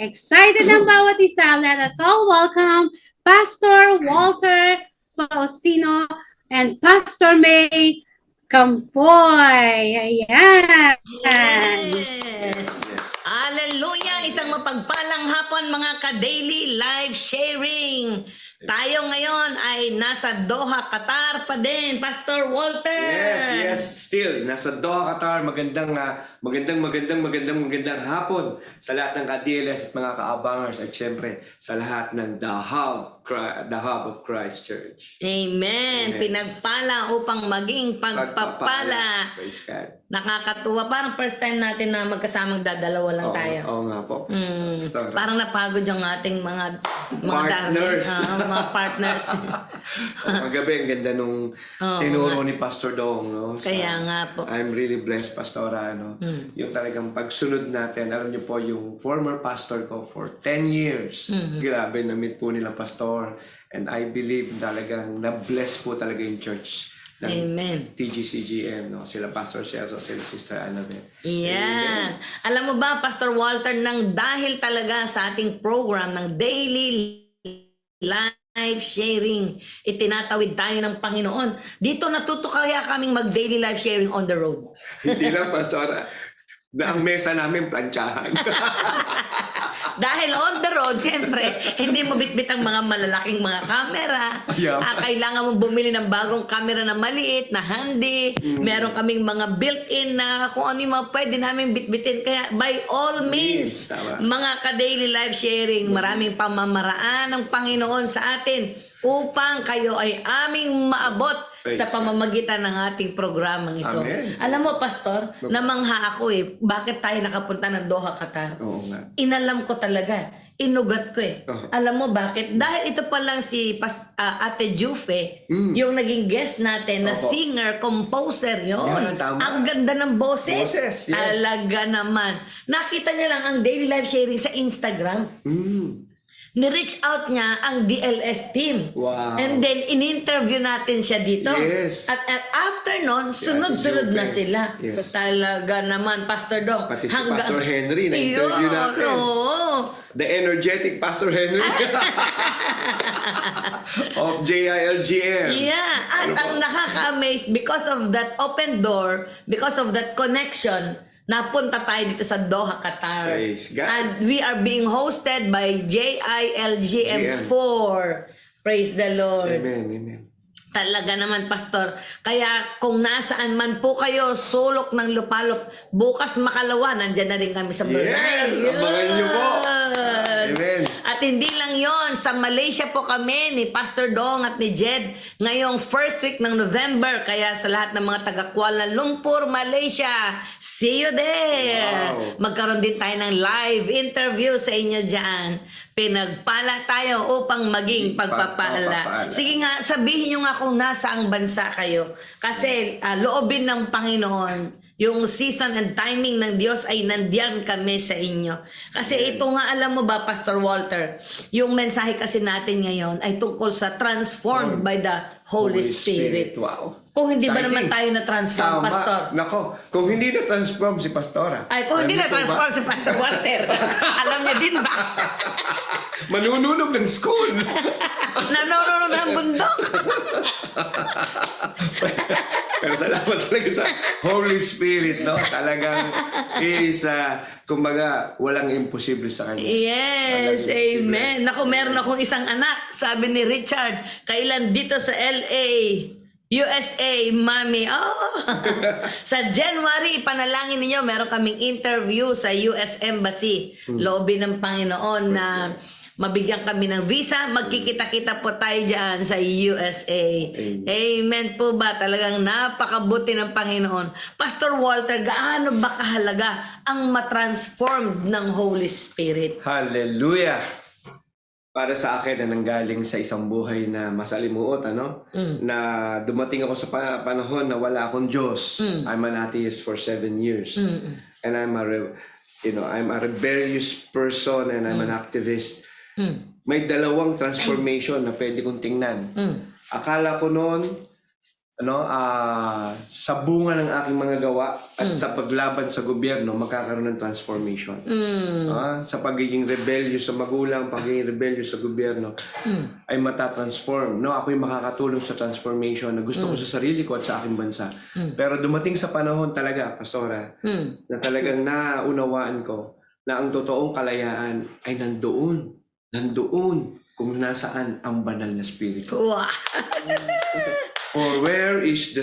Excited ang bawat isa. Let us all welcome Pastor Walter Faustino and Pastor May Campoy. Ayan. Yes! Hallelujah! Isang mapagpalang hapon mga ka-daily live sharing. Tayo ngayon ay nasa Doha, Qatar pa din, Pastor Walter. Yes. Still, nasa Doha, Qatar. Magandang hapon sa lahat ng ka-DLS at mga ka-abangers at syempre sa lahat ng The Hub of Christ Church. Amen. Pinagpala upang maging pagpapala. Praise God. Nakakatuwa. Parang first time natin na magkasamang dadalawa lang tayo. Oo nga po. Parang napagod yung ating mga Partners. mga partners. Magabi, ang ganda nung tinuro ni Pastor Dong. No? Kaya nga po. I'm really blessed, Pastora. No? Yung talagang pagsunod natin. Alam niyo po, yung former pastor ko for 10 years. Grabe, na-meet po nila Pastor. And I believe talagang na-bless po talaga yung church. Amen. TGCGM, no? Sila Pastor Celso, sila Sister Annabeth. Yan. Alam mo ba, Pastor Walter, nang dahil talaga sa ating program ng daily live sharing, itinatawid tayo ng Panginoon. Dito natuto kaya kaming mag-daily live sharing on the road. Hindi lang, Pastora. Na ang mesa namin, plantsahan. Dahil on the road, siyempre, hindi mo bitbit ang mga malalaking mga camera. Yeah. Kailangan mo bumili ng bagong camera na maliit, na handy. Meron kaming mga built-in na kung ano yung mga pwede namin bitbitin. Kaya by all means, Tama. mga ka-daily live sharing, maraming pamamaraan ng Panginoon sa atin upang kayo ay aming maabot sa pamamagitan ng ating programang ito. Amen. Alam mo, Pastor, namangha ako bakit tayo nakapunta ng Doha, Qatar? Oo nga. Inalam ko talaga. Inugat ko Alam mo bakit? Dahil ito pa lang si Ate Jufe, yung naging guest natin na singer, composer yon. Yan, tama. Ang ganda ng boses. Boses, yes. Alaga naman. Nakita niya lang ang daily live sharing sa Instagram. Ni-reach out niya ang DLS team. Wow. And then, in-interview natin siya dito. Yes. At after nun, sunod-sunod na sila. Yes. Talaga naman, Pastor Dong. Pati si Pastor Henry, na-interview natin. Oo. The energetic Pastor Henry of JILGM. Yeah. At ang nakaka-amaze, because of that open door, because of that connection, napunta tayo dito sa Doha, Qatar. Praise God. And we are being hosted by JILGM4. Praise the Lord. Amen. Talaga naman, Pastor. Kaya kung nasaan man po kayo, sulok ng lupalop, bukas makalawa, nandyan na rin kami sa Brunei. Yes, abangan niyo po. Amen. At hindi lang yon, sa Malaysia po kami ni Pastor Dong at ni Jed ngayong first week ng November. Kaya sa lahat ng mga taga Kuala Lumpur, Malaysia, see you there. Wow. Magkaroon din tayo ng live interview sa inyo dyan. Pinagpala tayo upang maging pagpapala. Sige nga, sabihin nyo nga kung nasaang bansa kayo. Kasi loobin ng Panginoon, yung season and timing ng Diyos ay nandiyan kami sa inyo. Kasi ito nga, alam mo ba, Pastor Walter, yung mensahe kasi natin ngayon ay tungkol sa transformed by the Holy Spirit. Wow. Kung hindi ba Exciting. naman tayo na-transform, Tama. Pastor? Nako, kung hindi na-transform si Pastora. Ay, kung hindi nandito na-transform si Pastor Walter, alam niya din ba? Manununog ng school. Nanonood ng bundok. Pero salamat talaga sa Holy Spirit, no? Talagang kumbaga, walang imposible sa Kanya. Yes, Walang amen. Naku, meron akong isang anak, sabi ni Richard, kailan dito sa LA, USA, Mami. Oh. Sa January, ipanalangin ninyo, meron kaming interview sa US Embassy. Loobin ng Panginoon na mabigyan kami ng visa. Magkikita-kita po tayo dyan sa USA. Amen po ba? Talagang napakabuti ng Panginoon. Pastor Walter, gaano ba kahalaga ang matransformed ng Holy Spirit? Hallelujah! Para sa akin na nanggaling sa isang buhay na masalimuot, na dumating ako sa panahon na wala akong Diyos. I'm an atheist for 7 years. And I'm a rebellious person and I'm an activist. May dalawang transformation na pwede kong tingnan. Akala ko noon, sa bunga ng aking mga gawa at sa paglaban sa gobyerno, magkakaroon ng transformation. Sa pagiging rebellious sa magulang, pagiging rebellious sa gobyerno, ay matatransform. Ako'y makakatulong sa transformation na gusto ko sa sarili ko at sa aking bansa. Pero dumating sa panahon talaga, Pastora, na talagang naunawaan ko na ang totoong kalayaan ay nandoon kung nasaan ang banal na Espiritu. Wow. For where is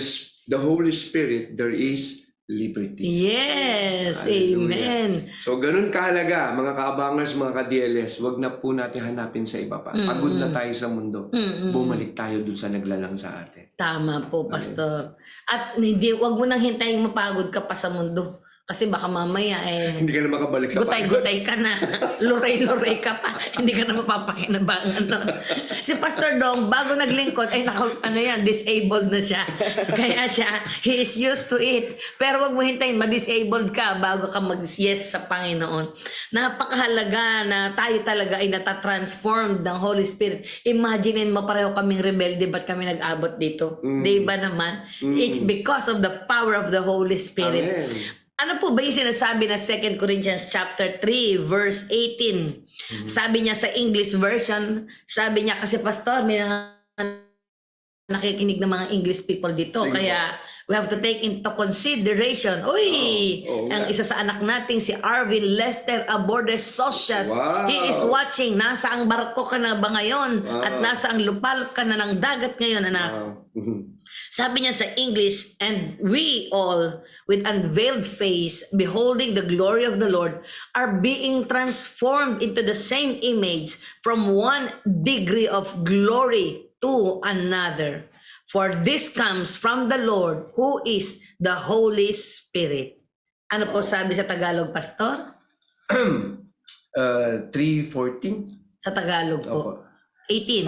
the Holy Spirit, there is liberty. Yes, Hallelujah. amen. So, ganun kahalaga, mga kaabangers, mga ka-DLS, wag na po natin hanapin sa iba pa. Pagod na tayo sa mundo. Bumalik tayo dun sa naglalang sa atin. Tama po, Pastor. At wag mo nang hintayin mapagod ka pa sa mundo. Kasi baka mamaya Hindi ka na makabalik sa pagod. gutay-gutay ka na. Luray-luray ka pa. Hindi ka na mapapakinabangan. Si Pastor Dong, bago naglingkod, ay disabled na siya. Kaya he is used to it. Pero wag mo hintayin, ma-disabled ka bago ka mag-yes sa Panginoon. Napakahalaga na tayo talaga ay natatransformed ng Holy Spirit. Imaginein mo, pareho kaming rebelde, ba't kami nag-abot dito? Diba naman? It's because of the power of the Holy Spirit. Amen. Ano po ba yung sinasabi na 2 Corinthians chapter 3 verse 18? Sabi niya sa English version, sabi niya kasi Pastor, may nakikinig ng mga English people dito. Sige Kaya we have to take into consideration. Ang isa sa anak nating si Arvin Lester Abordes Socias. Wow. He is watching. Nasa ang barko ka na ba ngayon? At nasa ang lupal ka na ng dagat ngayon, anak. Sabi niya sa English, and we all, with unveiled face, beholding the glory of the Lord, are being transformed into the same image from one degree of glory to another. For this comes from the Lord, who is the Holy Spirit. Ano po sabi sa Tagalog, Pastor? 3:14? Sa Tagalog po. Opo. 18.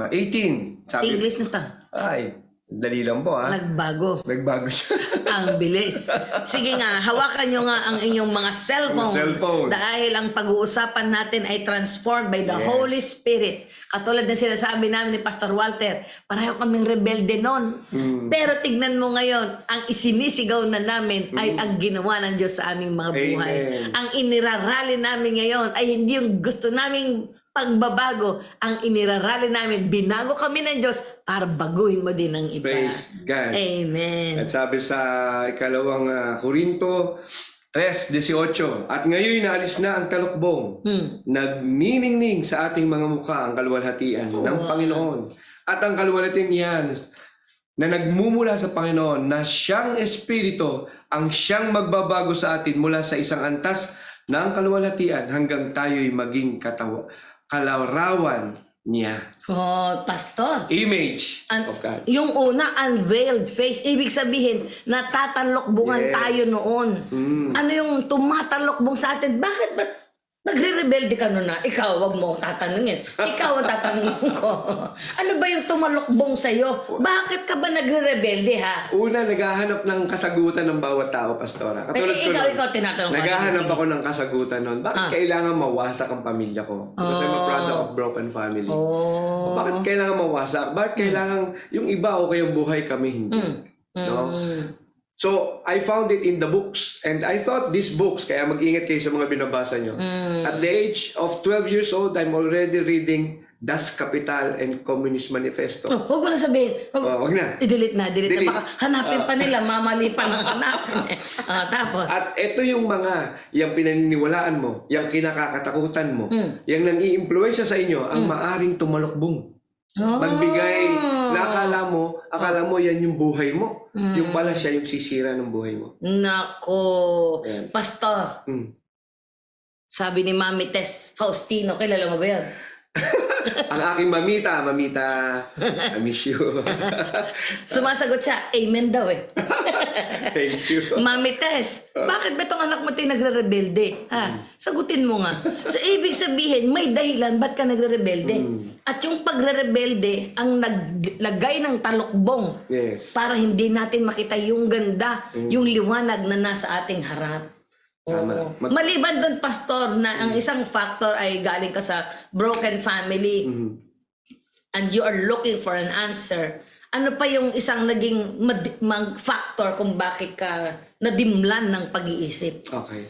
18. Sabi, English na ta. ay, dali lang po Nagbago. Nagbago siya. Ang bilis. Sige nga, hawakan nyo nga ang inyong mga cellphone. Dahil ang pag-uusapan natin ay transformed by the Holy Spirit. Katulad ng sinasabi namin ni Pastor Walter, pareho kaming rebelde nun. Pero tignan mo ngayon, ang isinisigaw na namin ay ang ginawa ng Diyos sa aming mga buhay. Amen. Ang inirarally namin ngayon ay hindi yung gusto naming pagbabago. Ang inirarally namin, binago kami ng Diyos para baguhin mo din ang iba. Praise God. Amen. At sabi sa ikalawang Korinto 3:18, at ngayon naalis na ang talukbong, nagniningning sa ating mga mukha ang kaluwalhatian ng Panginoon. At ang kaluwalhatian iyan na nagmumula sa Panginoon, na siyang Espiritu ang siyang magbabago sa atin mula sa isang antas ng kaluwalhatian hanggang tayo'y maging kalarawan niya. Oh, Pastor. Image of God. Yung una, unveiled face. Ibig sabihin, natatanlokbungan tayo noon. Ano yung tumatanlokbong sa atin? Bakit ba nagre-rebelde ka nun na? Ikaw, wag mo tatanungin. Ikaw ang tatanungin ko. Ano ba yung tumalokbong sa'yo? Bakit ka ba nagre-rebelde, ha? Una, naghahanap ng kasagutan ng bawat tao, Pastora. Katulad ko nun, ikaw tinatanong ko. naghahanap ako ng kasagutan nun. Bakit kailangan mawasak ang pamilya ko? Because I'm a product of broken family. Bakit kailangan mawasak? Bakit kailangan yung iba okay ang buhay, kami hindi? No? So, I found it in the books. And I thought these books, kaya mag-ingat kayo sa mga binabasa nyo. At the age of 12 years old, I'm already reading Das Kapital and Communist Manifesto. Huwag mo na sabihin. Wag na. I-delete na. Baka hanapin pa nila. Mamali pa ng hanapin. Tapos. At ito yung yung pinaniniwalaan mo, yung kinakakatakutan mo, yung nang-i-impluwensya sa inyo, ang maaring tumalokbong. Magbigay na akala mo yan yung buhay mo. Yung pala siya yung sisira ng buhay mo. Nako. Pastor. Sabi ni Mami Tess Faustino, kilala mo ba yan? Ang aking mamita, I miss you. Sumasagot siya, amen daw eh. Thank you. Mami Tess, bakit ba itong anak mo tayo nagre-rebelde? Sagutin mo nga. So, ibig sabihin, may dahilan ba't ka nagre-rebelde? At yung pagre-rebelde, ang naglagay ng talukbong para hindi natin makita yung ganda, yung liwanag na nasa ating harap. Maliban doon, Pastor, na ang isang factor ay galing ka sa broken family and you are looking for an answer. Ano pa yung isang naging factor kung bakit ka nadimlan ng pag-iisip? Okay.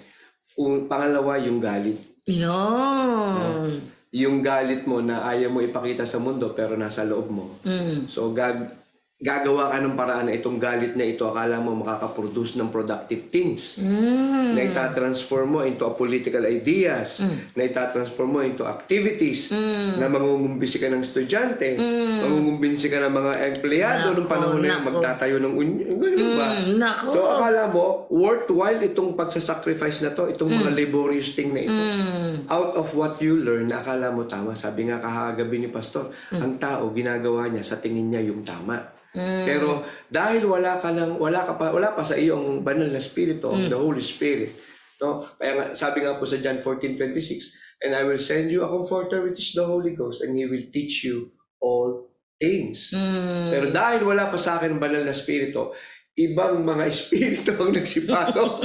Pangalawa, yung galit. Yun. Yung galit mo na ayaw mo ipakita sa mundo pero nasa loob mo. So, gagawa ka ng paraan na itong galit na ito, akala mo makakaproduce ng productive things. Na itatransform mo into political ideas, na itatransform mo into activities, na mangungumbisi ka ng estudyante, mangungumbisi ka ng mga empleyado nung panahon na yun, magtatayo ng ganun ba? Nako. So, akala mo, worthwhile itong pagsasacrifice na to, itong mga laborious thing na ito. Out of what you learn, na akala mo tama. Sabi nga kahagabi ni Pastor, ang tao, ginagawa niya, sa tingin niya yung tama. Pero dahil wala pa sa iyo ang banal na spirito of the Holy Spirit, no? Kaya nga, sabi nga po sa John 14:26, and I will send you a comforter, which is the Holy Ghost, and He will teach you all things. Pero dahil wala pa sa akin ang banal na spirito, ibang mga espiritu ang nagsipasok.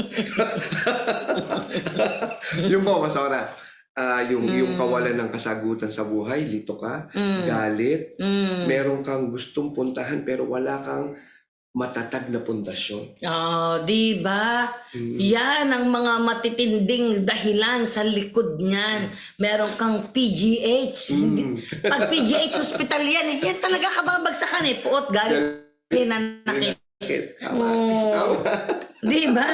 Yung po, masora. Yung kawalan ng kasagutan sa buhay, lito ka, galit, meron kang gustong puntahan pero wala kang matatag na pundasyon. Di ba? Yan ang mga matitinding dahilan sa likod niyan. Meron kang PGH. Pag PGH hospital yan, yan talaga kababagsakan eh. Puot, galit, hinanakit. Di ba?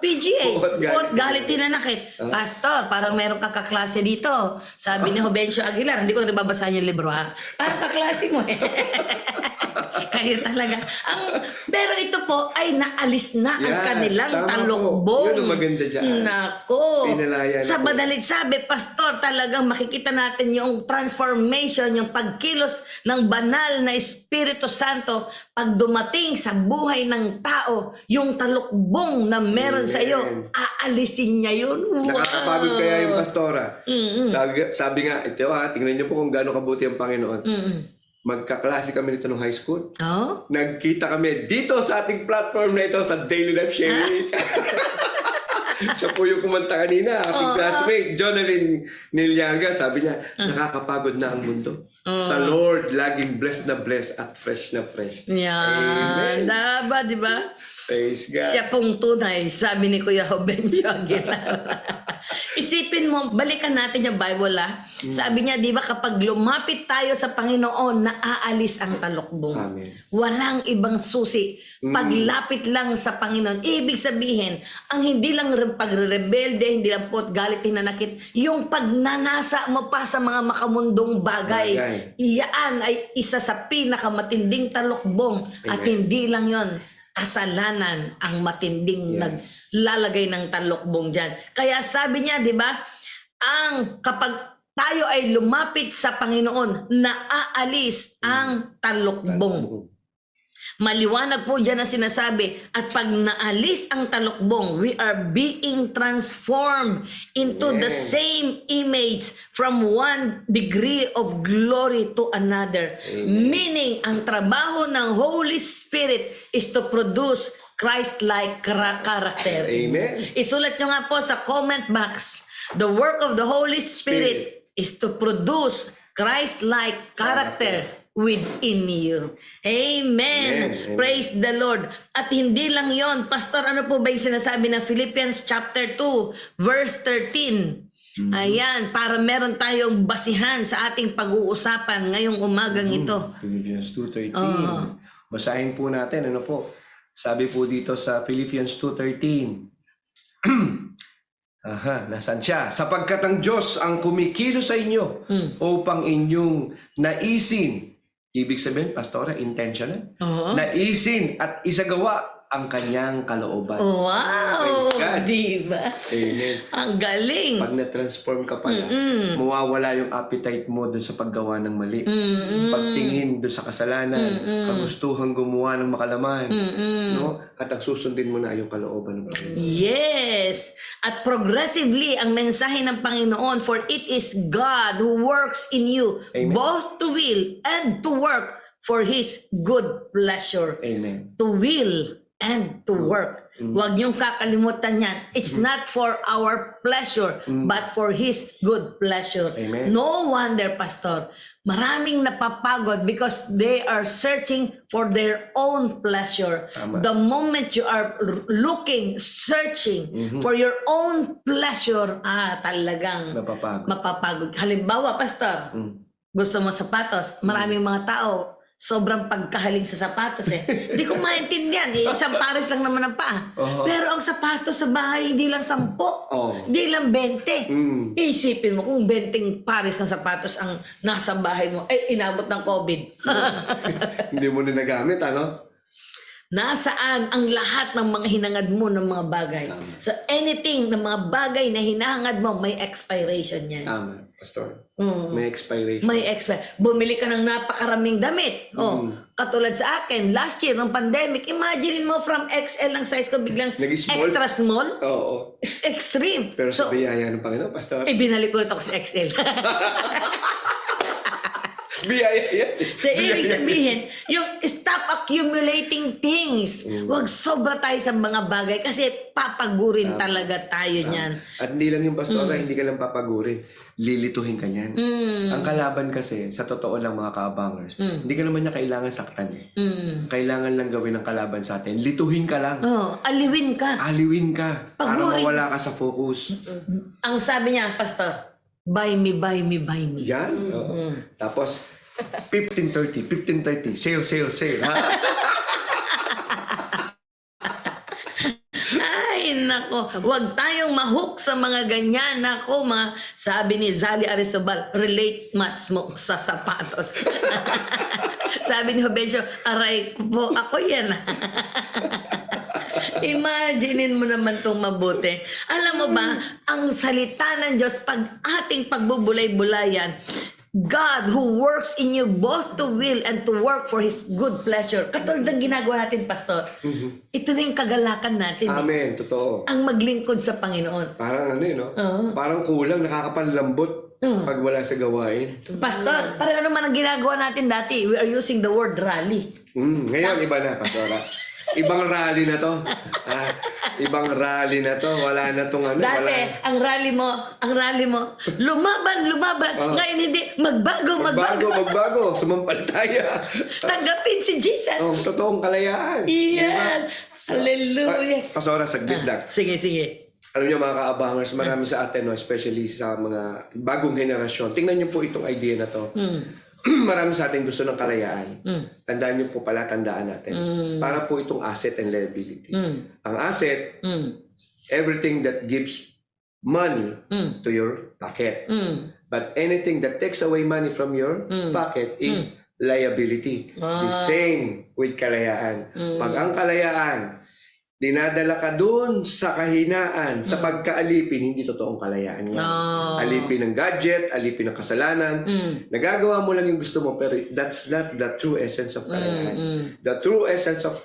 PGH, puot, galit, hinanakit. Pastor, parang meron kaklase dito. Sabi ni Jovencio Aguilar, hindi ko nababasahin yung libro ha. Parang kaklase mo eh. Kaya talaga. Pero ito po ay naalis na ang kanilang talukbong. Yun ang maganda dyan. Nako. Sa po. madalit sabi, Pastor, talagang makikita natin yung transformation, yung pagkilos ng banal na Espiritu Santo pag dumating sa buhay ng tao, yung talukbong na meron sa iyo, aalisin niya yun. Wow. Nakakapagod kaya yung pastora. Sabi nga, ito tingnan niyo po kung gaano kabuti ang Panginoon. Magkaklase kami nito nung high school. Nagkita kami dito sa ating platform na ito sa Daily Life Sharing. Siya po yung kumanta kanina, aking classmate, Jonalyn Nilyaga. Sabi niya, nakakapagod na ang mundo. Sa Lord, laging blessed at fresh na fresh. Yan. Daba, di ba? Praise God. Siya pong tunay, sabi ni Kuya Jovencio Aguilar. Isipin mo, balikan natin yung Bible Sabi niya, di ba kapag lumapit tayo sa Panginoon, naaalis ang talukbong. Amen. Walang ibang susi. Paglapit lang sa Panginoon. Ibig sabihin, ang hindi lang pagre-rebelde, hindi lang po't galit, hinanakit, yung pagnanasa mo pa sa mga makamundong bagay. Iyan ay isa sa pinakamatinding talukbong. At hindi lang yon, kasalanan ang matinding naglalagay ng talukbong dyan. Kaya sabi niya, di ba, kapag tayo ay lumapit sa Panginoon, naaalis ang talukbong. Maliwanag po dyan na sinasabi, at pag naalis ang talukbong, we are being transformed into the same image from one degree of glory to another. Meaning, ang trabaho ng Holy Spirit is to produce Christ-like character. Amen. Isulat nyo nga po sa comment box, the work of the Holy Spirit is to produce Christ-like character within you. Amen. Praise the Lord. At hindi lang yon, Pastor, ano po ba yung sinasabi ng Philippians chapter 2, verse 13? Ayan, para meron tayong basihan sa ating pag-uusapan ngayong umagang ito. Philippians 2:13. Basahin po natin, ano po? Sabi po dito sa Philippians 2:13. Nasaan siya? Sapagkat ang Diyos ang kumikilos sa inyo upang inyong naisin. Ibig sabihin, Pastora, intentional. Naisin at isagawa ang kanyang kalooban. Wow! Diba? Amen. Ang galing! Pag na-transform ka pala, mawawala yung appetite mo dun sa paggawa ng mali. Pagtingin dun sa kasalanan, kagustuhan gumawa ng makalaman. No? At ang susundin mo na yung kalooban ng Panginoon. Yes! At progressively, ang mensahe ng Panginoon, for it is God who works in you, both to will and to work for His good pleasure. Amen. To will and to work. Huwag niyong kakalimutan yan. It's not for our pleasure, but for His good pleasure. Amen. No wonder, Pastor, maraming napapagod because they are searching for their own pleasure. Tama. The moment you are looking, searching for your own pleasure, talagang mapapagod. Halimbawa, Pastor, gusto mo sapatos, maraming mga tao, sobrang pagkahaling sa sapatos eh. Hindi ko maintindihan eh. Isang pares lang naman ang paa. Pero ang sapatos sa bahay, hindi lang 10. Hindi lang 20. Isipin mo kung 20 pares ng sapatos ang nasa bahay mo, inabot ng COVID. Hindi mo na nagamit, ano? Nasaan ang lahat ng mga hinangad mo ng mga bagay? So anything ng mga bagay na hinahangad mo, may expiration yan. Tama, Pastor. May expiration. May bumili ka ng napakaraming damit. Katulad sa akin, last year, ng pandemic, imagine mo from XL ang size ko, biglang Nag-small. extra small. Oo. It's extreme. Pero sa biyaya ng Panginoon, Pastor. Binalik ko ito sa XL. Biyaya yan. So, ibig sabihin, yung stop accumulating things. Huwag sobra tayo sa mga bagay kasi papagurin talaga tayo niyan. At hindi lang yung Pastora, hindi ka lang papagurin. Lilituhin ka niyan. Ang kalaban kasi, sa totoo lang mga kaabangers, hindi ka naman niya kailangan saktan eh. Kailangan lang gawin ng kalaban sa atin. Lituhin ka lang. Aliwin ka. Aliwin ka. Para Pagurin. mawala ka sa focus. Ang sabi niya, Pastor, buy me, buy me, buy me. Yan. Oo. Tapos, 15:30, 15:30, sale, sale, sale. Ha? Ay, nako. Huwag tayong mahook sa mga ganyan. Nako, sabi ni Zali Arizobal, relate much mo sa sapatos. Sabi ni Hobencio, aray ko po, ako yan. Imaginein mo naman itong mabuti. Alam mo ba, ang salita ng Diyos, pag ating pagbubulay-bulayan, God who works in you both to will and to work for His good pleasure. Katulad ng ginagawa natin, Pastor. Ito na yung kagalakan natin. Amen, totoo. Ang maglingkod sa Panginoon. Parang ano yun, no? Parang kulang, nakakapanlambot pag wala sa gawain. Pastor, pareho naman ang ginagawa natin dati. We are using the word rally. Ngayon, iba na, Pastora. Ibang rally na to. Ibang rally na to. Wala na tong ano. Dati, wala. ang rally mo, lumaban. Ngayon hindi, magbago. Sumampalataya. Tanggapin si Jesus. Totoong kalayaan. Iyan. Hallelujah. Pastora, saglit lang. Sige. Alam niyo mga kaabangers, marami sa atin, no, especially sa mga bagong henerasyon. Tingnan niyo po itong idea na to. Marami sa atin gusto ng kalayaan. Tandaan niyo po pala, tandaan natin. Para po itong asset and liability. Ang asset, everything that gives money to your pocket. But anything that takes away money from your pocket is liability. The same with kalayaan. Pag ang kalayaan, dinadala ka dun sa kahinaan, sa pagkaalipin, hindi totoong kalayaan yan. Alipin ng gadget, alipin ng kasalanan. Nagagawa mo lang yung gusto mo, pero that's not the true essence of kalayaan. The true essence of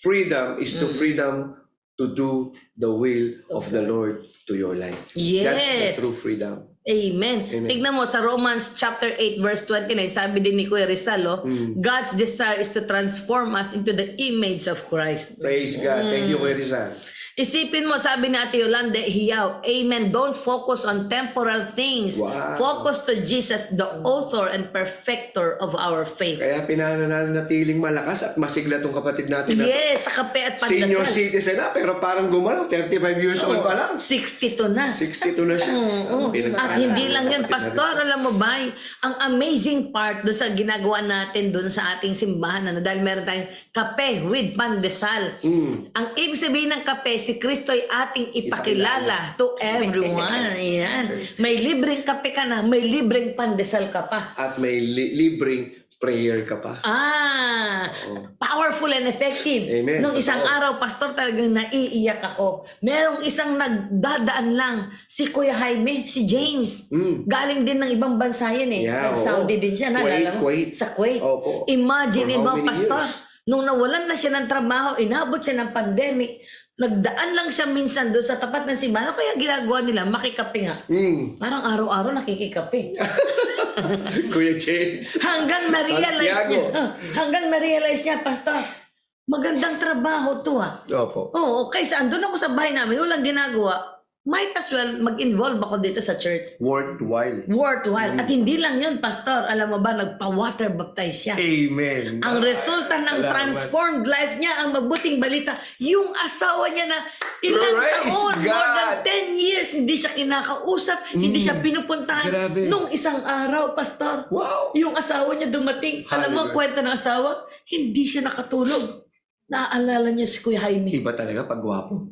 freedom is to freedom to do the will of the Lord to your life. Yes. That's the true freedom. Amen. Tignan mo sa Romans chapter 8 verse 29, sabi din ni Kuya Rizal, God's desire is to transform us into the image of Christ. Praise God. Thank you, Kuya Rizal. Isipin mo, sabi ni Ate Yolanda Hiyaw, amen, don't focus on temporal things. Wow. Focus to Jesus, the author and perfecter of our faith. Kaya pinananatiling malakas at masigla tong kapatid natin na Yes, sa kape at pandasal. senior citizen na, pero parang gumalaw, 35 years old pa lang. 62 na. 62 na siya. At hindi lang yan, Pastor, alam mo ba, ang amazing part doon sa ginagawa natin doon sa ating simbahan, dahil meron tayong kape with pandesal. Ang ibig sabihin ng kape, si Kristo ay ating ipakilala to everyone. Ayan. May libreng kape ka na, may libreng pandesal ka pa. At may libreng prayer ka pa. Powerful and effective. Amen. Nung isang araw, Pastor, talagang naiiyak ako. Merong isang nagdadaan lang, si Kuya Jaime, si James. Galing din ng ibang bansa yan eh. Yeah, Nag-Saudi din siya. Nalala mo? Kuwait. Sa Kuwait. Opo. Imagine For how mo, many Pastor, years? nung nawalan na siya ng trabaho, inabot siya ng pandemic, nagdaan lang siya minsan doon sa tapat ng simbahan. Ano kaya ginagawa nila? Makikape nga. Parang araw-araw nakikikape. Kuya James. Hanggang na-realize Santiago. niya, Pastor, Magandang trabaho to Opo. Oo, kaysa andun ako sa bahay namin, walang ginagawa. Might as well mag-involve ako dito sa church. Worthwhile. Worthwhile. At hindi lang yun, Pastor. Alam mo ba, nagpa-water baptize siya. Amen. Ang resulta ng Salamat. transformed life niya, ang mabuting balita, yung asawa niya na ilang Praise taon, God. more than 10 years, hindi siya kinakausap, hindi siya pinupuntahan. Grabe. Nung isang araw, Pastor, Wow. yung asawa niya dumating. Alam mo ang kwento ng asawa? Hindi siya nakatulog. Naaalala niya si Kuya Jaime. Iba talaga pag gwapo.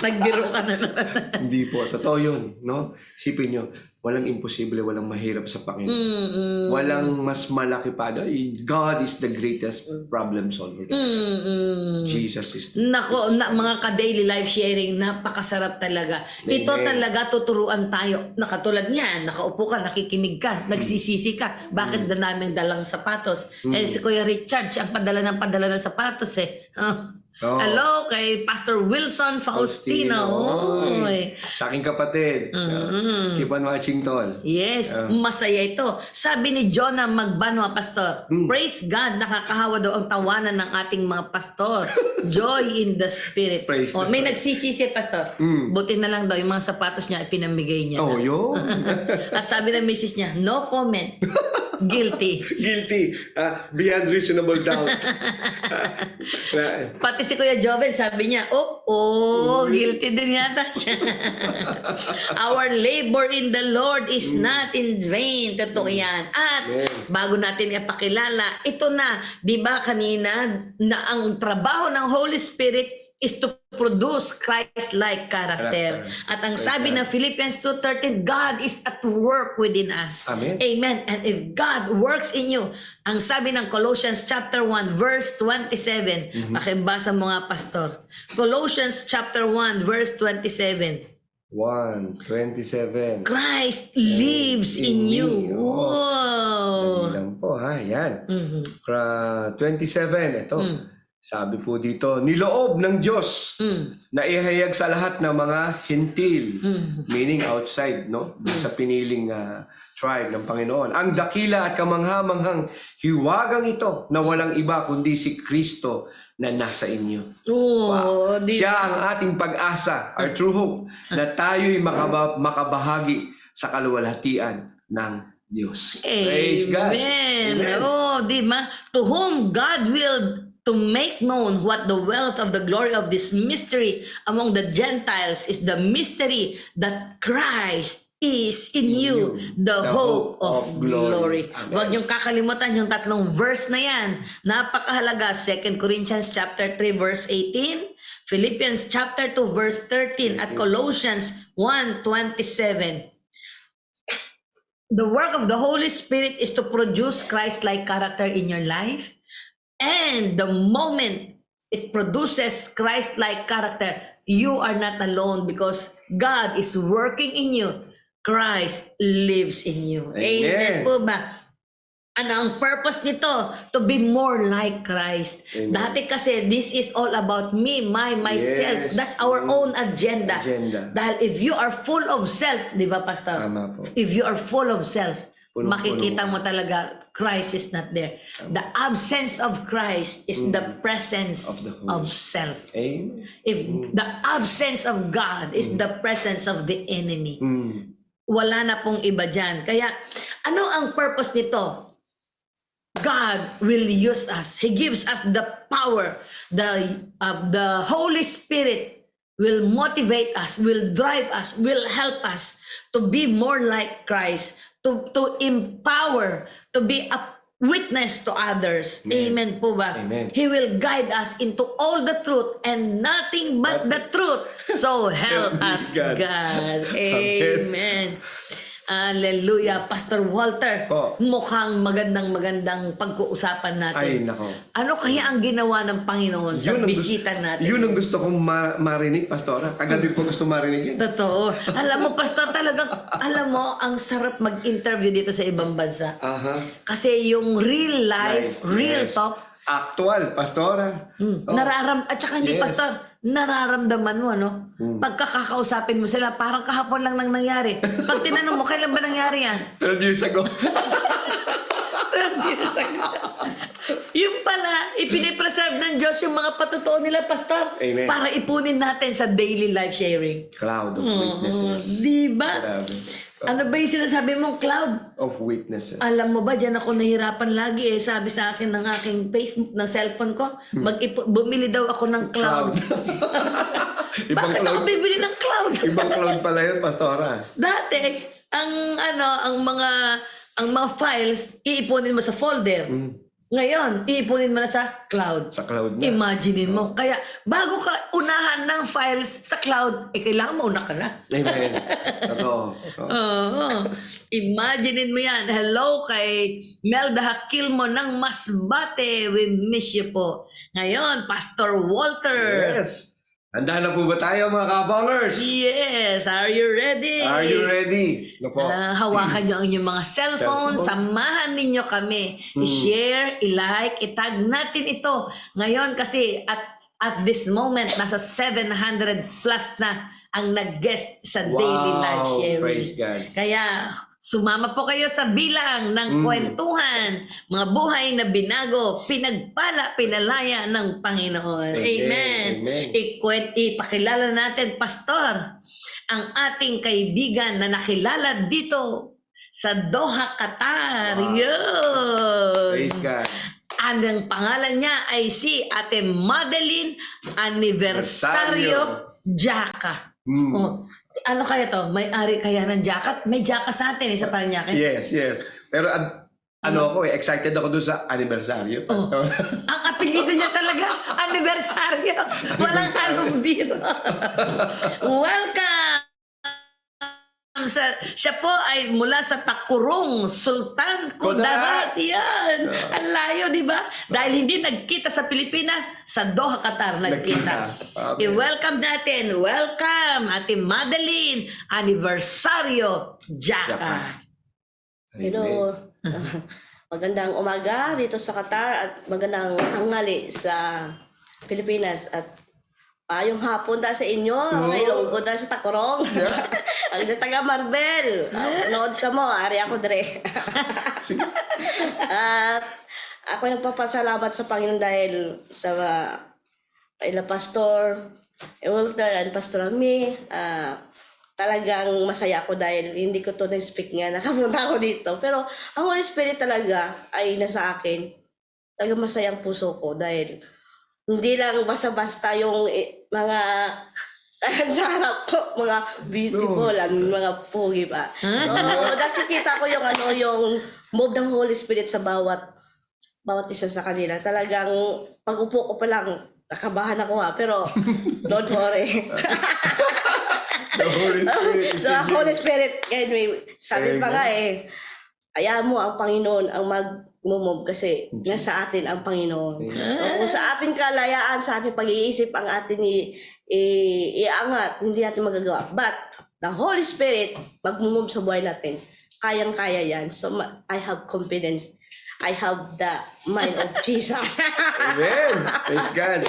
Nagbiro ka na naman. Hindi po. Totoo yun. No? Isipin nyo, walang imposible, walang mahirap sa Panginoon. Walang mas malaki pa. God is the greatest problem solver. Jesus is the Nako, mga ka-daily life sharing, napakasarap talaga. Ito Amen. talaga tuturuan tayo. Nakatulad niyan, nakaupo ka, nakikinig ka, nagsisisi ka. Bakit na namin dalang sapatos? Eh, si Kuya Richard, siya ang padala ng sapatos eh. Oh. Hello kay Pastor Wilson Faustino. Oy. Sa aking kapatid. Keep on watching, tol. Yes, masaya ito. Sabi ni Jonah Magbanwa, Pastor, praise God, nakakahawa daw ang tawanan ng ating mga pastor. Joy in the Spirit. Praise the May Lord. nagsisisi, Pastor. Buti na lang daw, yung mga sapatos niya, ipinamigay niya. Oh, na. yun. At sabi ng misis niya, no comment. Guilty. Guilty. Beyond reasonable doubt. Pati si Kuya Joven, sabi niya, guilty din yata siya. Our labor in the Lord is not in vain. Totoo yan. At bago natin ipakilala, ito na, di ba kanina, na ang trabaho ng Holy Spirit is to produce Christ-like character. At ang sabi ng Philippians 2:13, God is at work within us. Amen. Amen. And if God works in you, ang sabi ng Colossians chapter 1 verse 27, pakibasa mo nga, Pastor. Colossians chapter 1 verse 27. 1:27. Christ lives in you. me. Oh. Wow. Dali lang po, ha? Yan. 27, ito. Sabi po dito, niloob ng Diyos na ihayag sa lahat ng mga hintil, meaning outside, no? Sa piniling tribe ng Panginoon. Ang dakila at kamangha-manghang hiwagang ito na walang iba kundi si Kristo na nasa inyo. Oh, di Siya ang ating pag-asa, our true hope, na tayo'y makabahagi sa kaluwalhatian ng Diyos. Praise God. Amen. Amen. Oh, di ba? To whom God willed to make known what the wealth of the glory of this mystery among the Gentiles is, the mystery that Christ is in you, the hope of glory. Amen. Huwag niyong kakalimutan yung tatlong verse na yan. Napakahalaga. 2 Corinthians chapter 3 verse 18, Philippians chapter 2 verse 13, at Colossians 1:27. The work of the Holy Spirit is to produce Christ-like character in your life. And the moment it produces Christ-like character, you are not alone because God is working in you. Christ lives in you. Amen po ba? Ano ang purpose nito? To be more like Christ. Amen. Dati kasi, this is all about me, myself. Yes. That's our own agenda. Agenda. Dahil if you are full of self, di ba, Pastor? Tama po. If you are full of self, Punong-puno. makikita mo talaga Christ is not there. The absence of Christ is the presence Of the Holy of self. Amen. If the absence of God is the presence of the enemy, wala na pong iba dyan. Kaya, ano ang purpose nito? God will use us. He gives us the power. The Holy Spirit will motivate us, will drive us, will help us to be more like Christ, to empower, to be a witness to others. Amen po ba? Amen. He will guide us into all the truth and nothing but the truth. So help us, God. God. Amen. Hallelujah. Pastor Walter, Po. mukhang magandang pag-uusapan natin. Ay, nako. Ano kaya ang ginawa ng Panginoon sa Yun ang bisita natin? Yun ang gusto kong marinig, Pastora. Kagabi ko gusto marinig yun. Totoo. Alam mo, Pastor, talagang, alam mo, ang sarap mag-interview dito sa ibang bansa. Aha. Kasi yung real life, real Yes. talk, Actual, Pastora. Oh. at saka hindi, Yes. Pastor, nararamdaman mo, ano? Pagkakakausapin mo sila, parang kahapon lang nang nangyari. Pag tinanong mo, kailan ba nangyari yan? 12 years ago. 12 years ago. Yung pala, ipinipreserve ng Diyos yung mga patotoo nila, Pastor. Amen. Para ipunin natin sa daily life sharing. Cloud of witnesses. Diba? Grabe. Ano ba yung sinasabi mong cloud? Of witnesses. Alam mo ba, dyan ako nahirapan lagi eh. Sabi sa akin ng aking Facebook, ng cellphone ko, bumili daw ako ng cloud. Ibang Bakit ako cloud. bibili ng cloud? Ibang cloud pala yun, Pastora. Dati, ang mga files, iipunin mo sa folder. Ngayon, iipunin mo na sa cloud. Sa cloud na. Imaginein mo. Kaya, bago ka unahan ng files sa cloud, kailangan mauna ka na. Amen. Totoo. Oo. Imaginein mo yan. Hello kay Melda Hakilmo ng Masbate. We miss you po. Ngayon, Pastor Walter. Yes. Handa na po ba tayo, mga kabangers? Yes. Are you ready? Are you ready? No po. Hawakan niyo ang inyong mga cellphone. Samahan ninyo kami. I-share, i-like, i-tag natin ito. Ngayon kasi at this moment, nasa 700 plus na ang nag-guest sa daily live sharing. Praise God. Kaya sumama po kayo sa bilang ng kwentuhan, mga buhay na binago, pinagpala, pinalaya ng Panginoon. Amen. Ipakilala natin, Pastor, ang ating kaibigan na nakilala dito sa Doha, Qatar. Wow. Yun. Praise God. Ang pangalan niya ay si Ate Madeline Aniversario Jaka. Oh, ano kaya to? May-ari kaya ng jacket? May jacket sa atin sa Parañaque. Yes, yes. Pero ano ako excited ako doon sa anniversaryo. Oh. Ang apelyido niya talaga, anibersaryo. Walang halong biro. Welcome! Siya po ay mula sa Takurong, Sultan Kudarat. Yan. Ang layo, di ba? Dahil hindi nagkita sa Pilipinas, sa Doha, Qatar nagkita. I-welcome natin. Welcome, Ate Madeline Aniversario Jaka. Hello. Magandang umaga dito sa Qatar at magandang tanghali sa Pilipinas at yung hapon da sa inyo, may lungkod da sa Takurong. Ang sa taga Marbel. Nood ka mo, ari ako dire. At ako nagpapasalamat sa Panginoon dahil sa ila Pastor Walter and Pastor Ami. Talagang masaya ako dahil hindi ko to na-speak nga, nakapunta ako dito. Pero ang Holy Spirit talaga ay nasa akin. Talagang masaya ang puso ko dahil hindi lang basta-basta yung mga sa harap ko, mga beautiful and mga pogi ba. So, nakikita ko yung move ng Holy Spirit sa bawat isa sa kanila. Talagang pag-upo ko pa lang, nakabahan ako pero don't worry. The Holy Spirit is The in you. Holy Spirit, anyway, sabi pa nga ayaw mo ang Panginoon ang mag-move kasi nasa atin ang Panginoon. So, kung sa ating kalayaan, sa ating pag-iisip, ang atin iangat, hindi natin magagawa. But, the Holy Spirit, mag-move sa buhay natin. Kayang-kaya yan. So, I have confidence. I have the mind of Jesus. Amen. Praise God.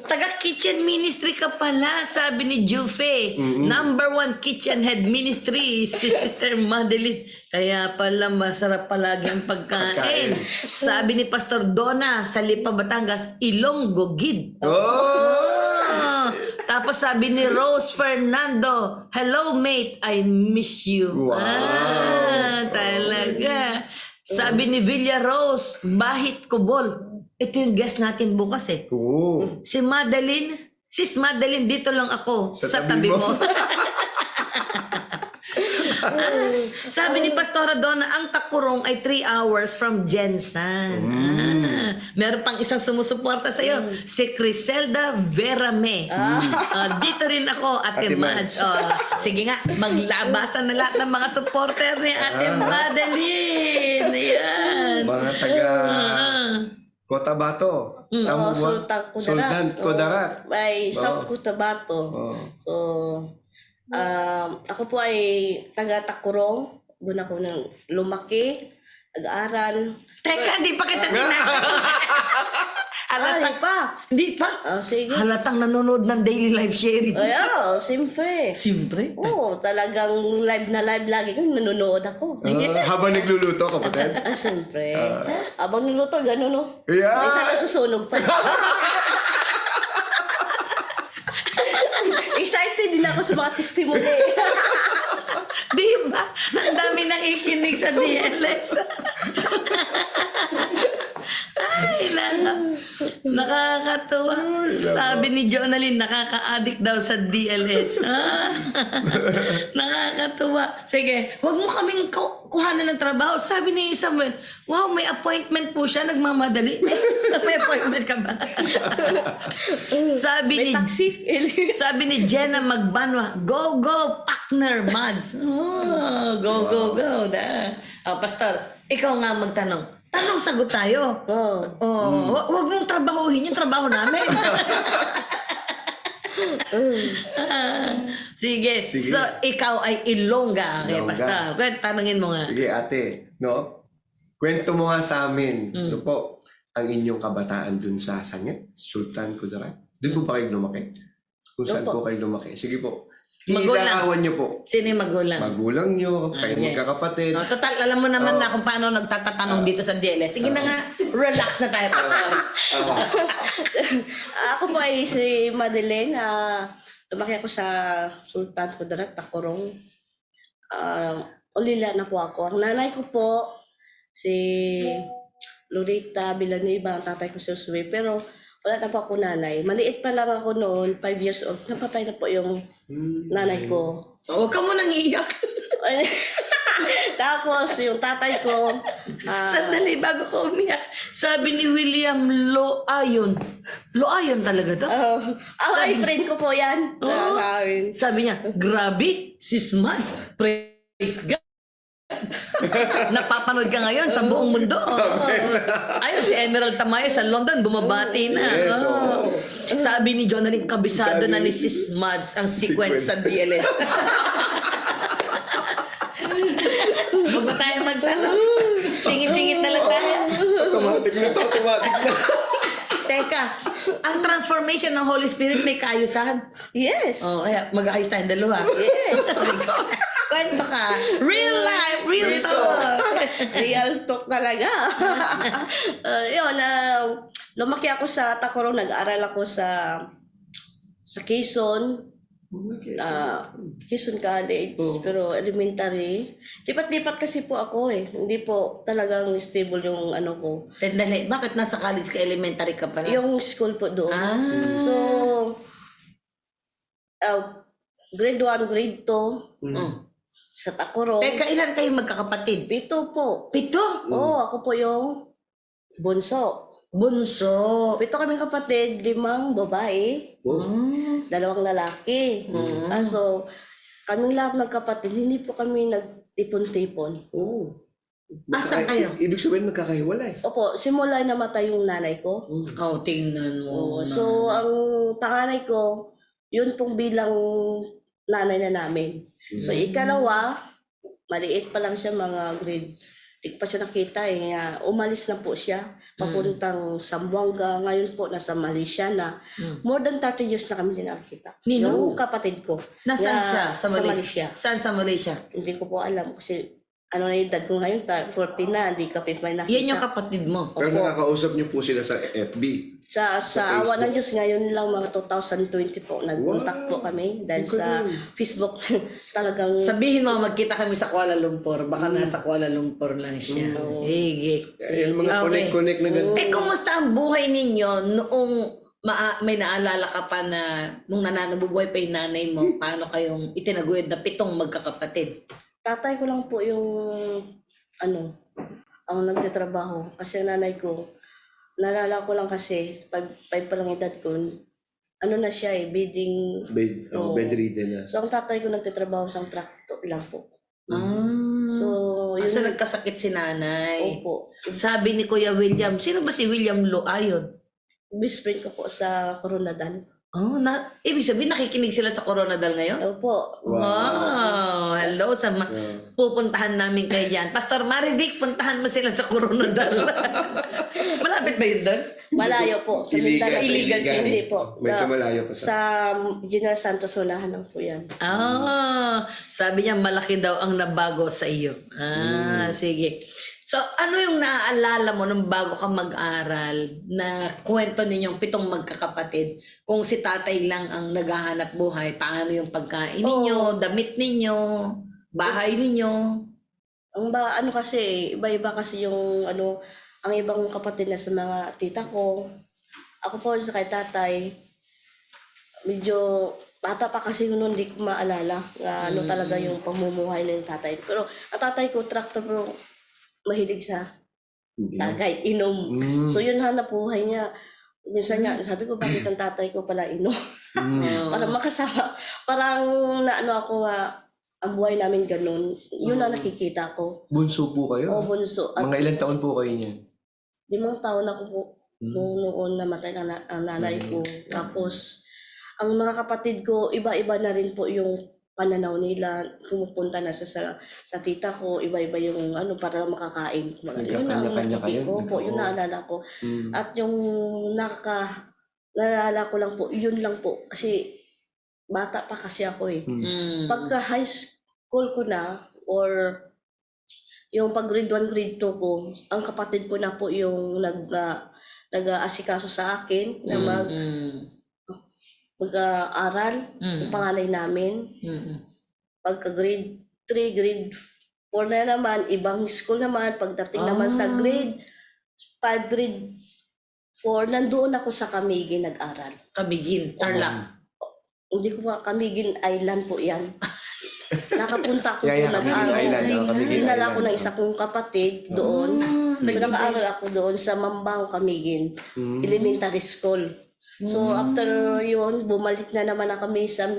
Taga-kitchen ministry ka pala, sabi ni Jufe. Number 1 kitchen head ministry, si Sister Madeline. Kaya pala masarap palagi ang pagkain. Sabi ni Pastor Donna sa Lipa, Batangas, Ilonggo Gid. Oh! Tapos sabi ni Rose Fernando, hello mate, I miss you. Wow. Talaga. Sabi ni Villa Rose, Bahit Kubol. Ito yung guest natin bukas eh. Oh. Si Madeline, Sis Madeline, dito lang ako sa tabi mo. Sabi ni Pastora Donna, ang Takurong ay 3 hours from Jensan. Meron pang isang sumusuporta sa'yo, si Criselda Verame. Dito rin ako, Ate Ate Mads. Sige nga, maglabasan na lahat ng mga supporter ni Ate Madeline. Ayan. Mga taga Cotabato. Tama ba? Sultan Kudarat. Sultan Kudarat. May South Cotabato. Oh. So, ako po ay taga Takurong. Doon ako nang lumaki, nag-aaral. Teka, hindi pa kita tinanong. Halatang, pa. hindi pa. Sige. Halatang nanonood ng daily live sharing. Siyempre. Siyempre. Oo, talagang live na live lagi kung nanonood ako. Habang nagluluto, kapatid. Siyempre. Abang niluto, gano'n, no? Yeah. Ay, sana susunog pa. Excited din ako sa mga testimony. Di ba? Ang dami nakikinig sa DLS. Ay, nakakatuwa. Sabi ni Jonalyn, nakaka-addict daw sa DLS. Nakakatuwa. Sige, huwag mo kaming kuhanan ng trabaho. Sabi ni Samuel, wow, may appointment po siya, nagmamadali. May appointment ka ba? May taxi. Sabi ni Jenna Magbanwa, go, go, partner, Mads. Oh, go, go, go. Pastor, ikaw nga magtanong. Tanong, sagot tayo. Huwag mong trabahuhin yung trabaho namin. Sige. So, ikaw ay Ilongga. Okay, Ilongga. Pastor. Tanungin mo nga. Sige, ate, no? Kwento mo nga sa amin. Ito po, ang inyong kabataan dun sa Sangit, Sultan Kudarat. Doon po ba kayo lumaki? Kung saan po kayo lumaki? Sige po. Magulang. Ilarawan niyo po. Sino yung magulang? Magulang niyo, kayo Okay. magkakapatid. Total, alam mo naman na kung paano nagtatatanong dito sa DLS. Sige na nga, relax na tayo, Pastor. Ako po ay si Madeleine. Lumaki ako sa Sultan Kudarat, Tacorong. Ulila na po ako. Ang nanay ko po, si Lorita Villanueva, ang tatay ko si Josue. Pero wala na po ako nanay. Maliit pa lang ako noon, 5 years old. Napatay na po yung nanay ko. Huwag ka mo nang iiyak. Tapos yung tatay ko, Sandali, bago ko umiyak. Sabi ni William Loayon. Loayon talaga to? ay, friend ko po yan. Sabi niya, grabe, sis Mads, praise God. Napapanood ka ngayon sa buong mundo. Ayun, si Emerald Tamayo sa London, bumabati na. Yes, Sabi ni Jonalyn, kabisado na ni sis Mads ang sequence sa DLS. Huwag na tayo magtanong. Singit-singit na lang tayo. Automatic na to, automatic na. Teka, ang transformation ng Holy Spirit may kaayusan. Yes. Kaya mag-ayos tayong dalawa. Yes. Kwento ka. Real life, real talk. Real talk talaga. Lumaki ako sa Tacorong, nag-aral ako sa Quezon. Quezon College, pero elementary. Lipat-lipat kasi po ako eh. Hindi po talagang stable yung ano ko. Tendali, bakit nasa college ka, elementary ka pa na? Yung school po doon. So, grade 1, grade 2, sa Tacorong. Teka, ilan kayo magkakapatid? 7 po. 7? Oo, ako po yung bunso. Bunso. 7 kaming kapatid, 5 babae, 2 lalaki. So, kaming lahat magkapatid, hindi po kami nagtipon-tipon. Asan kayo? Ibig sabihin magkakahiwalay. Opo, simula namatay yung nanay ko. Tingnan mo. So, ang panganay ko, yun pong bilang nanay na namin. So, ikalawa, maliit pa lang siya, mga grade. Hindi ko pa siya nakita eh. Umalis na po siya, papuntang Zamboanga. Ngayon po, nasa Malaysia na. More than 30 years na kami din nakita. Nino? Yung kapatid ko. Nasaan siya? Sa Malaysia? Malaysia. Saan sa Malaysia? Hindi ko po alam kasi ano na yung edad ko ngayon, 40 na, hindi ka pa nakita. Yan yung kapatid mo. Pero Opo. nakakausap niyo po sila sa FB. Sa Facebook. awa ng Diyos, ngayon lang mga 2020 po, nag-contact po kami dahil sa Facebook talagang... Sabihin mo, magkita kami sa Kuala Lumpur. Baka nasa Kuala Lumpur lang siya. Higit. Yung mga connect-connect na ganun. Kumusta ang buhay ninyo noong may naalala ka pa na nung nabubuhay pa yung nanay mo, paano kayong itinaguyod na 7 magkakapatid? Tatay ko lang po yung ang nagtatrabaho. Kasi ang nanay ko, naalala ko lang kasi, 5 pa lang edad ko, na siya bedding. Bedridden na. So ang tatay ko nagtatrabaho sa traktor lang po. So, Asa nagkasakit si nanay? Opo. Sabi ni Kuya William, sino ba si William Loayon? Best friend ko po sa Coronadan. Oh, ibig sabihin nakikinig sila sa Coronadal ngayon? Opo. Wow! Hello sa pupuntahan namin kayo dyan. Pastor Marivic, puntahan mo sila sa Coronadal. Malapit ba yun doon? Malayo po. Sa Mindanao. Iligan City. Hindi po. Medyo malayo pa Sa General Santos, unahan lang po yan. Sabi niya malaki daw ang nabago sa iyo. Sige. So, ano yung naaalala mo nung bago ka mag-aral na kwento ninyong 7 magkakapatid? Kung si tatay lang ang naghahanap buhay, paano yung pagkain ninyo, damit ninyo, bahay ninyo? Ano kasi, iba-iba kasi yung ang ibang kapatid na sa mga tita ko. Ako po sa kay tatay, medyo bata pa kasi noon, hindi ko maalala na ano talaga yung pamumuhay ng tatay. Pero ang tatay ko, tractor, pero mahilig sa tagay, inom. So yun hanap buhay niya. Minsan nga, sabi ko, bakit ang tatay ko pala inom? Para makasama. Parang ako nga, ang buhay namin ganun. Yun na nakikita ko. Bunso po kayo? O bunso. At Mga ilang taon po kayo niyan? 5 taon ako po. Noon namatay ang nanay ko. Tapos, ang mga kapatid ko, iba-iba na rin po yung pananaw nila. Pumupunta na sa tita ko, iba-iba yung para lang makakain. Yun na ang Nagkakanya-kanya kayo? nakikita ko po. Yun naalala ko. At yung naalala ko lang po, yun lang po. Kasi bata pa kasi ako eh. Pagka high school ko na, or yung pag grade 1, grade 2 ko, ang kapatid ko na po yung nag-aasikaso sa akin na mag-aaral, yung panganay namin. Pagka grade 3, grade 4 na naman, ibang school naman. Pagdating naman sa grade 5, grade 4, nandoon ako sa Camiguin nag-aral. Camiguin, Tarlac. Hindi ko pa, Camiguin Island po yan. Nakapunta ako Yeah, doon Camiguin Island, Camiguin Dinala Island. ko ng isa kong kapatid doon. So nag-aaral ako doon sa Mambang, Camiguin Elementary School. So after yun, bumalik na naman na kami sa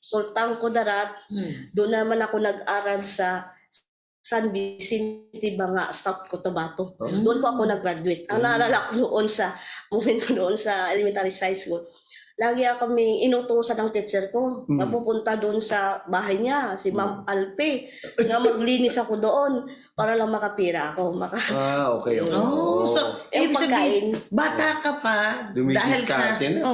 Sultan Kudarat. Doon naman ako nag-aral sa San Vicente Banga, South Cotabato. Doon po ako nag-graduate. Ang naalala ko noon sa moment ko doon sa elementary high school, lagi kami inutusan ng teacher ko. Mapupunta doon sa bahay niya, si Ma'am Alpe. Nga maglinis ako doon para lang makapira ako. Okay. So, Yung ibig sabihin, pagkain. bata ka pa, dahil sa, Dumidiskarte na.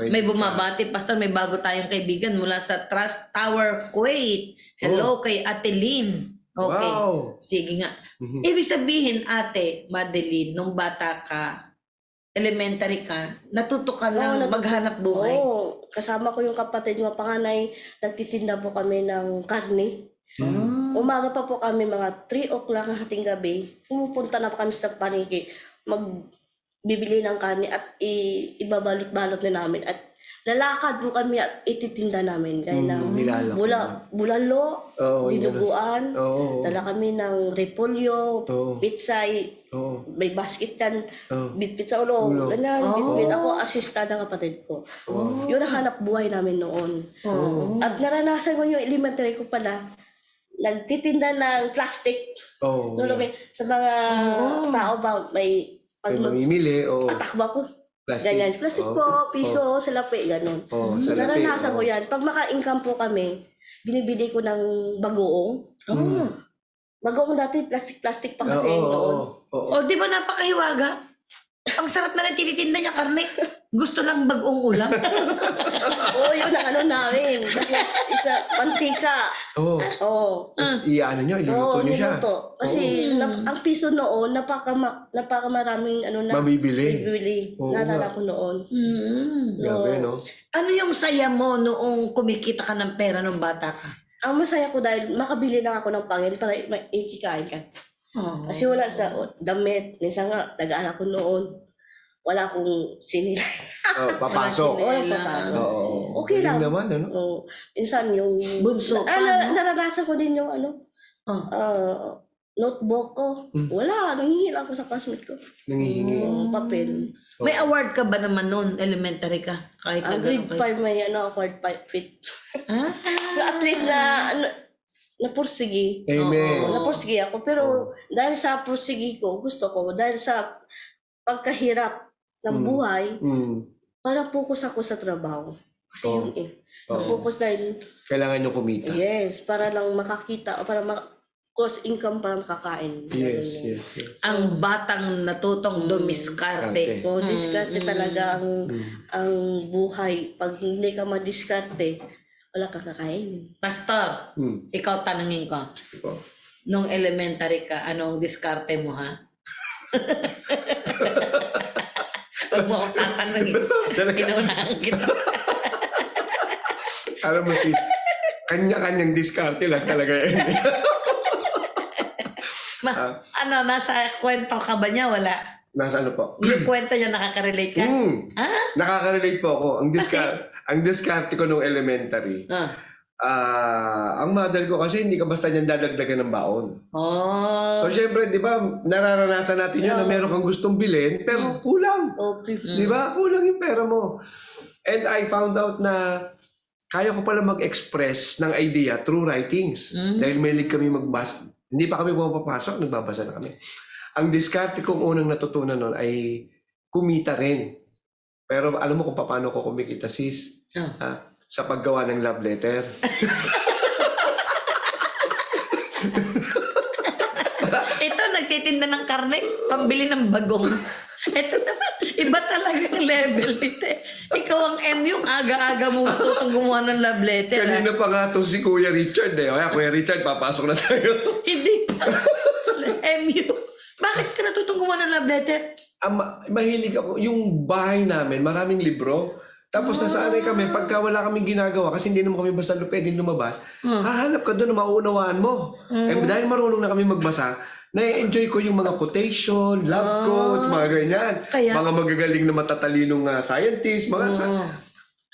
may bumabati, Pastor, may bago tayong kaibigan mula sa Trust Tower, Kuwait. Hello kay Ate Lynn. Okay. Wow. Sige nga. Ibig sabihin, Ate Madeline, nung bata ka, elementary ka, natuto ka ng maghanap buhay. Oo, kasama ko yung kapatid ng panganay, nagtitinda po kami ng karne. Umaga pa po kami, mga 3 o'clock hating gabi, pumupunta na po kami sa paniki, magbibili ng karne at ibabalot-balot na namin. At lalakad po kami at ititinda namin. Gaya ng bulalo, dinuguan, dala kami ng repolyo, pitsay, may basket yan, bitbit sa ulo, ganyan, bitbit. Ako, assistant ng kapatid ko. Yun ang hanap buhay namin noon. At naranasan ko yung elementary ko pala, nagtitinda ng plastic. Sa mga tao ba, may mamimili, tatakbo ko. plastic. Ganyan, plastic po, piso, salapi, ganun. Salapi. Naranasan ko yan. Pag maka-income po kami, binibili ko ng bagoong. Bagoong dati, plastic pa kasi noon. Di ba napakahiwaga? Ang sarap na rin tinitinda niya karne. Gusto lang bagong ulam. Yun ang namin. Tapos, mantika. Iano nyo, iluluto nyo siya. Niluto. Kasi ang piso noon, napakamaraming mabibili. Naalala ko noon. Grabe, no? Ano yung saya mo noong kumikita ka ng pera nung bata ka? Ang masaya ko dahil makabili lang ako ng pangin para ikikain ka. Kasi wala sa damit. Minsan nga, nag-aaral ko noon. Wala akong sinila. Papasok. Okay lang. Naman, ano? Minsan yung... Bunso pa, no? Naranasan ko din yung notebook ko. Wala. Nangihingi lang ako sa classmate ko. Nangihingi. Yung papel. May award ka ba naman noon? Elementary ka? Kahit na Grade 5 may award fit. Pero at least napursigi. Amen. Napursigi ako. Pero dahil sa pursigi ko, gusto ko, dahil sa pagkahirap ng buhay, para focus ako sa trabaho. Kasi Oo. yun eh. Oo. Focus dahil, Kailangan nyo kumita. yes, para lang makakita, para cause income para makakain. Yes, Ganun. yes, yes. Ang batang natutong dumiskarte. So, diskarte talaga ang buhay. Pag hindi ka madiskarte, wala kang kakain. Pastor, Hmm. ikaw tanungin ko. Sige po. Nung elementary ka, anong diskarte mo, ha? Huwag mo akong tatanungin. Talaga. Inunahan kita. Alam mo sis, kanya-kanyang diskarte lang talaga yan. Nasa kwento ka ba niya? Wala. Nasa ano po? Yung kwento niya, nakaka-relate ka? Ah? Nakaka-relate po ako. Ang diskarte ko nung elementary, ang mother ko kasi hindi ka basta niyan dadagdagan ng baon. Oh. So syempre, di ba, nararanasan natin yun na meron kang gustong bilhin, pero kulang. Di ba? Kulang yung pera mo. And I found out na kaya ko pala mag-express ng idea through writings. Dahil mahilig kami magbasa. Hindi pa kami pumapasok, nagbabasa na kami. Ang diskarte kong unang natutunan nun ay kumita rin. Pero alam mo kung paano ko kumikita, sis? Sa paggawa ng love letter. Ito, nagtitinda ng karne, pambili ng bagong. Ito naman, iba talaga ang level nito. Ikaw ang M yung aga-aga mo tutong gumawa ng love letter. Kanina pa nga to si Kuya Richard eh. Kaya Kuya Richard, papasok na tayo. Hindi pa. MU. Bakit ka natutong gumawa ng love letter? Mahilig ako. Yung bahay namin, maraming libro. Tapos nasanay kami, pagka wala kaming ginagawa, kasi hindi naman kami basta pwedeng lumabas, hahanap ka doon na mauunawaan mo. Eh, dahil marunong na kami magbasa, na-enjoy ko yung mga quotation, love quotes, mga ganyan. Mga magagaling na matatalinong scientist, mga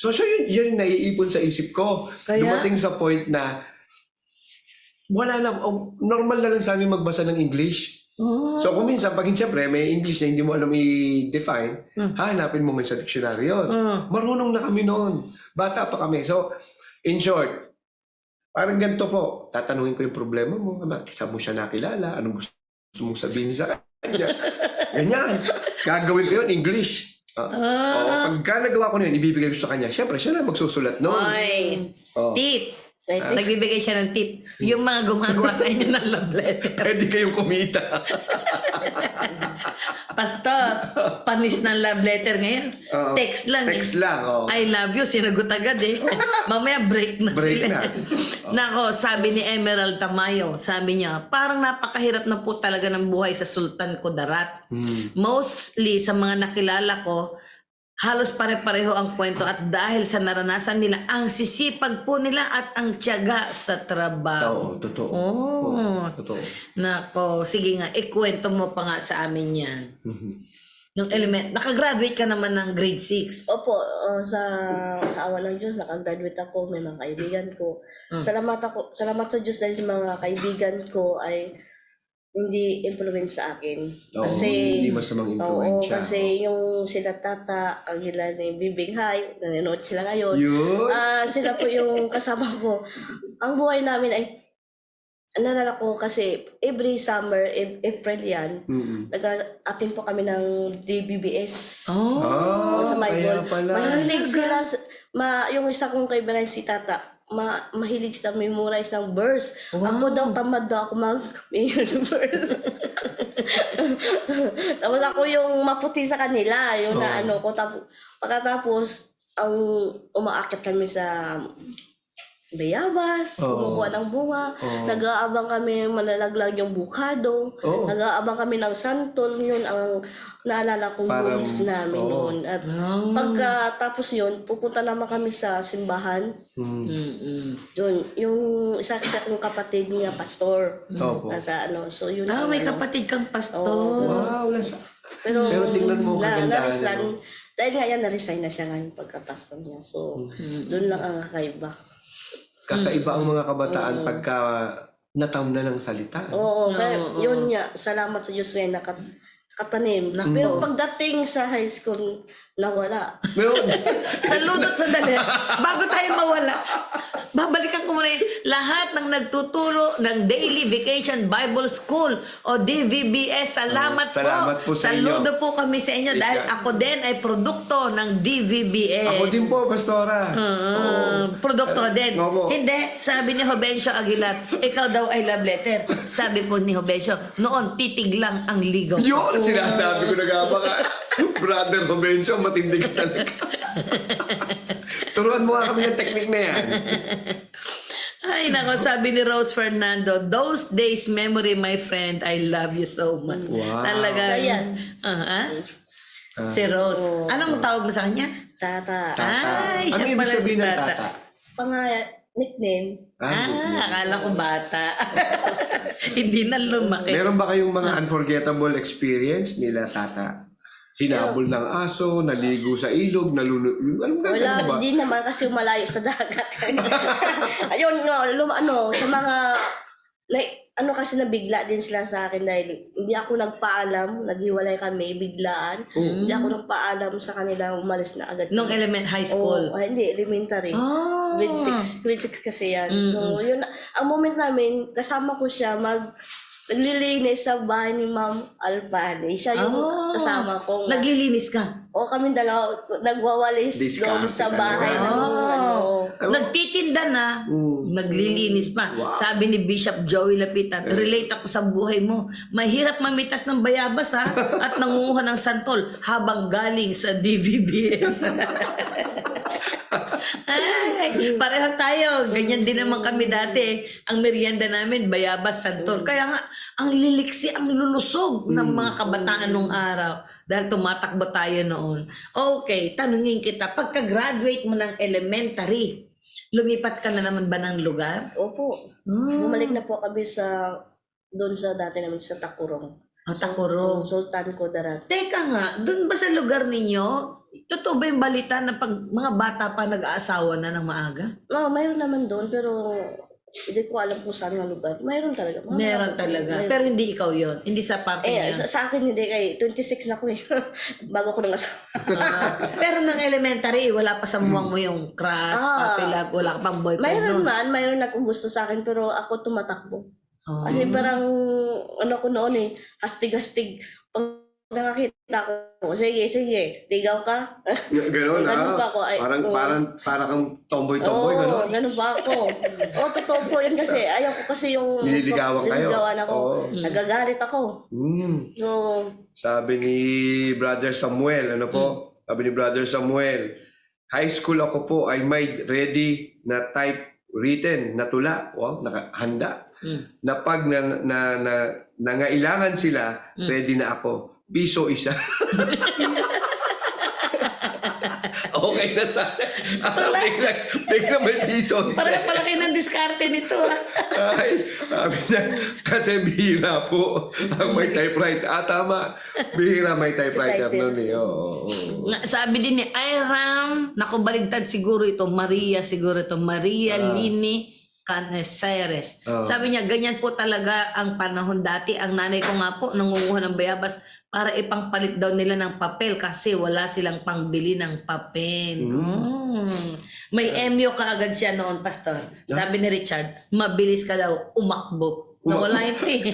So yun naiipon sa isip ko. Dumating sa point na wala lang, normal na lang sa amin magbasa ng English. So kung minsan, pag siyempre may English na hindi mo alam i-define, hahanapin mo man sa dictionary yun. Marunong na kami noon. Bata pa kami. So, in short, parang ganito po, tatanungin ko yung problema mo, saan mo siya nakilala, anong gusto mong sabihin sa kanya. Ganyan. Gagawin ko yun, English. Pagka nagawa ko na yun, ibibigay ko sa kanya. Siyempre, siya na magsusulat noon. Tip. Nagbibigay siya ng tip. Yung mga gumagawa sa inyo ng love letter. Pwede kayong kumita. Pastor, panis ng love letter ngayon. Text lang. Text lang. I love you, sinagot agad eh. Mamaya break na Break sila. Nako, sabi ni Emerald Tamayo, sabi niya, parang napakahirap na po talaga ng buhay sa Sultan Kudarat. Mostly sa mga nakilala ko, halos pare-pareho ang kwento at dahil sa naranasan nila, ang sisipag po nila at ang tiyaga sa trabaho. Totoo. Totoo. Nako, sige nga, ikwento mo pa nga sa amin yan. Yung nakagraduate ka naman ng grade 6. Opo, sa awa ng Diyos, nakagraduate ako, may mga kaibigan ko. Salamat sa Diyos dahil sa mga kaibigan ko ay hindi influence sa akin. Kasi, hindi masamang influensya. Kasi yung sila tata, ang ilan ni Bibing Hay, nanonood sila ngayon. Sila po yung kasama ko. Ang buhay namin ay, nalala ko kasi every summer, April yan, nag-attend po kami ng DBBS. Sa Maybol. Mahilig sila, yung isa kong kaibigan si tata, mahilig sila memorize ng verse. Ako daw, tamad daw ako mag-verse. Tapos ako yung maputi sa kanila, yung na ano ko. Pagkatapos, ang umaakit kami sa bayabas, kumukuha ng bunga, nag-aabang kami malalaglag yung bukado, nag-aabang kami ng santol, yun ang naalala kong bulit namin yun. At pagkatapos yun, pupunta naman kami sa simbahan. Doon, yung isa kong kapatid niya, pastor. Nasa ano, so yun. May kapatid kang pastor. Wow, pero tingnan mo kagandahan. Dahil nga yan, na-resign na siya ngayon pagka-pastor niya. So, doon lang ang kakaiba. Kakaiba ang mga kabataan pagka nataon na ng salita. Kaya yun nga, salamat sa Diyos ngayon nakatanim. Pero pagdating sa high school, nawala. Meron. Saludot sandali. Bago tayo mawala, babalikan ko muna yung lahat ng nagtuturo ng Daily Vacation Bible School o DVBS. Salamat Salamat po sa inyo. Saludo po kami sa inyo Yes, dahil God. ako din ay produkto ng DVBS. Ako din po, Pastora. Produkto din. Opo. Hindi, sabi ni Jovencio Aguilar, ikaw daw ay love letter. Sabi po ni Jovencio, noon titig lang ang ligaw. Yun, sinasabi ko na nga baka. Brother Jovencio, matindi ka talaga. Turuan mo nga kami ng technique na yan. Ay, nako, sabi ni Rose Fernando, those days memory, my friend, I love you so much. Wow. Talaga. Ayan. Si Rose. Anong tawag mo sa kanya? Tata. Ay, Ano siya ibig pala si sabihin ng Tata. tata? Nickname. Akala ko bata. Hindi na lumaki. Meron ba kayong mga unforgettable experience nila, Tata? Hinabol ng aso, naligo sa ilog, nalunod. Alam mo Wala, ba? hindi naman kasi malayo sa dagat. Ayun, no, sa mga, like, ano kasi nabigla din sila sa akin dahil hindi ako nagpaalam, naghiwalay kami, biglaan. Hindi ako nagpaalam sa kanila, umalis na agad. Nung high school. Hindi, elementary. Oh. Grade 6 kasi yan. So, yun, ang moment namin, kasama ko siya naglilinis sa bahay ni Ma'am Alpani. Siya yung kasama ko. Naglilinis ka? O kami dalawa, nagwawalis doon Discount sa ka bahay talaga. ng ano. Nagtitinda na, naglilinis pa. Wow. Sabi ni Bishop Joey Lapitan, relate ako sa buhay mo. Mahirap mamitas ng bayabas ha, at nangunguha ng santol habang galing sa DVBS. Ay, pareho tayo. Ganyan din naman kami dati. Ang merienda namin, bayabas, santol. Kaya nga, ang liliksi, ang lulusog ng mga kabataan nung araw. Dahil tumatakbo tayo noon. Okay, tanungin kita, pagka-graduate mo ng elementary, lumipat ka na naman ba ng lugar? Opo. Bumalik na po kami doon sa dati namin sa Takurong. Takurong. Sultan Kudarat. Teka nga, doon ba sa lugar ninyo, totoo ba yung balita na pag mga bata pa nag-aasawa na ng maaga? Mayroon naman doon pero hindi ko alam kung saan nga lugar. Mayroon talaga. Meron talaga. Pero hindi ikaw yon, hindi sa parte niya. Sa akin hindi kay 26 na ko eh. Bago ko nang asawa. Pero nung elementary, wala pa sa muwang mo yung crush, puppy love, wala ka pang boyfriend nun. Mayroon na kung gusto sa akin pero ako tumatakbo. Oh. Kasi parang ano ko noon eh, hastig-hastig. Pag nakakita ko, sige, ligaw ka. Gano'n Ganun pa ako. parang kang tomboy-tomboy, Oo, gano'n. ganun ba ako? Totoo po yun kasi. Ayaw ko kasi yung Nililigawan kayo? nililigawan ako. Oo. Nagagalit ako. So, Sabi ni Brother Samuel, ano po? Sabi ni Brother Samuel, high school ako po ay may ready na typewritten na tula. Wow, nakahanda. Na pag nangailangan sila, ready na ako. Piso isa. Okay na sana. Tingnan may piso isa. Parang palaki ng diskarte nito. Ay, sabi niya, kasi bihira po ang may typewriter. Tama. Bihira may typewriter nun eh. Oo. Sabi din ni Iram, naku, baligtad siguro ito, Maria Lini Caneseres. Sabi niya, ganyan po talaga ang panahon dati. Ang nanay ko nga po, nangunguha ng bayabas para ipangpalit daw nila ng papel kasi wala silang pangbili ng papel. May emyo kaagad siya noon, Pastor. Sabi ni Richard, mabilis ka daw umakbo. Nawala yung tea.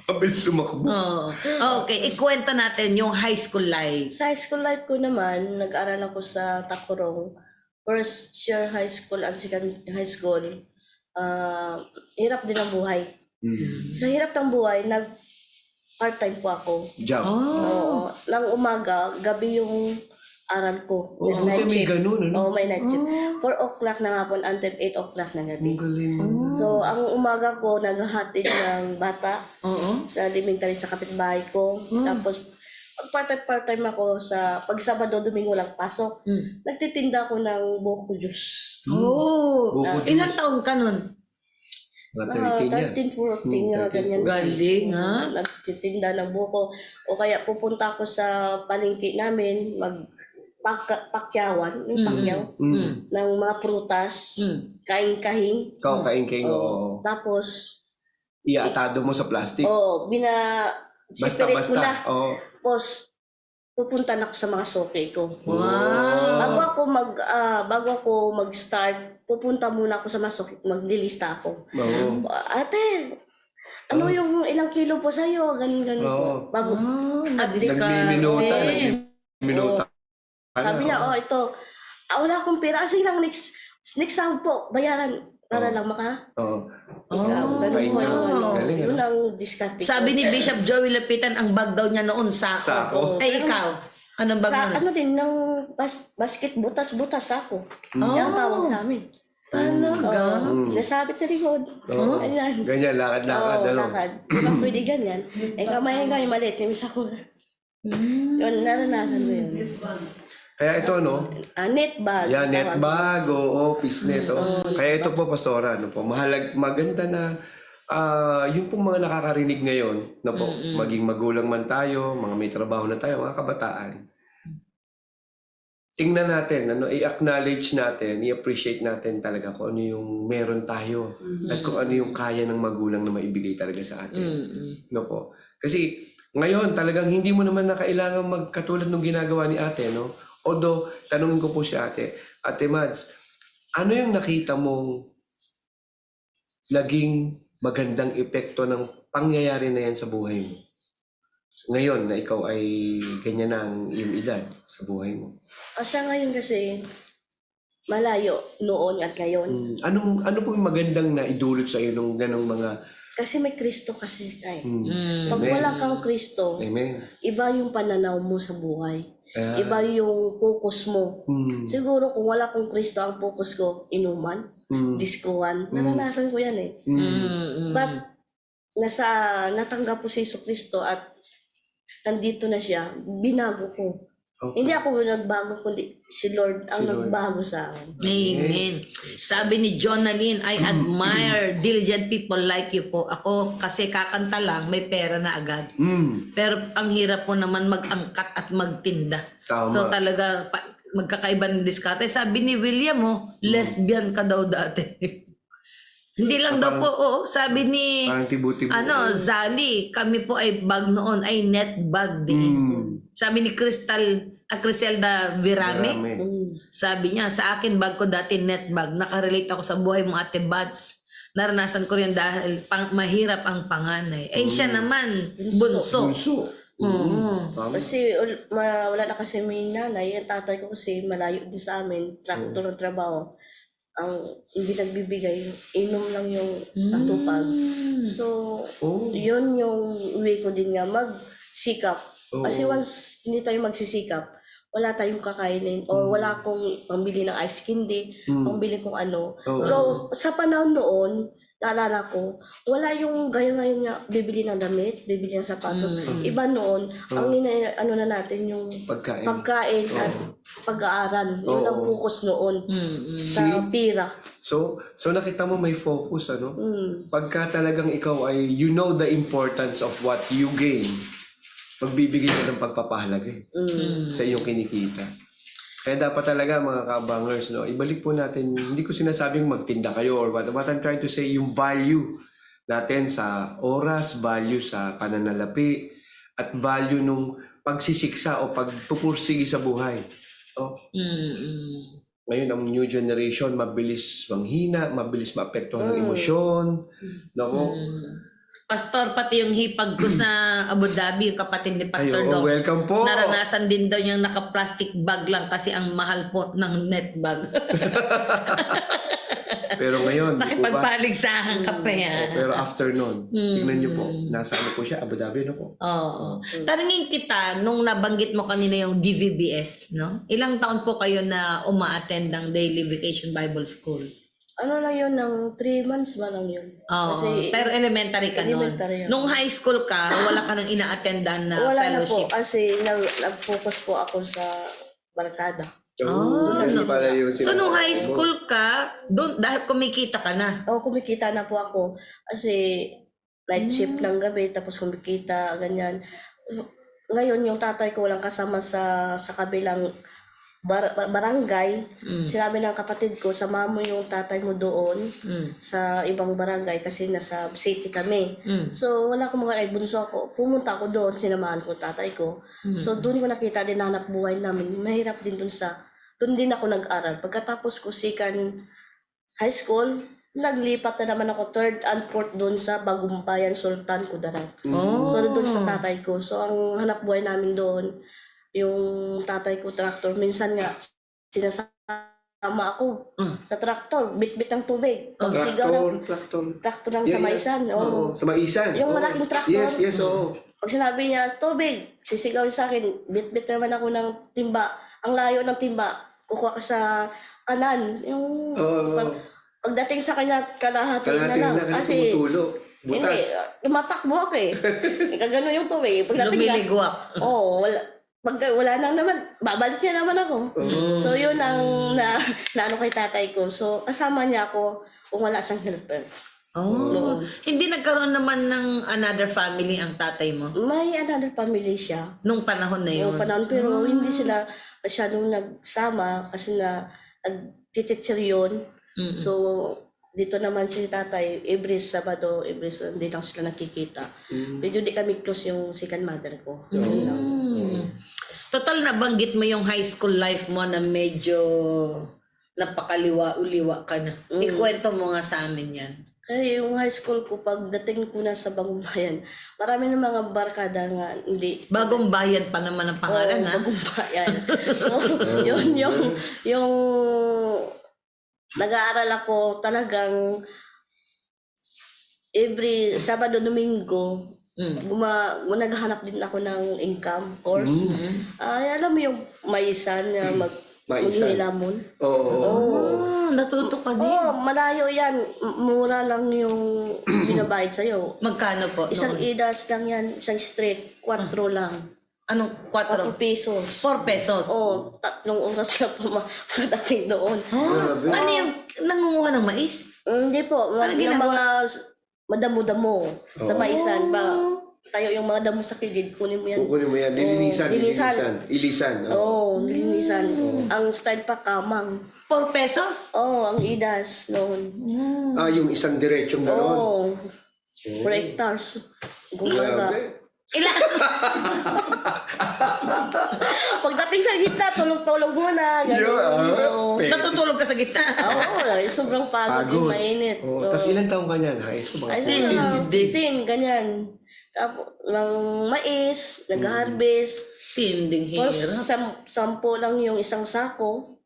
Mabilis sumakbo. Okay, ikwento natin yung high school life. sa high school life ko naman, nag-aral ako sa Takurong. First year high school and second high school. Hirap din ang buhay. Sa hirap ng buhay, part-time po ako. Job. Oo. Nang umaga, gabi yung aral ko. May ganun, ano? May night shift. 4 o'clock na hapon until 8 o'clock na gabi. Ang galing. So, ang umaga ko, naghahatid ng bata Oo. sa elementary sa kapitbahay ko. Tapos, part-time ako sa pag Sabado, Domingo lang pasok. Nagtitinda ako ng buko juice. Buko Ilang taon ka nun? Mga 13 yan. 13, 14 nga ganyan. Galing, ha? Nagtitinda ng buko. O kaya pupunta ako sa palengke namin, pakyawan, yung pakyaw, ng mga prutas, kaing-kahing. Kain-kain. Tapos, Iatado mo sa plastic. separate ko Basta-basta. na. Oo. Tapos, pupunta na ako sa mga suki ko. Wow. Bago ako mag-start, pupunta muna ako sa mga suki ko, maglilista ako. Oo. Ate, ano yung ilang kilo po sa'yo? Ganun po. Oo. Bago, Nagmiminuta. eh. Nagmiminuta. Sabi niya, ito, wala akong pera. Sige lang, next sahod po, bayaran. Para lang Oo. ganun po yung Galing, yun ang diskarte ko. Sabi ni Bishop Joey Lapitan, ang bag daw niya noon, sako. Sako. Ay, ikaw. Anong bag Sa mo? din, ng basket, butas-butas ako. Oh. Yan ang tawag sa amin. Talaga? Nasabit sa likod. Oo. Ayan. Ganyan, lakad-lakad. Oo, Ano? lakad. Di ba pwede ganyan? Kamay maliit. Yung isa ko. Yun, naranasan ko yun. Kaya ito, no? Net bag. Yan, net tawag. bag, oo, pisnet. Kaya ito po, Pastora, ano po, maganda na yung pong mga nakakarinig ngayon, na po, maging magulang man tayo, mga may trabaho na tayo, mga kabataan, tingnan natin, i-acknowledge natin, i-appreciate natin talaga kung ano yung meron tayo at kung ano yung kaya ng magulang na maibigay talaga sa atin. No po. Kasi ngayon, talagang hindi mo naman na kailangan magkatulad ng ginagawa ni ate, no? Although, tanungin ko po si ate, Ate Mads, ano yung nakita mong naging magandang epekto ng pangyayari na yan sa buhay mo? Ngayon na ikaw ay ganyan na ang iyong edad sa buhay mo. Sa ngayon kasi, malayo noon at ngayon. Ano po yung magandang na idulot sa iyo ng ganong mga... Kasi may Kristo kasi. Pag Amen. wala kang Kristo, Amen. iba yung pananaw mo sa buhay. Ah. Iba yung focus mo. Siguro kung wala kong Kristo, ang focus ko, inuman, diskuhan. Naranasan ko yan eh. But, natanggap ko si Yesu Kristo at nandito na siya, binago ko. Okay. Hindi ako nagbago, kundi si Lord ang nagbago sa akin. Amen. Sabi ni Jonalyn, I admire diligent people like you po. Ako kasi kakanta lang, may pera na agad. Pero ang hirap po naman mag-angkat at magtinda. Tama. So talaga, magkakaiba ng diskarte. Sabi ni William, lesbian ka daw dati. Hindi lang daw po, sabi ni Parang tibu-tibu. Zali, kami po ay bag noon, ay net bag din. Sabi ni Criselda Virame, sabi niya, sa akin bag ko dati net bag. Nakarelate ako sa buhay mo, Ate Bats. Naranasan ko rin dahil mahirap ang panganay. Ay siya naman, bunso. Kasi wala na kasi may nanay. Ang tatay ko kasi malayo din sa amin. Traktor ng trabaho. Ang hindi nagbibigay, inom lang yung atupag. So, yun yung way ko din nga magsikap. Kasi once hindi tayo magsisikap, wala tayong kakainin or wala akong pambili ng ice candy, pambili kong ano. Pero sa panahon noon, naalala ko, wala yung gaya ngayon nga, bibili ng damit, bibili ng sapatos. Iba noon, ang ano na natin yung pagkain at pag-aaral. Yun ang focus noon sa pira. So nakita mo may focus, ano? Pagka talagang ikaw ay, you know the importance of what you gain, magbibigay ka ng pagpapahalaga sa iyong kinikita. Kaya dapat talaga mga kabangers, no, ibalik po natin, hindi ko sinasabing magtinda kayo or what I'm trying to say, yung value natin sa oras, value sa pananalapi, at value nung pagsisiksa o pagpupursigi sa buhay. Oh. Ngayon, ang new generation, mabilis manghina, mabilis maapektuhan ng emosyon. No? Pastor, pati yung hipag ko sa Abu Dhabi, yung kapatid ni Pastor Dong. Welcome po. Naranasan din daw yung naka-plastic bag lang kasi ang mahal po ng net bag. Pero ngayon, di po ba? Nakipagpaligsahan ka pa yan. Pero after nun, tignan niyo po, nasa ano po siya, Abu Dhabi, no po? Oo. Tanungin kita, nung nabanggit mo kanina yung DVBS, no? Ilang taon po kayo na uma-attend ng Daily Vacation Bible School? Ano lang yun, ng 3 months ba lang yun? Oo. Pero elementary ka noon. Elementary. Nung high school ka, wala ka nang ina-attendan na Wala na po, fellowship. kasi nag-focus po ako sa barkada. Kasi pala yung So, nung high sinasabi mo. school ka, doon, dahil kumikita ka na. Kumikita na po ako. Kasi night shift ng gabi, tapos kumikita, ganyan. Ngayon, yung tatay ko walang kasama sa kabilang barangay. Sinabi ng kapatid ko, samahan mo yung tatay mo doon sa ibang barangay kasi nasa city kami. So, wala akong mga bunso ako. Pumunta ako doon, sinamahan ko tatay ko. So, doon ko nakita din hanap buhay namin. Mahirap din doon din ako nag-aral. Pagkatapos ko second high school, naglipat na naman ako third and fourth doon sa Bagumbayan, Sultan, Kudarat. So, doon sa tatay ko. So, ang hanap buhay namin doon, yung tatay ko traktor, minsan nga sinasama ako sa traktor, bit-bit ng tubig. Pag sigaw ng traktor ng samaisan. Oo, sa maisan. Yung malaking traktor. Yes, oo. Pag sinabi niya, tubig, sisigaw sa akin, bit-bit naman ako ng timba. Ang layo ng timba, kukuha ka sa kanan. Yung pagdating sa kanya, kalahati na lang. Kasi tumutulo. Butas. hindi, tumatakbo ako eh. Gano'n yung tubig. Lumiligwak. Oo, pag wala nang naman, babalik niya naman ako. So yun ang naano kay tatay ko. So kasama niya ako kung wala siyang helper. Hindi nagkaroon naman ng another family ang tatay mo? May another family siya. Nung panahon na yun? Yung panahon, pero hindi sila masyadong nagsama kasi na nagtiteacher yun. So dito naman si tatay, every Sabado, hindi lang sila nakikita. Medyo di kami close yung second mother ko. Yun lang. Total, nabanggit mo yung high school life mo na medyo napakaliwa-uliwa ka na. Ikwento mo nga sa amin yan. Kaya yung high school ko, pagdating ko na sa Bagumbayan, marami ng mga barkada nga, hindi. Bagong bayan pa naman ang pangalan, ha? Bagumbayan. So, yung nag-aaral ako talagang every Sabado, Domingo, naghahanap din ako ng income course. Alam mo yung maisan na maghilamon. Natuto ka din. Malayo yan. Mura lang yung binabayad sa'yo. Magkano po? Isang noon? idas lang yan, isang street, 4 lang. Anong 4 4? pesos. 4 pesos? Tatlong oras ka pa makadating doon. Ano yung nangunguha ng mais? Hindi po, yung mga madamo-damo sa maisan ba. Tayo yung mga damo sa kilid, kunin mo yan. Kukunin mo yan. Lilinisan. Ilisan. Lilinisan. Ang style pa kamang. 4 pesos? Ang idas noon. Yung isang diretsong gano'n. 4 hectares. Gumaga. Ilan? Pagdating sa gitna, tulog-tulog muna. Natutulog ka sa gitna? Sobrang pagod din, mainit. Tapos ilang taong ka niyan? High school ba? 15, ganyan. Tapos, ng mais, nag-harvest. Tinding Tapos, hirap. 10 lang yung isang sako.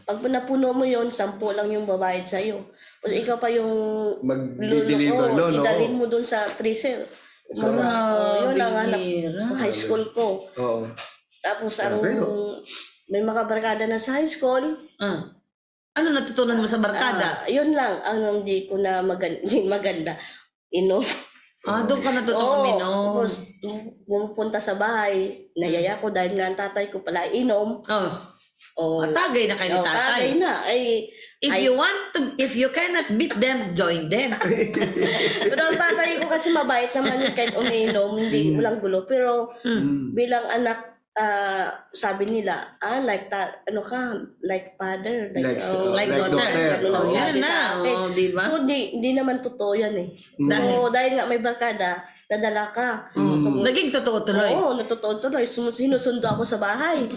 Pag napuno mo yun, 10 lang yung babayad sa'yo. Tapos ikaw pa yung mag-deliver, no? idalhin mo dun sa treasure. Yun ang hanap high school ko. Tapos may mga barkada na sa high school. Ano natutunan mo sa barkada? Yun lang ang hindi ko na maganda. Inom. Doon ka natutunan minom. Tapos pumunta sa bahay, nayaya ko dahil nga ang tatay ko pala inom. Tagay na kayo ni tatay. Tagay na. If you cannot beat them, join them. Pero ang tatay ko kasi mabait naman kahit umiinom, hindi walang gulo. Pero bilang anak, sabi nila, like father, like daughter. Yan na, di ba? So, di naman totoo yan eh. Dahil nga may barkada, nadala ka. Naging totoo tuloy. Natotoo tuloy. Sinusundo ako sa bahay.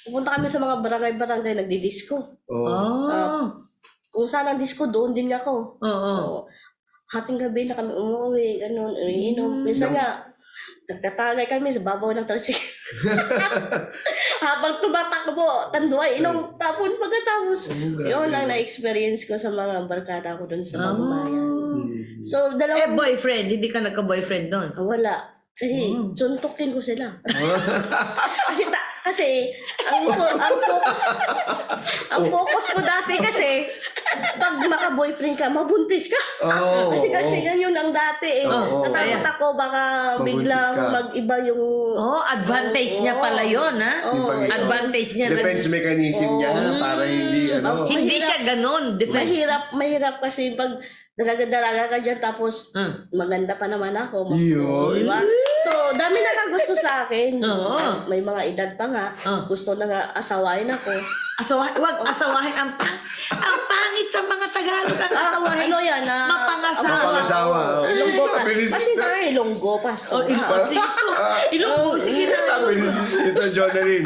Pupunta kami sa mga barangay-barangay, nagdi-disco. Kung saan ang disco, doon din ako. Hating gabi na kami umuwi, ganun, umiinom. Minsan nga, nagtatagay kami sa babaw ng tricycle. Habang tumatakbo, tanduay, inom tapon pagkatapos. Yun ang na-experience ko sa mga barkada ko doon sa Bagumbayan. So, boyfriend, hindi ka nagka-boyfriend doon? Wala. Kasi suntukin ko sila. kasi ang focus ko dati kasi pag maka-boyfriend ka, mabuntis ka. Oo. Kasi yun ang dati eh. Oo. Natakot ako baka Mabuntis biglang ka. mag-iba yung... Oh, advantage niya pala yun, ha? Yung pag- Advantage niya. Defense mechanism niya para hindi ano. Hindi siya ganun. Defense. Mahirap kasi pag dalaga-dalaga ka dyan tapos maganda pa naman ako. Yun. Diba? So, dami na gusto sa akin. Oo. May mga edad pa nga. Gusto na nga asawain ako. Wag asawahin ang pangit sa mga Tagalog ang asawahin. Ano yan? Mapangasawa. Mapangasawa. Ilonggo pa. Sabi ni Kasi Sister- na ilonggo pa. So, Ilonggo, sige na. Sabi ni Sister Jonalyn,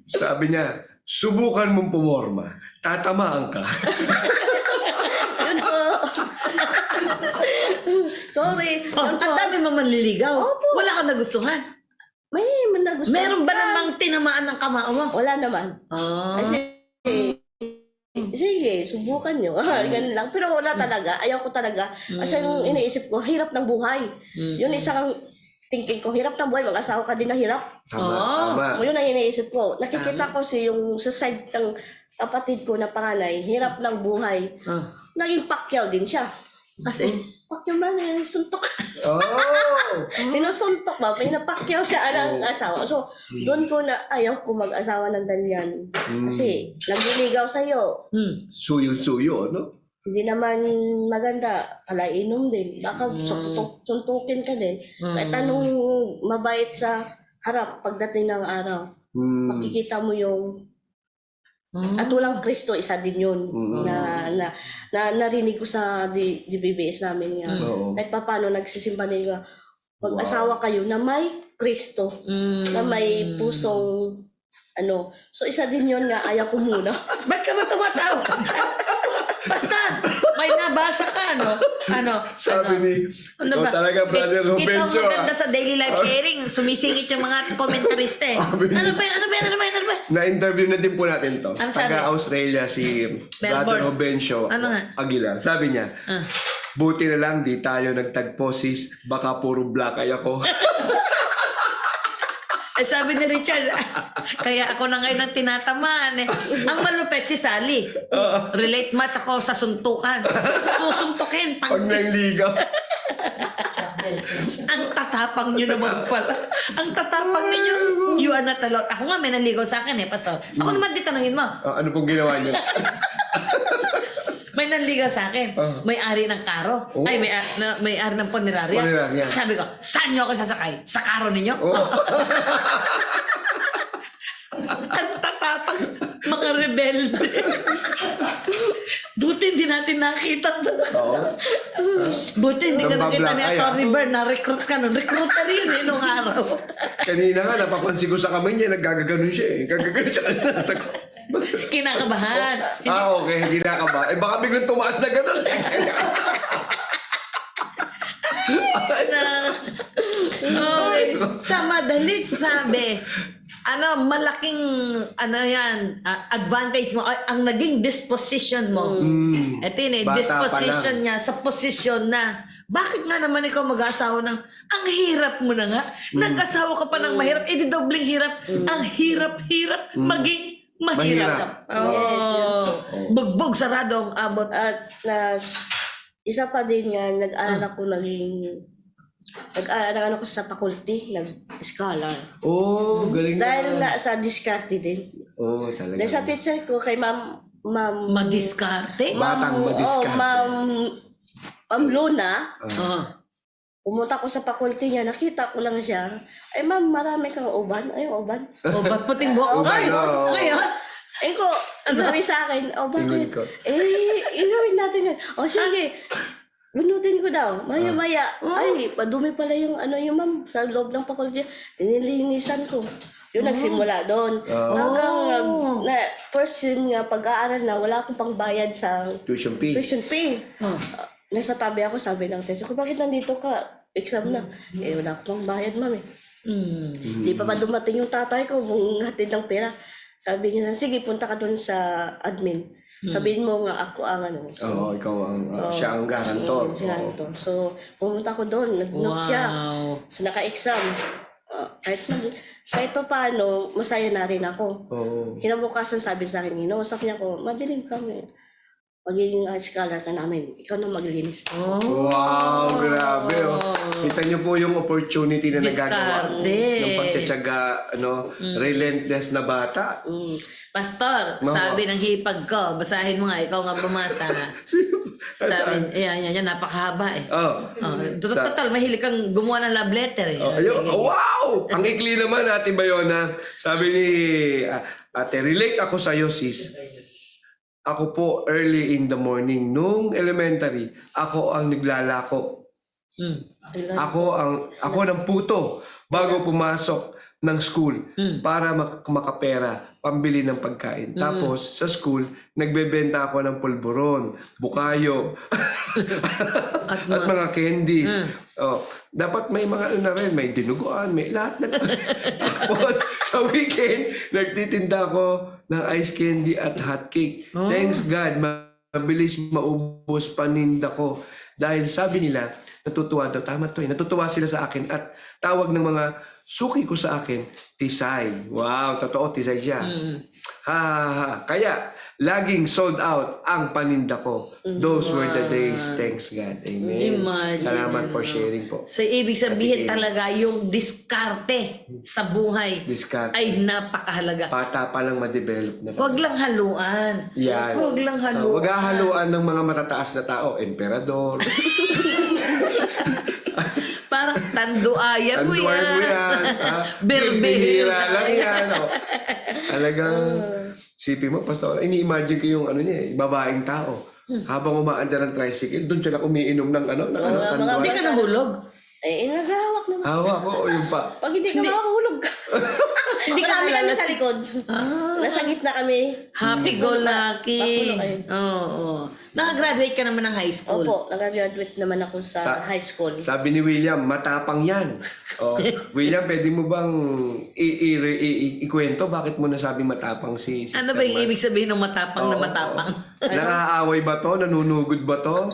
sabi niya, subukan mong pumorma. Tatamaan ka. yun po. Sorry. Oh, Yun po. ang dami mo manliligaw. Opo. Wala ka nagustuhan. May nagustuhan. Meron ba namang tinamaan ng kamao mo? Wala naman. Oh. Kasi, sige, subukan nyo. Ganun lang. Pero wala talaga. Ayaw ko talaga. Kasi yung iniisip ko, hirap ng buhay. Yun isang thinking ko, hirap ng buhay. Mag-asawa ka din na hirap. Tama. Yun ang iniisip ko. Nakikita ko yung sa side ng kapatid ko na panganay, hirap ng buhay. Naging pakyaw din siya. Kasi, Pakyaw ba na suntok? Oh. Sinusuntok ba? May napakyaw siya ng asawa. So, doon ko na ayaw ko mag-asawa ng ganyan. Kasi, nagliligaw sa'yo. Suyo-suyo, no? Hindi naman maganda. Palainom din. Baka suntukin ka din. Kahit anong mabait sa harap pagdating ng araw. Makikita mo yung at walang Kristo, isa din yun na narinig ko sa DBBS namin nga. Kahit pa paano nagsisimba nila, pag-asawa kayo na may Kristo, na may pusong ano. So isa din yun nga, ayaw ko muna. ba't ka ba tumatawa? Basta, may nabasa ka, no? Sabi ni, talaga, Brother Ito Rubencio. ang maganda sa daily life sharing. Sumisingit yung mga komentarista eh. Ano ba yan? Na-interview na din po natin to. Ano sabi? Taga-Australia si Brother Rubencio Ano nga? Aguilar. Sabi niya, buti na lang di tayo nagtagpo sis, baka puro black eye ako. Eh, sabi ni Richard, kaya ako na ngayon ang tinatamaan eh. Ang malupet si Sally. Relate match ako sa suntukan. Susuntukin. Pag nangligaw. Ang tatapang nyo naman pala. Ang tatapang ninyo. You are not alone. Ako nga may nanligaw sa akin eh, Pastor. Ako naman di tanungin mo. Ano pong ginawa niyo? May nanligaw sa akin. May-ari ng karo. Oh. Ay, may-ari ng punerarya. Punerarya. Sabi ko, saan nyo ako sasakay? Sa karo ninyo? Ang tatapang mga rebelde. Buti hindi natin nakita. Buti hindi ka nakita ni Atty. Bern. Na-recruit ka nun. Recruiter yun eh, nung araw. Kanina nga, napapansin ko sa kamay niya, naggagaganon siya eh. Gagaganon siya. Kinakabahan. Okay, hindi na ka ba? Eh baka biglang tumaas na gano'n. Okay. Sa madalit sabi, malaking, yan, advantage mo, ang naging disposition mo. Ito yun eh, Bata disposition niya sa posisyon na, bakit nga naman ikaw mag-asawa ng, ang hirap mo na nga, nag-asawa ka pa ng mahirap, edi dobling hirap, ang hirap-hirap, maging mahirap. Bugbog sarado ang abot. At isa pa din nga, nag-aral ako nag-aral ako sa faculty, nag-scholar. Oh, galing Dahil nga sa diskarte din. Oh, talaga. Dahil sa teacher ko, kay Ma'am... Madiskarte? Batang madiskarte. Ma'am Luna, pumunta ko sa faculty niya, nakita ko lang siya. Ay ma'am, marami kang uban. Ay, uban. Ba't puting buhok? Ay, ngayon? Ay ko, sabi sa akin, Tingin bakit? ko. Igawin natin yan. Sige, lunutin ko daw. Maya-maya. Ay, padumi pala yung yung ma'am, sa loob ng faculty. Nililinisan ko. Yung nagsimula doon. Hanggang first year nga, pag-aaral na, wala akong pangbayad sa Tuition fee. Nasa tabi ako, sabi ng teacher ko, bakit nandito ka? Exam na. Wala akong bayad, ma'am. Di pa dumating yung tatay ko, mong hatid ng pera. Sabi niya, sige, punta ka doon sa admin. Sabihin mo nga ako ang ikaw ang, siya ang garantor. Garantor. So, pumunta ko doon, nag-note siya. So, naka-exam. Kahit pa paano, masaya na rin ako. Kinabukasan sabi sa akin, inausap niya ko, madilim kami. magiging scholar ka namin. Ikaw na maglinis. Oh. Wow, grabe. Oh. Kita niyo po yung opportunity na nagagawa Diskarte. ng pagtsatsaga, relentless na bata. Pastor, Mama. sabi ng hipag ko, basahin mo nga, ikaw nga bumasa. Sabi, yan, napakahaba eh. Oh. Total, mahilig kang gumawa ng love letter eh. Oh, ayun. Oh, wow! Ang ikli naman, Ate Bayona. Sabi ni Ate, relate ako sa'yo, sis. Ako po, early in the morning, nung elementary, ako ang naglalako. Ako ng puto bago pumasok ng school para makapera, pambili ng pagkain. Tapos, sa school, nagbebenta ako ng pulburon, bukayo, at mga candies. Oh, dapat may mga ano na rin, may dinuguan, may lahat na. Tapos, sa weekend, nagtitinda ako ng ice candy at hot cake. Thanks God, mabilis maubos paninda ko. Dahil sabi nila, natutuwa daw. Tama to eh. Natutuwa sila sa akin at tawag ng mga suki ko sa akin, Tisay. Wow, totoo, Tisay siya. Kaya, laging sold out ang paninda ko. Those were the days. Thanks God. Amen. Imagine, Salamat for sharing po. So, ibig sabihin talaga, yung diskarte sa buhay Discard. ay napakahalaga. Bata pa lang ma-develop na. Huwag lang haluan. Yan. Huwag lang haluan. Huwag haluan ng mga matataas na tao. Emperador. Parang tanduayan mo Tanduan mo yan. yan. Berbehira lang yan. Oh. Talagang, sipin mo, pastor, ini-imagine ko yung ano niya, babaeng tao. Habang umaandar ng tricycle, doon siya lang umiinom ng tanduan. Hindi ka nahulog. Naghahawak naman. Hawak ko, yung pa. Pag hindi ka makakahulog ka. Hindi ka Marami kami nalalas. sa likod. Nasa gitna kami. Happy go lucky. Bakulo kayo. Oo. Nakagraduate ka naman ng high school. Opo, nag-graduate naman ako sa high school. Sabi ni William, matapang yan. Oh, William, pwede mo bang ikwento bakit mo nasabi matapang si Sister Ano ba yung Mar? ibig sabihin ng matapang na Oo, matapang? Nakaaway ba to? Nanunugod ba to?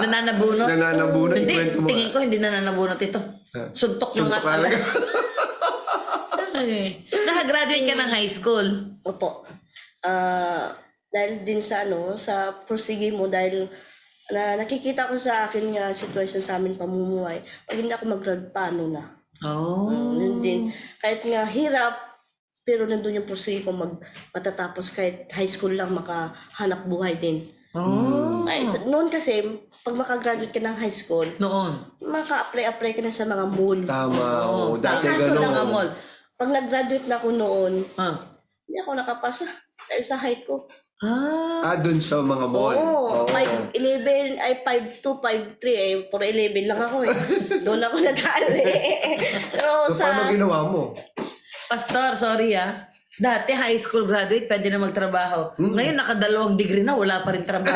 Nananabunot? Nananabunot? Hindi, Ikwento mo. tingin ko hindi nananabunot ito. Suntok na nga Suntok talaga. Nakagraduate ka ng high school. Opo. Dahil din sa sa pursige mo, dahil nakikita ko sa akin nga sitwasyon sa amin pamumuhay, pag hindi ako mag-grad, paano na? Oh. Yun din. Kahit nga hirap, pero nandun yung pursige ko matatapos kahit high school lang makahanap buhay din. Oh. Noon kasi, pag makagraduate ka ng high school, Noon. maka-apply ka na sa mga mall. Tama. Oh, dati Kaso gano'n. Mga mall. Pag nag-graduate na ako noon, Ah. hindi ako nakapasa dahil sa height ko. Dun sa mga mall. Oo, 5'11", ay 5'2", 5'3", puro 11 lang ako eh. Doon ako nadali. Pero So, paano ginawa mo? Pastor, sorry Dati high school graduate, pwede na magtrabaho. Ngayon, nakadalawang degree na, wala pa rin trabaho.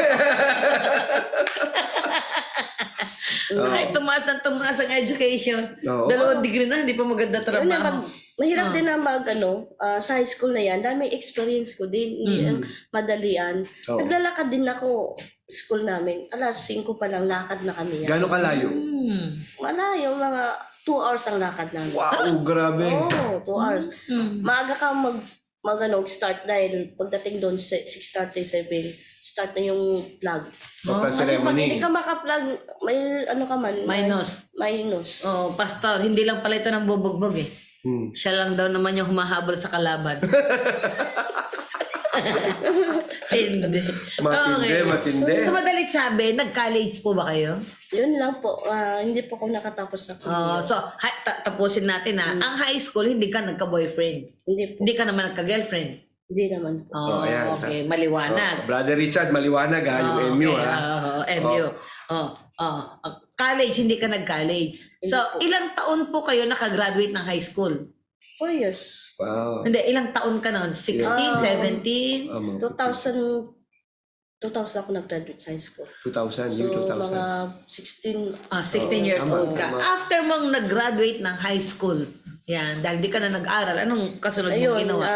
Kahit tumaas ang education, Oo. 2 degree na, hindi pa maganda Yun na, trabaho. mahirap din na sa high school na yan, dahil may experience ko din, hindi yan madalian. Oo. Naglalakad din ako, school namin, alas 5 pa lang lakad na kami yan. Gano'ng kalayo? Wala, yung mga 2 hours ang lakad namin. Wow, grabe. Oo, 2 hours. Maaga ka start dahil pagdating doon 6:37, start na yung plug. Pagka Kasi pag hindi ceremony. ka maka-plug, may ka man. Minus. Minus. Oh, pastor, hindi lang pala ito ng bubugbog eh. Siya lang daw naman yung humahabol sa kalaban. Hindi. Matindi. So, madalit sabi, nag-college po ba kayo? Yun lang po. Hindi po ako nakatapos sa college. So, tapusin natin Ang high school, hindi ka nagka-boyfriend. Hindi po. Hindi ka naman nagka-girlfriend. Hindi naman po. Oh, ayan. Okay, maliwanag. Brother Richard, maliwanag yung MU Okay, MU. College, hindi ka nag-college. So, ilang taon po kayo nakagraduate ng high school? 4 years. Wow. Hindi, ilang taon ka noon? 16, 17? 2000 ako nag-graduate sa high school. 2000, So, year 2000. mga 16. 16 years tama, old ka. tama. After mong nag-graduate ng high school, yan, dahil di ka na nag-aral, anong kasunod mong Ayun, ginawa?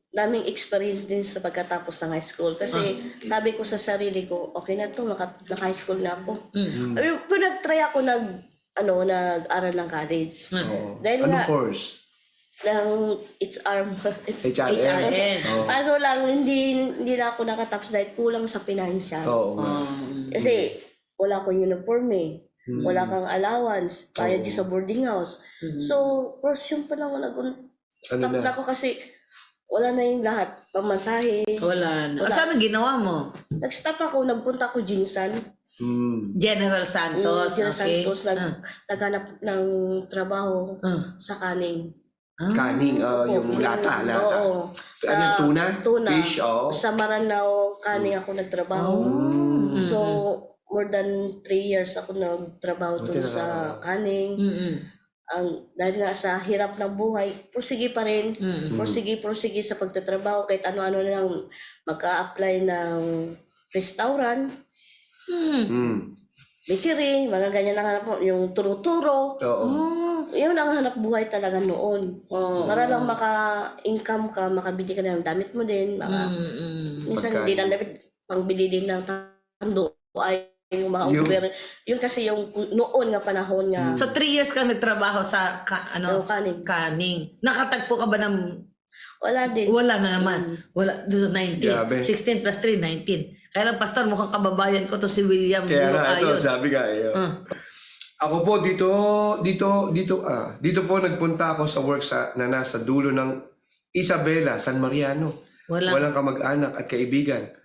daming experience din sa pagkatapos ng high school. Kasi sabi ko sa sarili ko, okay na to, naka-high school na ako. Pero nag-try ako nag-aral ng college. Oo. Dahil Anong nga, course? HRM. Oo. Kaso lang, hindi na ako nakatapos dahil kulang sa financial. Oo nga. Kasi wala akong uniform eh. Wala kang allowance, bayad Oo. sa boarding house. So, first yung panahon stop Ano na? na ako kasi wala na yung lahat. Pamasahe. Wala na. Wala. Saan ang ginawa mo? Nag-stop ako, nagpunta ako Jinsan. General Santos. General okay. Santos, naghanap ng trabaho sa kaning. Kaning, yung lata. Oo. Ano, tuna? Fish, oo. Sa Maranao, kaning ako nagtrabaho. So, more than 3 years ako nagtrabaho Buti dun na sa nga. kaning. Dahil nga sa hirap ng buhay, pursige pa rin. Pursige sa pagtatrabaho. Kahit ano-ano na lang, magka-apply ng restaurant, bakery, mga ganyan ang hanap mo. Yung turo-turo. Oo. Yun ang hanap buhay talaga noon. Para lang maka-income ka, makabili ka ng damit mo din. Minsan Pagkain. hindi lang damit, pangbili din ng tando ay yung mga Yung- Uber. Yun kasi yung noon nga panahon nga. So 3 years kang nagtrabaho sa Yung kanin. kaning. Nakatagpo ka ba ng Wala din. wala na naman. Wala doon 19. Grabe. 16 plus 3 19. Kaya lang pastor mukhang kababayan ko to si William Kaya nga, ito, Bulocayon. sabi nga, ako po dito po nagpunta ako sa work na nasa dulo ng Isabela, San Mariano. Walang kamag-anak at kaibigan.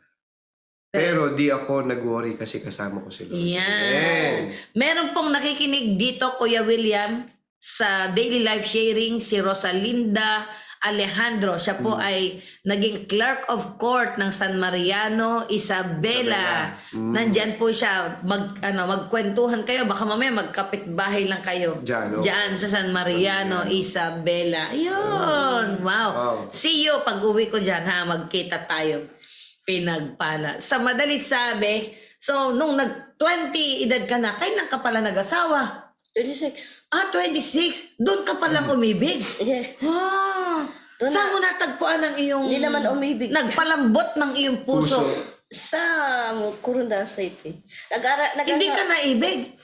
Pero di ako nag-worry kasi kasama ko sila. Yan. Meron pong nakikinig dito, Kuya William, sa daily life sharing, si Rosalinda Alejandro. Siya po ay naging clerk of court ng San Mariano, Isabela. Nandyan po siya. Magkwentuhan kayo. Baka mamaya magkapitbahay lang kayo. Diyan, Diyan sa San Mariano, Isabela. Ayun. Wow. See you pag uwi ko dyan, ha? Magkita tayo. Pinagpala. Sa madalit sabi, so nung nag-20 edad ka na, kailan ka pala nag-asawa? 26. 26. Doon ka palang umibig. Yeah. Doon Saan mo natagpuan ang iyong... Hindi naman umibig. Nagpalambot ng iyong puso. Sa Corundara City. Hindi ka naibig.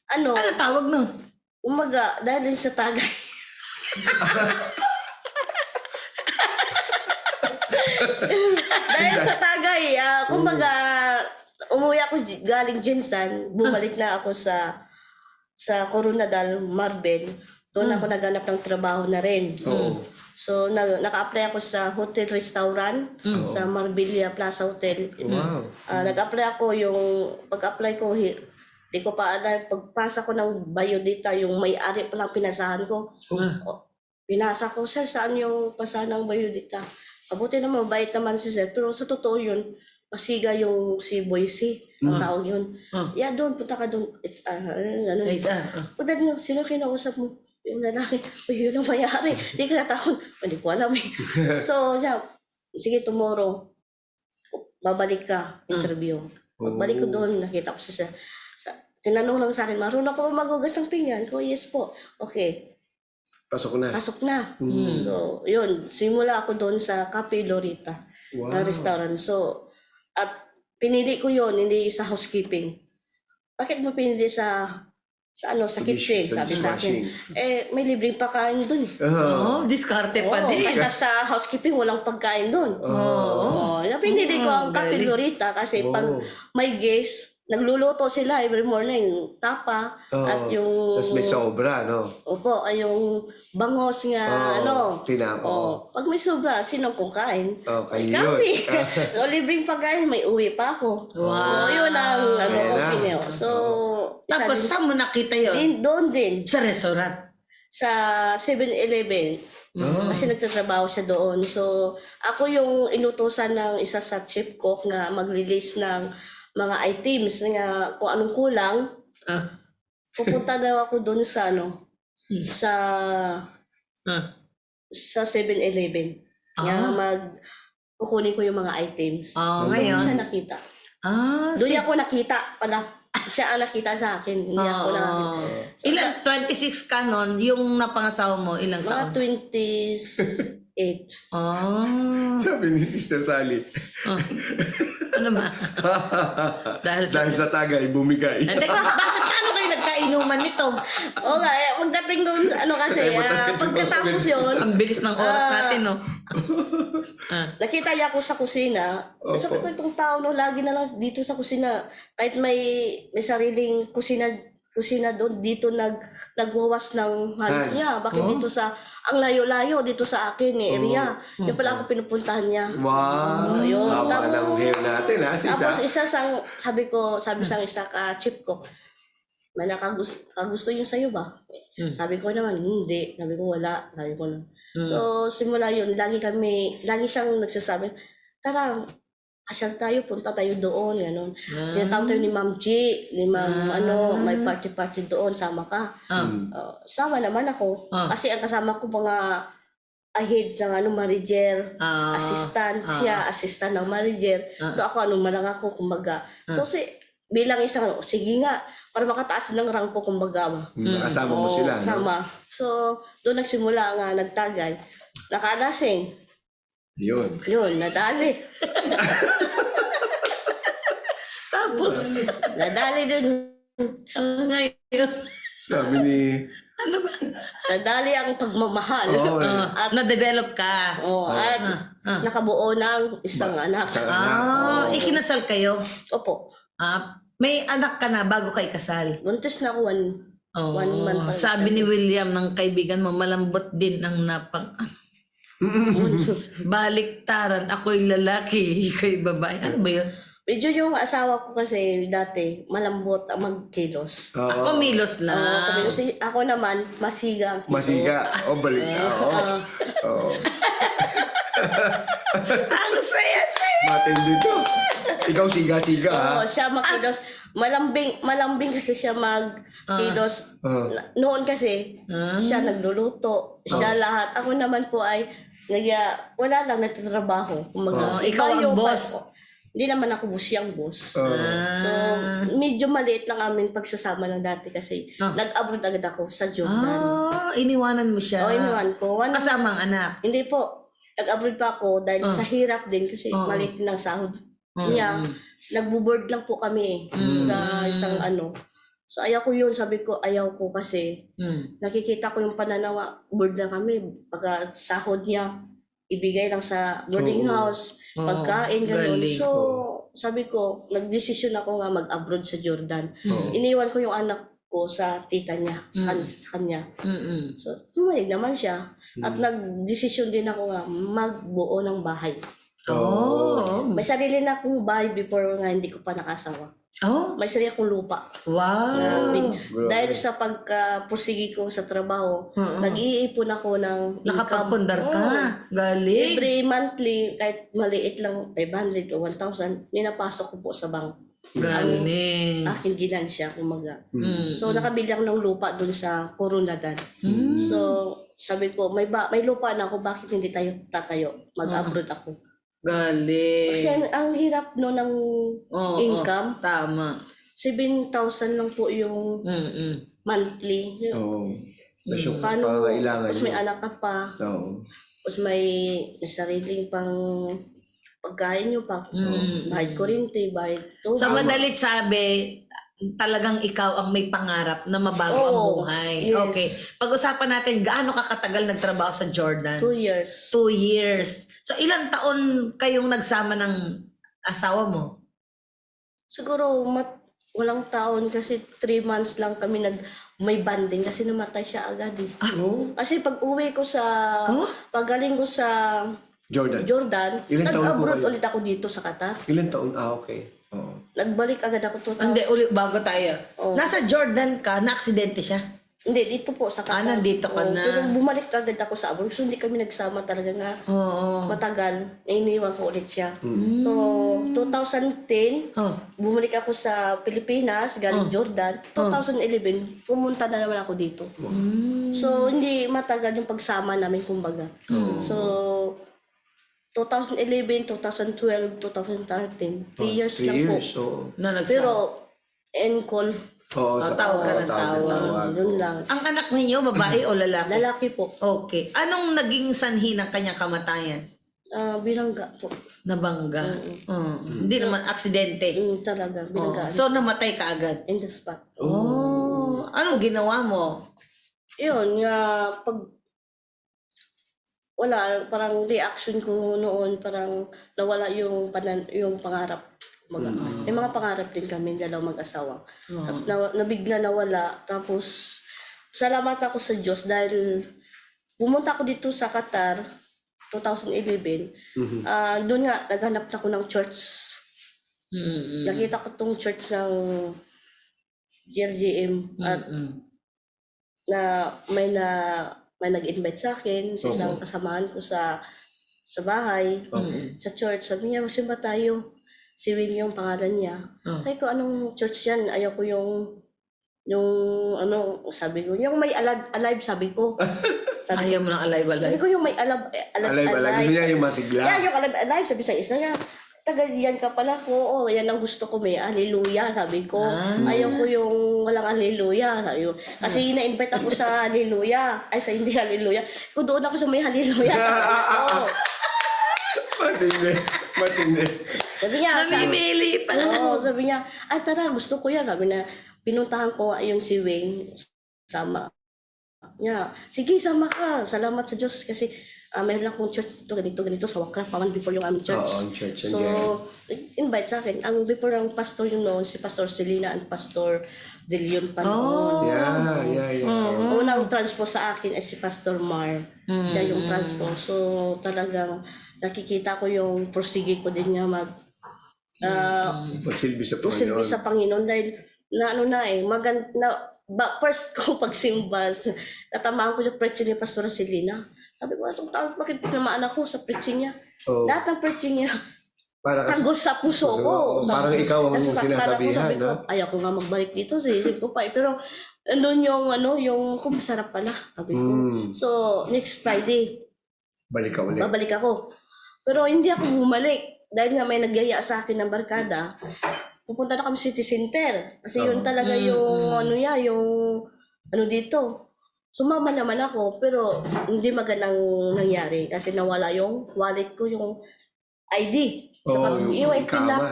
Ano tawag nun? umaga, dahil din sa tagay. Dahil sa tagay, kumbaga, umuwi ako galing Jinsan, bumalik na ako sa Coronadal, Marbel. Doon ako naghanap ng trabaho na rin. So, naka-apply ako sa hotel restaurant sa Marbella Plaza Hotel. Wow. Nag-apply ako pag-apply ko, di ko pa alam, pagpasa ko ng biodata, yung may-ari pa lang pinasahan ko. Pinasa ko, sir, saan yung pasahan ng biodata? Mabuti naman, mabait naman si sir. Pero sa totoo yun, masiga yung si Boise, ang tawag yun. Yeah, doon, punta ka doon. HR, ganun. Punta doon, sino kinausap mo? Yung lalaki, yun ang mayari. Hindi ka natakot. Hindi ko alam eh. So, sige, tomorrow, babalik ka, interview. Pagbalik ko doon, nakita ko si sir. Tinanong lang sa akin, marunong ako magugas ng pinggan? Ko, yes po. Okay. Pasok na. Pasok na. So, yun. Simula ako doon sa Cafe Lorita na restaurant. So, at pinili ko yun, hindi sa housekeeping. Bakit mo pinili sa kitchen? Sabi sa akin. May libreng pagkain doon eh. Diskarte pa din. Kasi sa housekeeping, walang pagkain doon. Pinili ko ang Cafe Lorita kasi pag may guest, nagluluto sila every morning, tapa, at yung... Tapos may sobra, no? Opo, ay yung bangos nga, tinapa. Pag may sobra, sinong kukain? Kayo Kami. yun. So, libreng pagkain, may uwi pa ako. Wow. So, yun ang opinion. So, Tapos, saan mo nakita yun? doon din, Sa restaurant. sa 7-Eleven. Kasi nagtatrabaho siya doon. So, ako yung inutusan ng isa sa chief cook na mag-release ng mga items nga kung anong kulang. Pupunta daw ako doon sa sa 7-Eleven. Kukunin ko yung mga items. So, ngayon. doon siya nakita. Doon ako nakita pala. Siya ang nakita sa akin. Hindi ako nakita. So, Ilan? 26 ka nun? Yung napangasawa mo, ilang mga taon? 20s. Ah. Sabi ni Sister Sally. Ah. Ano ba? Dahil sa... Dahil sa tagay, bumigay. Teka, bakit paano kayo nagkainuman nito? Oo nga, pagdating doon, ano kasi, pagkatapos yun, Ang bilis ng oras natin, no? nakita niya ako sa kusina. Opo. Sabi ko, itong tao no, lagi na lang dito sa kusina. Kahit may sariling kusina doon, dito nagwawas ng hands Hands. niya. Bakit Oh. dito ang layo-layo dito sa akin, area. Yung pala ako pinupuntahan niya. Wow! Yun. Haba ng hair natin, ha, sis, ha? Tapos sabi sa isa ka-chip ko, may nakagusto yun sa'yo ba? Sabi ko naman, hindi. Sabi ko, wala. Sabi ko na. So, simula yun, lagi siyang nagsasabi, tara, asyal tayo, punta tayo doon, gano'n. Tinatawag tayo ni Ma'am G, ni Ma'am, may party doon, sama ka. Sama naman ako. Kasi ang kasama ko mga ahead ng manager, assistant siya, assistant ng manager. So ako malang ako, kumbaga. So bilang isang, sige nga, para makataas ng rank ko, kumbaga. Kasama mo sila, no? Sama. So, doon nagsimula nga, nagtagay. Nakalasing. Yun. Yun, nadali. Tapos, Nadali din. ngayon, Sabi ni... Nadali ang pagmamahal. Oo, na-develop ka. At nakabuo ng isang anak. Ikinasal kayo. Opo. May anak ka na bago kay kasal. Buntis na ako 1 month pa. Sabi ni William ng kaibigan mo, malambot din ang baliktaran. Ako'y lalaki, ika'y babae. Ano ba yun? Medyo yung asawa ko kasi dati, malambot ang magkilos. Ako milos lang. Kasi ako naman, masiga ang kilos. Masiga. Balik na. Oo. Ang saya-saya. Matindi to. Ikaw siga-siga, ha? Oo, siya magkilos. Malambing kasi siya magkilos. Noon kasi, siya nagluluto. Siya lahat. Ako naman po ay, wala lang nagtatrabaho. Ikaw ang boss. Hindi naman ako siyang boss. Oo. So, medyo maliit lang amin pagsasama ng dati kasi nag-abroad agad ako sa Jordan. Iniwanan mo siya. Iniwan ko. Kasama ang anak. Hindi po. Nag-abroad pa ako dahil sa hirap din kasi maliit ng sahod niya. Nagbo-board lang po kami sa isang So, ayaw ko yun. Sabi ko, ayaw ko kasi nakikita ko yung pananawa. Board lang kami. Pagka sahod niya, ibigay lang sa boarding house, pagkain, gano'n. galing. So, sabi ko, nagdesisyon ako nga mag-abroad sa Jordan. Iniwan ko yung anak ko sa tita niya, sa kanya. So, tumayag naman siya. At nagdesisyon din ako nga magbuo ng bahay. May sarili na akong bahay before nga hindi ko pa nakasawa. May sarili akong lupa. Wow. Dahil sa pagpursigi ko sa trabaho, nag-iipon ako ng income. Nakapagpundar ka. Galing. Every monthly, kahit maliit lang, 500 o 1,000, ninapasok ko po sa bank. Galing. Aking ginansya, kumaga. So, nakabili ako ng lupa dun sa Coronadan. So, sabi ko, may lupa na ako, bakit hindi tayo tatayo? Mag-abroad ako. Galing. Kasi ang hirap no ng income. Tama. 7,000 lang po yung monthly. Oo. Tapos yung Paano, pangailangan tapos may anak ka pa, Oo. tapos may sariling pang pagkain nyo pa. Bahid kuryente, bahid tubig. Sa madalit sabi, talagang ikaw ang may pangarap na mabago ang buhay. yes. Okay. Pag-usapan natin, gaano ka katagal nagtrabaho sa Jordan? 2 years. 2 years. So, ilang taon kayong nagsama ng asawa mo? Siguro walang taon kasi 3 months lang kami may banding kasi namatay siya agad eh. Kasi pag uwi ko pagaling ko sa Jordan, Ilang taon po nag-abroad kayo? ulit ako dito sa Qatar. Ilan taon? Okay. Oo. Nagbalik agad ako 2000. Hindi, bago tayo. Nasa Jordan ka, na-aksidente siya. Hindi, dito po sa Qatar. Nandito ka na. Pero bumalik agad ako sa abroad. So, hindi kami nagsama talaga nga. Matagal. Iniwan ko ulit siya. So, 2010, bumalik ako sa Pilipinas, galing Jordan. 2011, pumunta na naman ako dito. So, hindi matagal yung pagsama namin, kumbaga. So, 2011, 2012, 2013, 3 years lang po. Oo. Na nagsama. Pero, call. Oo, tawag ka ng tawag. Yun lang. Ang anak ninyo, babae o lalaki? Lalaki po. Okay. Anong naging sanhi ng kanyang kamatayan? Bilangga po. Nabangga. Hindi naman aksidente. Talaga, Oh. bilangga. So, namatay ka agad? In the spot. Oh. Anong ginawa mo? Yun, nga, pag wala, parang reaction ko noon, parang nawala yung pangarap. May mga pangarap din kami, dalawang mag-asawa. Nabigla nawala. Tapos, salamat ako sa Diyos dahil pumunta ako dito sa Qatar, 2011. Doon nga, naghanap na ako ng church. Nakita ko tong church ng GLGM at may nag-invite sa akin sa isang kasamahan ko sa bahay, sa church. Sabi niya, magsimba tayo. Si Wing yung pangalan niya. Sabi ko, anong church yan? Ayaw ko yung sabi ko, yung may alive, sabi ko. Ayaw mo ng Sabi alive-alive? ko yung may alive. Alay. Gusto niya yung masigla. Yeah, yung alive. Sabi sa isa niya, taga yan ka pala ko. Oh, yan ang gusto ko, may hallelujah, sabi ko. Ayaw ko yung walang hallelujah, sabi ko. Kasi na-invite ako sa hallelujah. Ay, sa hindi hallelujah. Kung doon ako sa may hallelujah, sabi ko. Matindi. Sabi niya, Namimili pa. sabi niya, ay tara, gusto ko yan. Sabi na, pinuntahan ko nga yung si Wing, sama. Yeah. Sige, sama ka. Salamat sa Diyos kasi mayroon akong church dito, ganito sa Wakra, paman before yung aming church. Oo, church. So, invite sa akin. Ang before ng pastor yung noon, si Pastor Selena and Pastor De Leon pa noon. Yeah. Unang transpo sa akin ay si Pastor Mar. Siya yung transpo. So, talagang nakikita ko yung prosige ko din nga Magsilbi sa silbi Panginoon. sa Panginoon dahil first ko pagsimba, natamaan ko sa preaching ni Pastor Selena. Sabi ko, itong tao, bakit tinamaan ako sa preaching niya? Oo. Lahat ng preaching niya, Para kasi, tagos sa puso ko. parang ikaw ang Nasasaktan ako, sinasabihan, sabi ko, no? ayaw ko nga magbalik dito, isip ko pa. Pero, andun yung kung masarap pala, sabi ko. So, next Friday, Balik ka ulit. babalik ako. Pero hindi ako bumalik. Dahil nga may nagyaya sa akin ng barkada, pupunta na kami City Center. Kasi yun talaga yung dito. Sumama naman ako, pero hindi magandang nangyari kasi nawala yung wallet ko, yung ID. Yung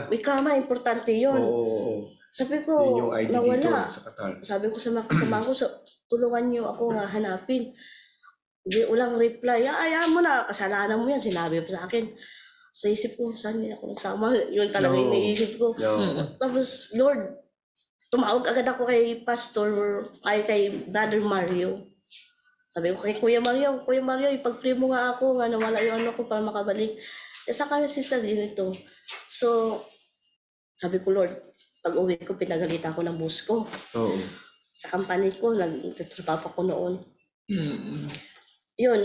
ikama, importante yun. Oo. Sabi Yun ko, yung ID dito nawala. sa Qatar. Sabi ko sa mga kasama ko, tulungan niyo ako nga hanapin. Hindi, walang reply. Ayaw mo na, kasalanan mo yan. Sinabi pa sa akin. Sa isip ko, saan niya ako nagsama? Yun talaga yung iniisip ko. Tapos, Lord, tumawag agad ako kay kay Brother Mario. Sabi ko kay Kuya Mario, ipag-pray mo nga ako nga nawala yung ano ko para makabalik. E saka yung sister din ito. So, sabi ko, Lord, pag uwi ko, pinagalita ko ng boss ko. Oo. Sa company ko, nagtatrabaho ko noon. Yun,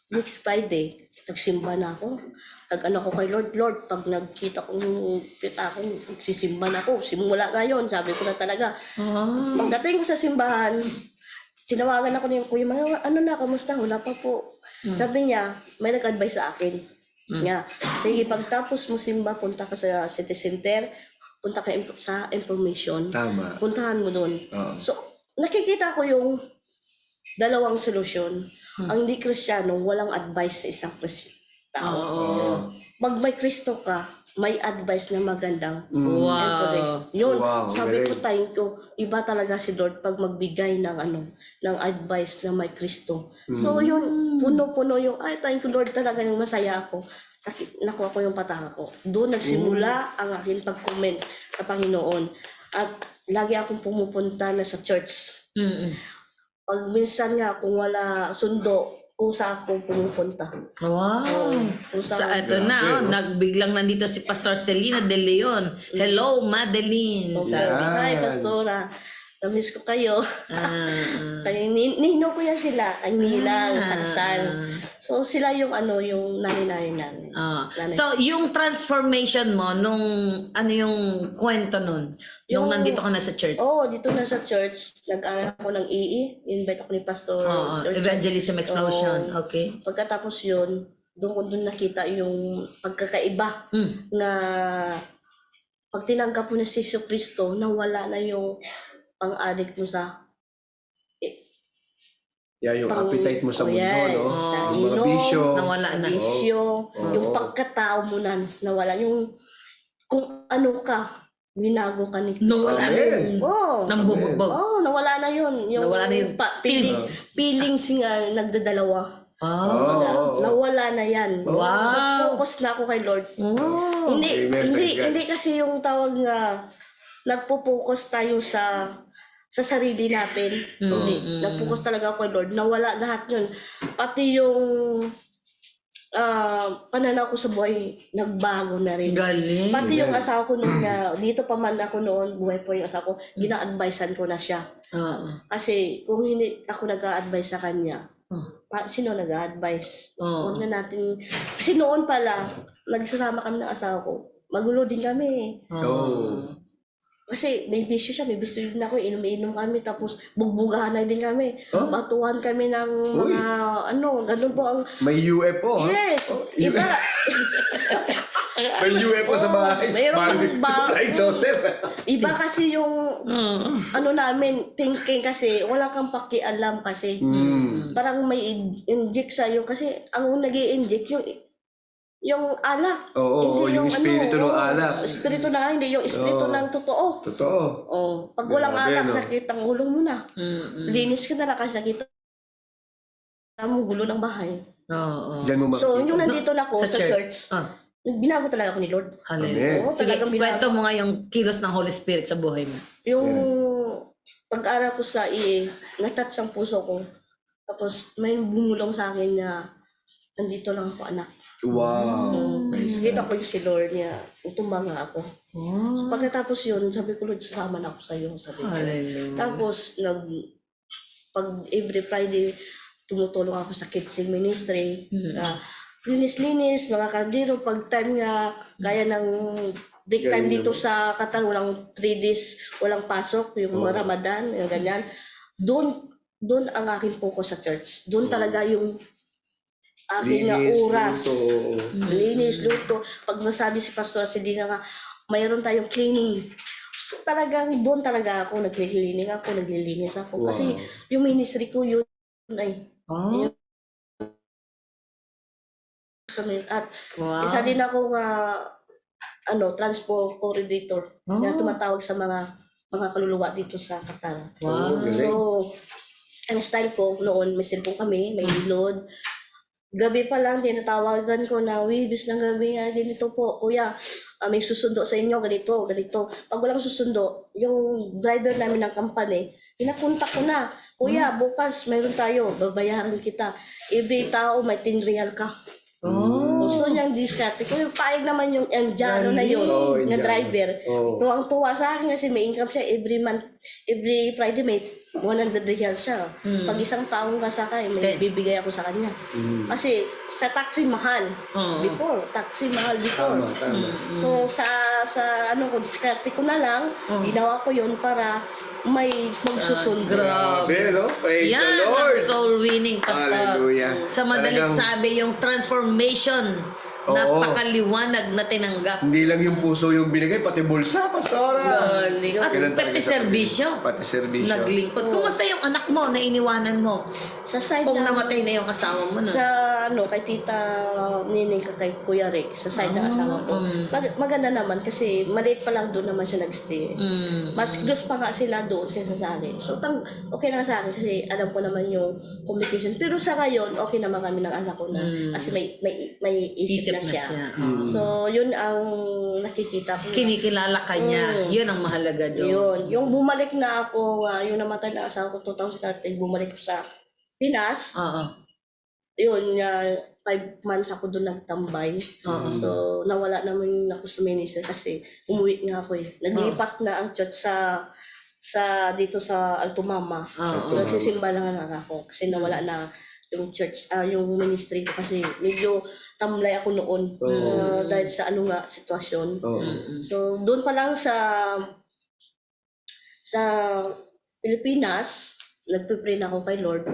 next Friday, nagsimba na ako. Nag-ano ko kay Lord, pag nagkita ko nagsisimba na ako. Simula ngayon, sabi ko na talaga. Pagdating ko sa simbahan, tinawagan ako ni Kuya Mario, ano na, kamusta? Wala pa po. Sabi niya, may nag-advise sa akin. Sige, pagtapos mo simba, punta ka sa City Center, punta ka sa information. Tama. Puntahan mo doon. So, nakikita ko yung dalawang solusyon. Ang hindi Kristiyano, walang advice sa isang tao. Pag may Kristo ka, may advice na magandang encourage. Yun, sabi ko, thank you. Iba talaga si Lord pag magbigay ng advice na may Kristo. So yun, puno-puno yung, thank you Lord, talaga yung masaya ako. Nakuha ko yung pataka ko. Doon nagsimula ang aking pag-comment sa Panginoon. At lagi akong pumupunta na sa church. Pag minsan nga, kung wala sundo, kusa ako pumupunta. Wow! Sa ito na, nagbiglang nandito si Pastor Selena De Leon. Hello, Madeline! Hi, Pastora. Namiss ko kayo. Kaya nino ko yan sila. Ang nilang, saksan. So sila yung yung nanay namin. So yung transformation mo, nung yung kwento nun? Nung nandito ka na sa church? Dito na sa church. Nag-aral ako ng EE. Invite ako ni Pastor. Evangelism Explosion. Okay. Pagkatapos yun, doon nakita yung pagkakaiba na pag tinanggap mo na si Jesu Kristo, nawala na yung pang-addict mo sa Yung appetite mo sa mundo, no? sa Yung mga inom, bisyo. Nawala na. bisyo, Oo. yung pagkatao mo na nawala, yung kung ano ka, binago ka ni Kristo. Nawala na Amen. yung nambubugbog. Nawala na yun. Nawala na yung feelings nga nagdadalawa. Ah. Nawala na yan. Wow. So, focus na ako kay Lord. Oh. Amen, praise God. Hindi kasi yung tawag nga nagpo-focus tayo sa sarili natin. Hindi. Nag-focus talaga ako kay Lord. Nawala lahat yun. Pati yung pananaw ko sa buhay, nagbago na rin. Galing. Pati yung asawa ko noon na, dito pa man ako noon, buhay po yung asawa ko, gina-advisean ko na siya. Oo. Kasi kung hindi ako nag-a-advise sa kanya, sino nag-a-advise? Oo. Huwag na natin, kasi noon pala, nagsasama kami ng asawa ko, magulo din kami. Oh. Kasi may bisyo siya, may bisyo din ako, inom-inom kami, tapos bugbugahan na din kami. Oh. Batuhan kami ng Uy. mga, ganun po ang, May UFO, ha? yes, iba. May UFO sa bahay. Mayroon ba? Ay, Joseph. Iba kasi yung, ano namin, thinking kasi, wala kang pakialam kasi. Parang may inject sa'yo kasi ang nag-i-inject yung alak. Oo, yung espiritu ng alak. Espiritu na nga, hindi yung espiritu Oo. ng totoo. Totoo. Pag walang Grabe, alak, no? sakit ang ulo mo na. Linis ka na lang kasi nakita mo gulo ng bahay. Oo. Diyan mo So, makikita. yung nandito na ako sa church, binago talaga ako ni Lord. Hallelujah. Oo, Sige, talagang kwento mo nga yung kilos ng Holy Spirit sa buhay mo. Yung pag-aral ko sa EA, natouch ang puso ko. Tapos may bumulong sa akin na nandito lang ako, anak. Wow. Kita ko yung si Lord niya, tumba nga ako. Oh. So, pagkatapos yun, sabi ko, Lord, sasama na ako sa iyo. Sabi ko. Hallelujah. Tapos, pag every Friday, tumutulong ako sa kidsing ministry. Linis-linis, mga kardero, pag time nga, kaya ng break time dito sa Qatar, walang 3 days, walang pasok, yung mga Ramadan, yung ganyan. Doon ang aking focus sa church. Doon talaga yung aking oras. Linis, luto. Pag masabi si Pastor Sedina nga, mayroon tayong cleaning. So talagang doon talaga ako, nag-cleaning ako, naglilinis ako. Kasi yung ministry ko yun ay. Oh. At Wow. isa din ako transport coordinator na tumatawag sa mga kaluluwa dito sa Qatar. Wow. So, ang style ko noon, may cellphone kami, may load. Gabi pa lang, tinatawagan ko na, bis ng gabi nga, ganito po, kuya, may susundo sa inyo, ganito. Pag walang susundo, yung driver namin ng company, pinakontak ko na, kuya, bukas mayroon tayo, babayaran kita. Every tao may 10 real ka. Gusto niyang diskarte ko. Yung paig naman yung Indiano na yun, na driver. Tuwang-tuwa sa akin kasi may income siya every month, every Friday may 100 real siya. Pag isang taong kasakay, may bibigay ako sa kanya. Kasi sa taxi mahal. Taxi mahal before. Tama. So sa diskarte ko na lang, ginawa ko yun para may magsusundo. Grabe, no? Praise the Yan Lord. ang soul winning, Pastor. Hallelujah. Sa madaling Talagang- sabi, yung transformation, napakaliwanag na tinanggap. Hindi lang yung puso yung binigay, pati bulsa, Pastora. Galing. At Ganun talaga pati sa serbisyo. Pati serbisyo. Naglingkod. Kumusta yung anak mo na iniwanan mo? Sa side Kung ng- namatay na yung asawa mo, no? Sa kay Tita Nining kay Kuya Rick, sa side ng asawa ko. Maganda naman kasi maliit pa lang doon naman siya nagstay. Mas gusto pa nga sila doon kaysa sa akin. So okay na sa akin kasi alam ko naman yung communication. Pero sa ngayon, okay naman kami ng anak ko na kasi may isip na siya. So yun ang nakikita ko. Kinikilala ka niya. Yun ang mahalaga doon. Yun. Yung bumalik na ako, yung namatay na asawa ko 2013, bumalik ko sa Pinas. Yun, 5 months ako doon nagtambay. So, nawala naman ako sa ministry kasi umuwi nga ako eh. Naglipat na ang church sa dito sa Alto Mama. Nagsisimba lang nga ako kasi nawala na yung church, yung ministry ko kasi medyo tamlay ako noon dahil sa sitwasyon. So, doon pa lang sa Pilipinas, nagpe-pray na ako kay Lord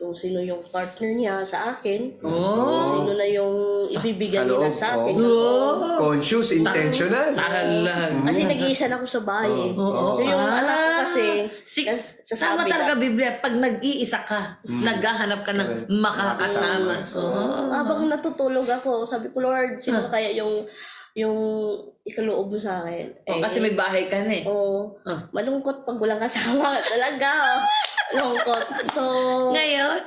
kung sino yung partner niya sa akin, Oh. sino na yung ibibigay nila kaloob, sa akin. oh. Conscious, intentional. Talag. Kasi nag-iisa na ako sa bahay. Oo. So yung anak ko kasi, Tama sasabi talaga na, Biblia, pag nag-iisa ka, naghahanap ka ng makakasama. So, habang natutulog ako, sabi ko, Lord, sino kaya yung ikaloob mo sa akin? kasi may bahay ka na eh. Oo. Ah. Malungkot pag walang kasama. Talaga. Malungkot. So, Ngayon,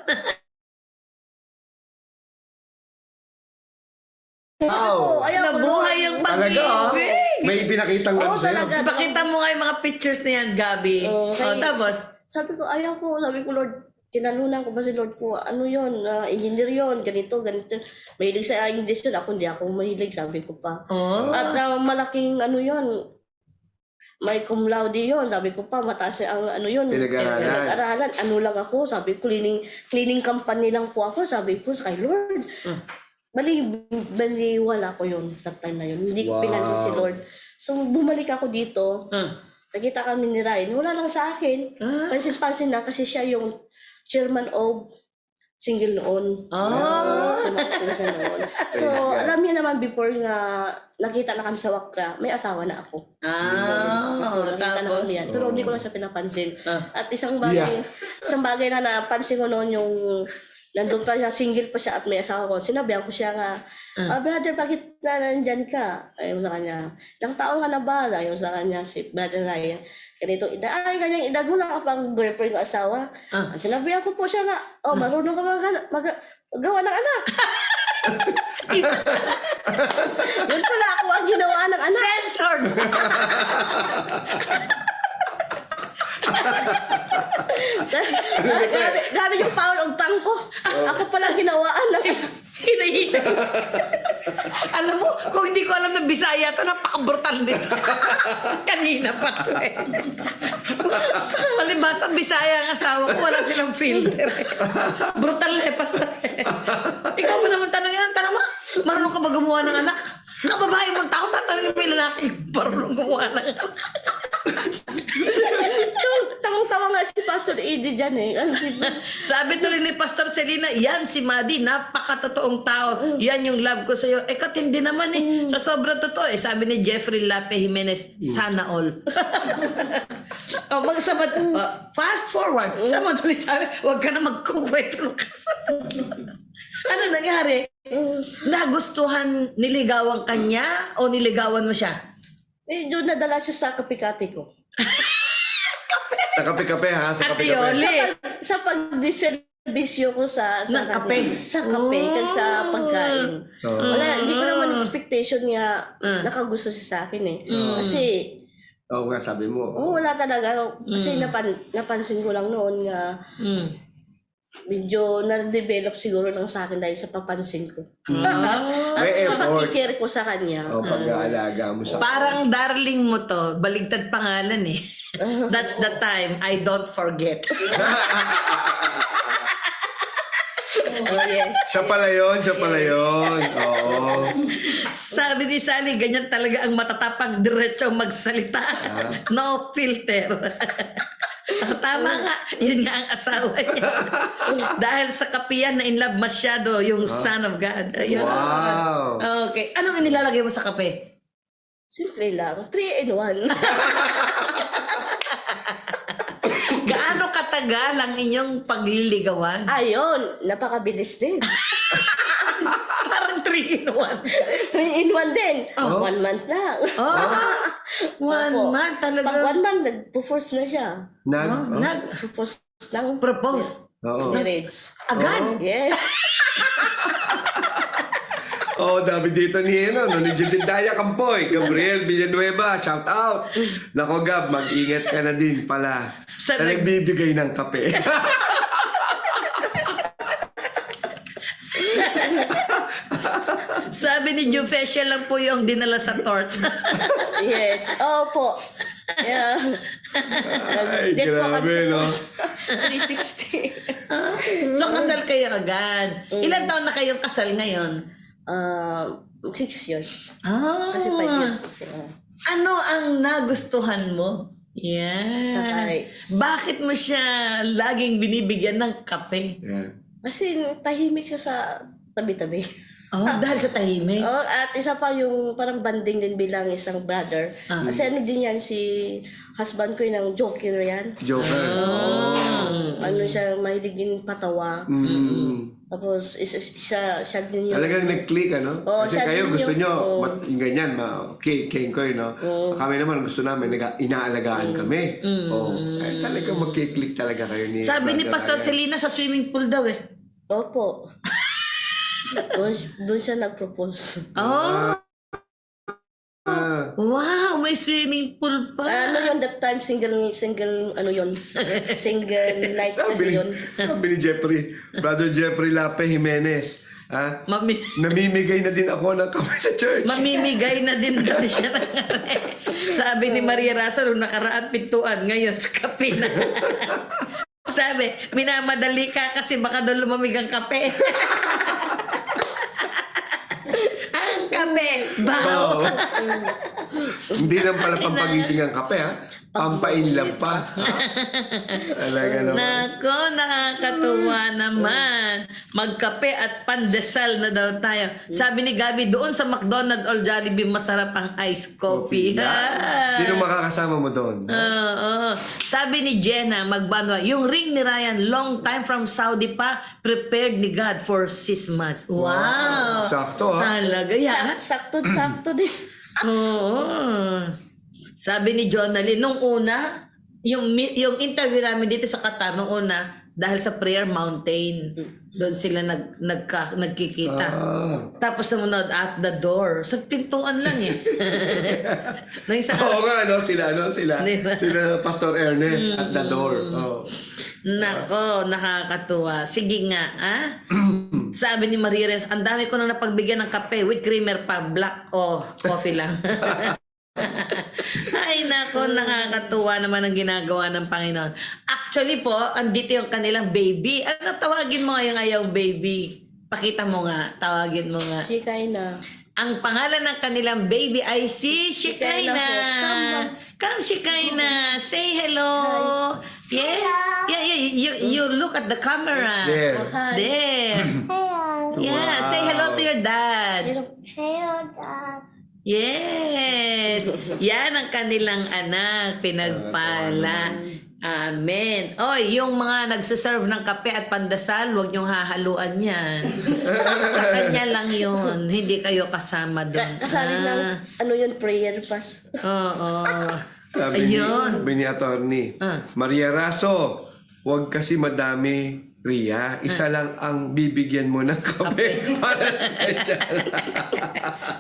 Wow. ayaw ko, nabuhay Lord. ang Talaga, pag-ibig. may pinakitang Oo, ano sa'yo. talaga. Ipakita mo nga yung mga pictures na yan, Gabi. Oo, Tapos, sabi ko, ayaw ko. Sabi ko, Lord, tinalunan ko ba si Lord ko, ano yun, engineer yun, ganito, ganito. Mahilig sa English yun, ako hindi ako mahilig, sabi ko pa. oh, At malaking ano yun, may cum laude yun, sabi ko pa, mataas ang ano yun. Pinag-aralan. Pinag-aralan. Ano lang ako, sabi ko, cleaning company lang po ako, sabi ko sa kay Lord. Baliwala ko yun, that time na yun. Hindi ko Wow. pinansin si Lord. So, bumalik ako dito, nakita kami ni Ryan, wala lang sa akin. Pansin-pansin na kasi siya yung chairman of single noon. Siya noon. So, alam niya naman before nga nakita na kami sa Wakra, may asawa na ako. Nakita na tapos, kami yan. Pero hindi ko lang siya pinapansin. Ah. At isang bagay na napansin ko noon yung nandun pa siya, single pa siya at may asawa ko. Sinabihan ko siya nga, brother, bakit na nandyan ka? Ayaw sa kanya, ilang taon ka na ba? Ayaw sa kanya, si brother Ryan. Ganito, ay, ganyang edad mo lang ka pang girlfriend o asawa. Sinabihan ko po siya nga, marunong ka magawa ng anak. Yun pala ako ang ginawa ng anak. censored! Grabe yung power of tongue ko. Ako pala ginawaan ng anak. Hinahina. Alam mo, kung hindi ko alam na Bisaya to, napaka-brutal nito. Kanina pa to eh. Palibasa Bisaya ang asawa ko, wala silang filter. Brutal eh, pastor eh. Ikaw mo naman tanong yan, tanong mo, marunong ka ba gumawa ng anak? Kababae mong tao, tatanungin mo yung lalaki, marunong gumawa ng anak. Tawang-tawa nga si Pastor Eddie dyan eh. Sabi tuloy ni Pastor Selena, yan si Maddie, napakatotoong tao. Yan yung love ko sa'yo. Eh, katindi naman eh. Sa sobrang totoo eh. Sabi ni Jeffrey Lape Jimenez, sana all. Fast forward. Sa madali sabi, huwag ka na magkukwento ng kasal. Ano nangyari? Nagustuhan, niligawan kanya o niligawan mo siya? Medyo nadala siya sa kape-kape ko. Sa kape-kape ha, sa Ate kape-kape. Yoli. Sa pagdiserbisyo ko sa Ng kape. Sa kape, kag sa pagkain. Oo. Wala, hindi ko naman expectation nga nakagusto siya sa akin eh. Kasi, Oo nga, sabi mo. wala talaga. Kasi napansin ko lang noon nga, medyo na-develop siguro lang sa akin dahil sa papansin ko. At May sa effort. pag-care ko sa kanya. O pag-aalaga mo sa... Parang darling mo to, baligtad pangalan eh. That's the time I don't forget. Oh, yes. Siya pala yun, siya pala yun. Oo. Sabi ni Sally, ganyan talaga ang matatapang diretso magsalita. No filter. Tama nga, yun nga ang asawa niya. Dahil sa kapiyan na in love masyado yung Son of God. Ayun. Wow. Okay. Anong inilalagay mo sa kape? Simple lang. 3-in-1. Gaano katagal ang inyong pagliligawan? Ayun, napakabilis din. Parang 3-in-1. 3-in-1 din. Oh. 1 month lang. One Opo. month talaga. Pag 1 month, nag-propose na siya. Nag-propose. Propose ng Oo. marriage. Agad? Yes. Oh, dami dito ni Judindaya Campoy, Gabriel Villanueva, shout out. Nako Gab, mag-ingat ka na din pala Sa sa nagbibigay ng kape. Sabi ni Joe Facial lang po yung dinala sa torch. Yes. Opo. Yeah. Ay, Nag-date pa kami grabe, sa no? 360. So kasal kayo agad. Ilan taon na kayong kasal ngayon? 6 years. Ah. Kasi 5 years. Ano ang nagustuhan mo Yeah. Sa courage. Bakit mo siya laging binibigyan ng kape? Yeah. Kasi tahimik siya sa tabi-tabi. Oh, dahil sa tahimik. Oh, at isa pa yung parang banding din bilang isang brother. Kasi ano din yan, si husband ko yung joker yan. Joker. Ano siya, mahilig din patawa. Tapos siya din yung... Talagang nag-click, ano? Oo, Kasi siya kayo din gusto yung- nyo, oo. yung ganyan, Kengkoy, no? Kami naman gusto namin, inaalagaan kami. Oh, eh, talagang mag-click talaga kayo ni Sabi ni Brother Pastor Ryan. Selena sa swimming pool daw eh. Opo. Doon siya nag-propose. Oh, Ah, wow, may swimming pool pa. Ano yun, that time, single, ano yun? Single night kasi yun. sabi ni Jeffrey, Brother Jeffrey Lape Jimenez, namimigay na din ako ng kamay sa church. Mamimigay na din daw siya ng Sabi ni Maria Rasa nung nakaraan pintuan, ngayon kape na. Sabi, minamadali ka kasi baka doon lumamig ang kape. Ang kape, baw. Oo. Hindi lang pala pampagising ang kape, ha? Pampainlove pa. Talaga naman. Nako, nakakatuwa naman. Magkape at pandesal na daw tayo. Sabi ni Gabi, doon sa McDonald's or Jollibee, masarap ang iced coffee. Sino makakasama mo doon? Oo. Sabi ni Jenna Magbanwa, yung ring ni Ryan, long time from Saudi pa, prepared ni God for 6 months. Wow! Sakto, ha? Talaga, yeah. Sakto din. Oo. Sabi ni Jonalyn, nung una, yung interview namin dito sa Qatar, nung una, dahil sa Prayer Mountain, doon sila nagkikita. Tapos sumunod at the door. Sa pintuan lang eh. Nung isang Oo nga, no? Sila, Diba? sila Pastor Ernest at the door. Oh. Nako, nakakatuwa. Sige nga, ah? Sabi ni Maria Reyes, ang dami ko na napagbigyan ng kape with creamer pa, black o coffee lang. Ay nako, nakakatuwa naman ang ginagawa ng Panginoon. Actually po, andito yung kanilang baby. Ano tawagin mo ngayong ayaw baby? Pakita mo nga, tawagin mo nga. Shikaina. Ang pangalan ng kanilang baby ay si Shikaina. Shikaina po. Come Shikaina, say hello. Yeah. You look at the camera. There. Hi. There. Yeah, say hello to your dad. Hello, Dad. Yes. Yan ang kanilang anak, pinagpala. Amen. Oy, yung mga nagsiserve ng kape at pandesal, huwag niyong hahaluan yan. Sa kanya lang yun. Hindi kayo kasama doon. Kasali ng, ano yun, prayer pass. Oo. Sabi ni attorney, Maria Raso, huwag kasi madami, Ria. Isa lang ang bibigyan mo ng kape para sa kanya.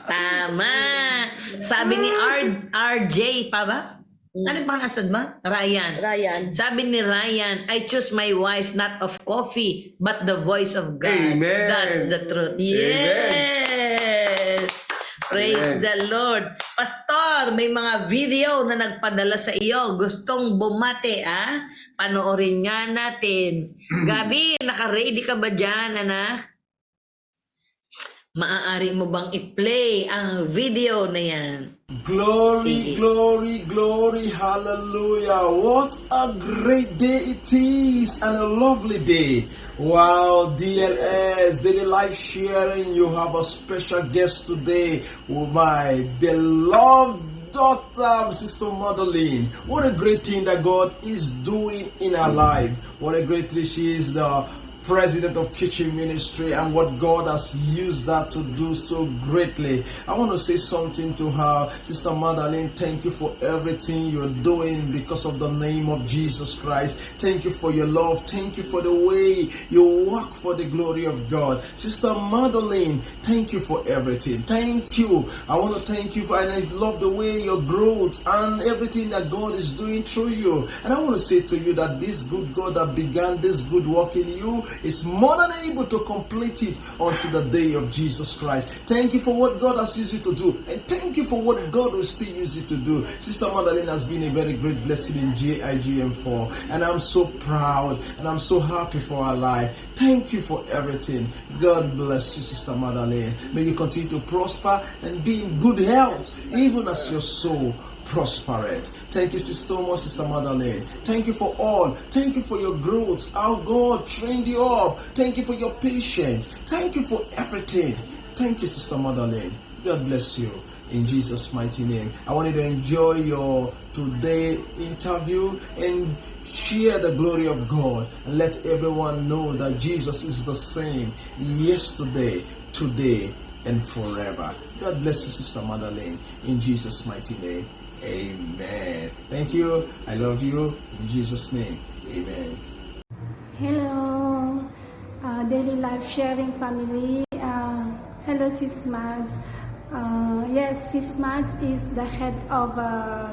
Tama. Sabi ni RJ pa ba? Ano bang asad ba? Ryan. Sabi ni Ryan, I choose my wife not of coffee, but the voice of God. Amen. That's the truth. Yes. Praise the Lord. Pastor, may mga video na nagpadala sa iyo. Gustong bumate, ah? Panoorin nga natin. Gabi, naka-ready ka ba dyan, anak? Maaari mo bang i-play ang video na yan? Glory, glory, glory, hallelujah. What a great day it is and a lovely day. Wow, DLS, Daily Life Sharing, you have a special guest today, my beloved daughter, Sister Madeline. What a great thing that God is doing in her life. What a great thing she is, the president of Kitchen Ministry, and what God has used that to do so greatly. I want to say something to her. Sister Madeline, thank you for everything you're doing because of the name of Jesus Christ. Thank you for your love. Thank you for the way you work for the glory of God. Sister Madeline, thank you for everything. Thank you. I want to thank you for, and I love the way your growth and everything that God is doing through you. And I want to say to you that this good God that began this good work in you is more than able to complete it until the day of Jesus Christ. Thank you for what God has used you to do, and thank you for what God will still use you to do. Sister Madeline has been a very great blessing in GIGM4, and I'm so proud and I'm so happy for her life. Thank you for everything. God bless you, Sister Madeline. May you continue to prosper and be in good health, even as your soul prosper it. Thank you, Sister Mo, Sister Madeleine. Thank you for all. Thank you for your growth. Our God trained you up. Thank you for your patience. Thank you for everything. Thank you, Sister Madeleine. God bless you. In Jesus' mighty name. I want you to enjoy your today interview and share the glory of God and let everyone know that Jesus is the same yesterday, today, and forever. God bless you, Sister Madeleine. In Jesus' mighty name. Amen. Thank you. I love you. In Jesus' name. Amen. Hello, Daily Life Sharing family. Hello, Sis Mads. Yes, Sis Mads is the head of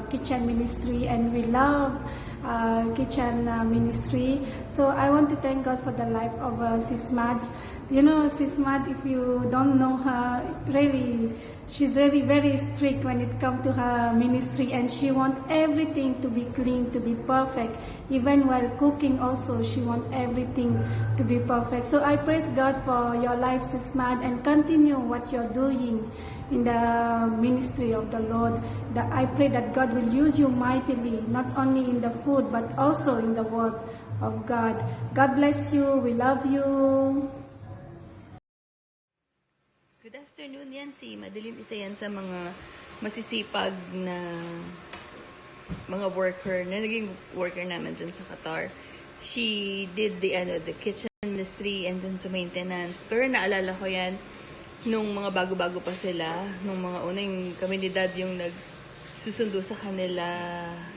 kitchen ministry, and we love kitchen ministry. So I want to thank God for the life of Sis Mads. You know, Sis Mads, if you don't know her, really, she's really very strict when it comes to her ministry, and she wants everything to be clean, to be perfect. Even while cooking also, she wants everything to be perfect. So I praise God for your life, Sis Mads, and continue what you're doing in the ministry of the Lord. I pray that God will use you mightily, not only in the food, but also in the word of God. God bless you. We love you. Good afternoon, yan si Madeline. Isa yan sa mga masisipag na mga worker na naging worker namin dyan sa Qatar. She did the kitchen industry and dyan sa maintenance. Pero naalala ko yan nung mga bago-bago pa sila, nung mga una yung kami ni Dad yung nagsusundo sa kanila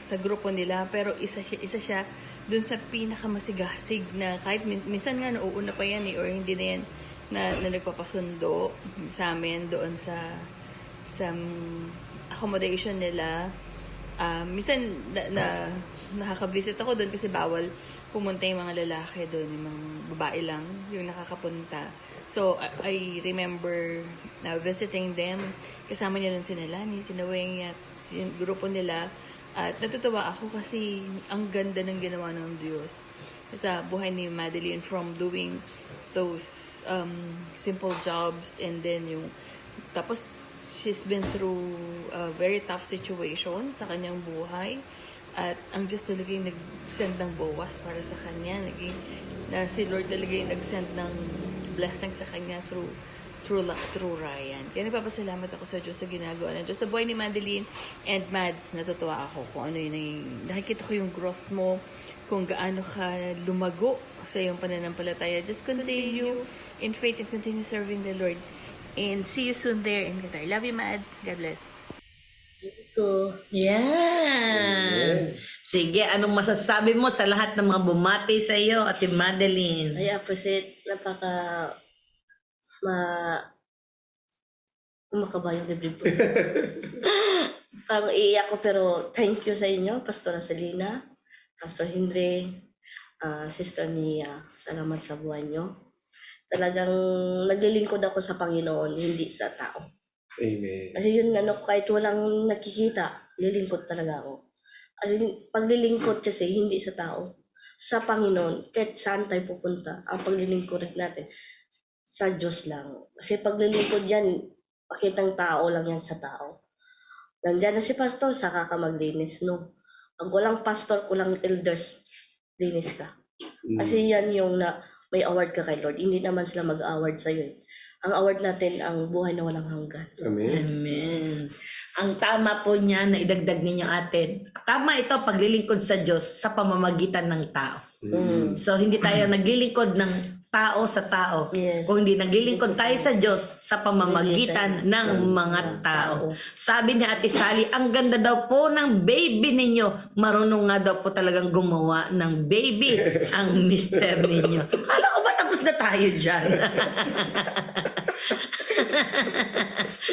sa grupo nila, pero isa siya dun sa pinakamasigasig na kahit minsan nga nauuna pa yan or hindi na yan na nagpapasundo sa amin doon sa accommodation nila. Minsan nakaka-visit ako doon kasi bawal pumunta yung mga lalaki doon, yung mga babae lang yung nakakapunta. So I remember visiting them. Kasama niya doon si Nalani, si Naweng, at yung grupo nila. At natutuwa ako kasi ang ganda ng ginawa ng Diyos sa buhay ni Madeline, from doing those simple jobs, and then tapos she's been through a very tough situation sa kanyang buhay, at ang Diyos talaga yung nag-send ng bawas para sa kanya, si Lord talaga yung nag-send ng blessing sa kanya through Ryan. Kaya nagpapasalamat ako sa Diyos sa ginagawa ng Diyos sa buhay ni Madeline. And Mads, natutuwa ako kung ano yung nakikita ko yung growth mo, kung gaano ka lumago sa iyong pananampalataya. Just continue in faith and continue serving the Lord. And see you soon there in Qatar. Love you, Mads. God bless. Ko. Yan. Sige, anong masasabi mo sa lahat ng mga bumati sa iyo, Ate Madeline? I appreciate, kumakaba yung dibdib ko. Parang iiyak ko, pero thank you sa inyo, Pastor Selena, Pastor Henry, Sister Nia. Salamat sa buhay nyo. Talagang naglilingkod ako sa Panginoon, hindi sa tao. Amen. Kasi yun, kahit walang nakikita, lilingkod talaga ako. Kasi paglilingkod kasi, hindi sa tao. Sa Panginoon, kahit saan tayo pupunta, ang paglilingkod natin, sa Diyos lang. Kasi paglilingkod yan, pakitang tao lang yan sa tao. Nandiyan na si pastor, saka ka maglinis. No. Pag walang pastor, kulang elders, linis ka. Kasi yan yung may award ka kay Lord. Hindi naman sila mag-award sa'yo. Ang award natin, ang buhay na walang hanggan. Amen. Amen. Ang tama po niya na idagdag ninyo, ate. Tama ito, paglilingkod sa Diyos sa pamamagitan ng tao. So, hindi tayo naglilingkod ng tao sa tao. Yes. Kung hindi naglilingkod tayo sa Diyos sa pamamagitan ng mga tao. Sabi ni Ate Sally, ang ganda daw po ng baby ninyo. Marunong nga daw po talagang gumawa ng baby ang mister ninyo. Kala ko ba tapos na tayo dyan?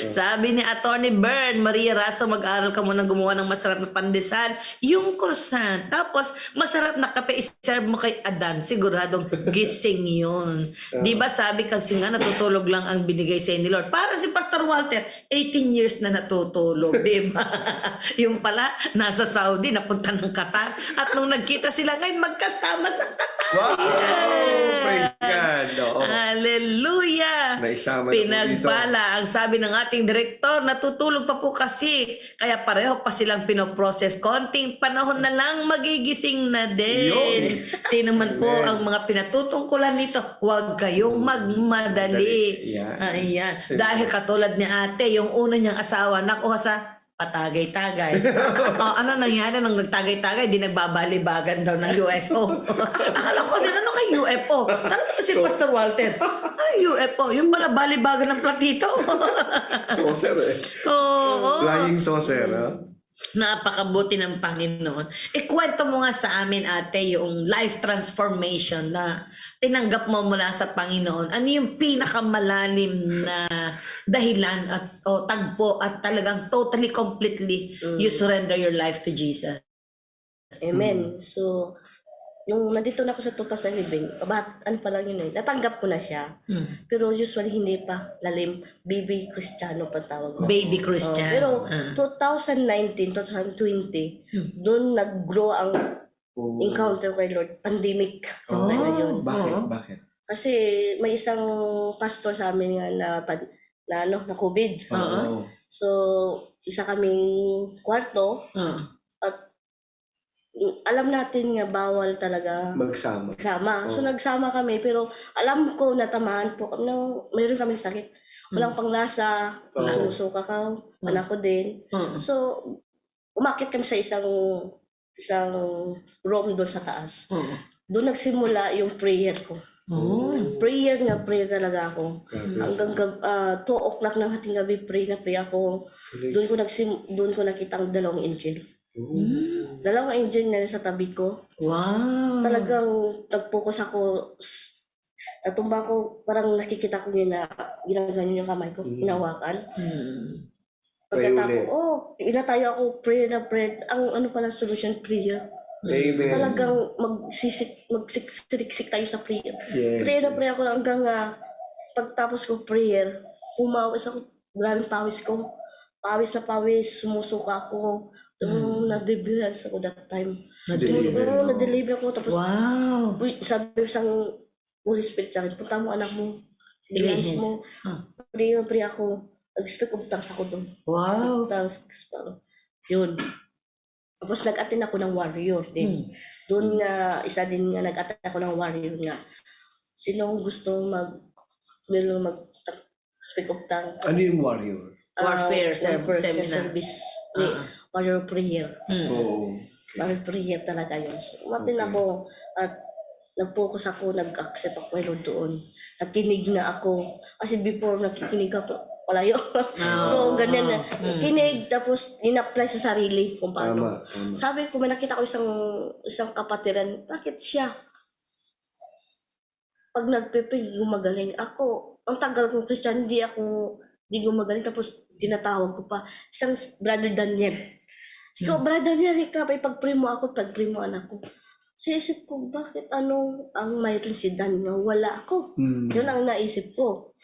Sabi ni Attorney Bern, Maria Raso, mag-aral ka muna gumawa ng masarap na pandesal, yung croissant. Tapos, masarap na kape iserve mo kay Adan. Siguradong gising yun. Di ba sabi kasi nga, natutulog lang ang binigay sa ni Lord. Para si Pastor Walter, 18 years na natutulog. Di ba? Yung pala, nasa Saudi, napunta ng Qatar. At nung nagkita sila ngayon, magkasama sa Qatar. Wow! Praise God! Oo. Hallelujah! Naisama na po dito. Pinagbala ang sabi ng ating direktor, natutulog pa po kasi. Kaya pareho pa silang pinoprocess. Konting panahon na lang magigising na din. Sino man po Amen. ang mga pinatutungkulan nito, huwag kayong magmadali. Yan. Ayan. Dahil katulad ni ate, yung una niyang asawa, nakuha sa patagay-tagay. Ano nangyari nung nagtagay-tagay, di nagbabalibagan daw ng UFO. Akala ko din, ano kay UFO? Tanong ko si Pastor Walter, UFO, yung pala balibagan ng platito. Saucer eh. Oo. Flying saucer, ha? Napakabuti ng Panginoon. Ikwento mo nga sa amin, ate, yung life transformation na tinanggap mo mula sa Panginoon. Ano yung pinakamalalim na dahilan at o tagpo at talagang totally, completely you surrender your life to Jesus? Amen. So, yung nandito na ako sa 2011, ano pa lang yun eh, natanggap ko na siya. Pero usually hindi pa lalim, baby Kristiyano pa tawag ko. Baby Christian. Pero 2019, 2020, doon nag-grow ang encounter kay Lord. Pandemic. Oh, Tayo na yun. bakit? Kasi may isang pastor sa amin nga na COVID. Oo. So, isa kaming kwarto. At alam natin nga bawal talaga Magsama. magsama. So nagsama kami pero alam ko natamaan po kami mayroon kami sakit. Walang panglasa, sumusuka ka, anak ko din. So umakyat kami sa isang room doon sa taas. Doon nagsimula yung prayer ko. Prayer talaga ako. Hanggang 2 o'clock ng hating gabi pray ako. Doon ko nakita ang dalawang angel. Dalawang angel na sa tabi ko. Wow. Talagang nag-focus ako. Natumba ko, parang nakikita ko yun na ginaganyan yung kamay ko, hinawakan. Pagkatapos, inatayo ako, prayer na prayer. Ang ano pala solution, prayer. Amen. Talagang magsiksik tayo sa prayer. Yes. Prayer na prayer ako hanggang pagtapos ko prayer, umawis ako, maraming pawis ko. Pawis na pawis, sumusuka ako. Na-deliverance ako that time. Na-deliver ako. Tapos, Wow. sabi ko sa Holy Spirit sa akin, punta mo anak mo, deliverance mo. Pray ako. Nag-speak of tongues ako doon. Wow. Tongues. Yun. Tapos nag-attend ako ng warrior din. Doon nga, isa din nga, nag-attend ako ng warrior nga. Sinong gusto speak of tongues? Ano yung warrior? Warfare Warfare seminar. service. Warrior prayer. Oo. Warrior prayer talaga yun. So, umatin ako at nag-focus ako, nag-accept ako kay Lord doon. Nakinig na ako. Kasi before, nakikinig ako palayo. So, ganyan na. Kinig, tapos in-apply sa sarili kung paano. Tama. Sabi ko, may nakita ko isang kapatiran. Bakit siya? Pag nagpe-pray, gumagaling. Ako, ang tagal kong Christian, hindi gumagaling. Tapos, tinatawag ko pa. Isang brother Daniel. Sige, brother Daniel, pag-pray mo ako, pag-pray mo anak ko. Sa isip ko, bakit ang mayroon si Daniel? Wala ako. Yun ang naisip ko.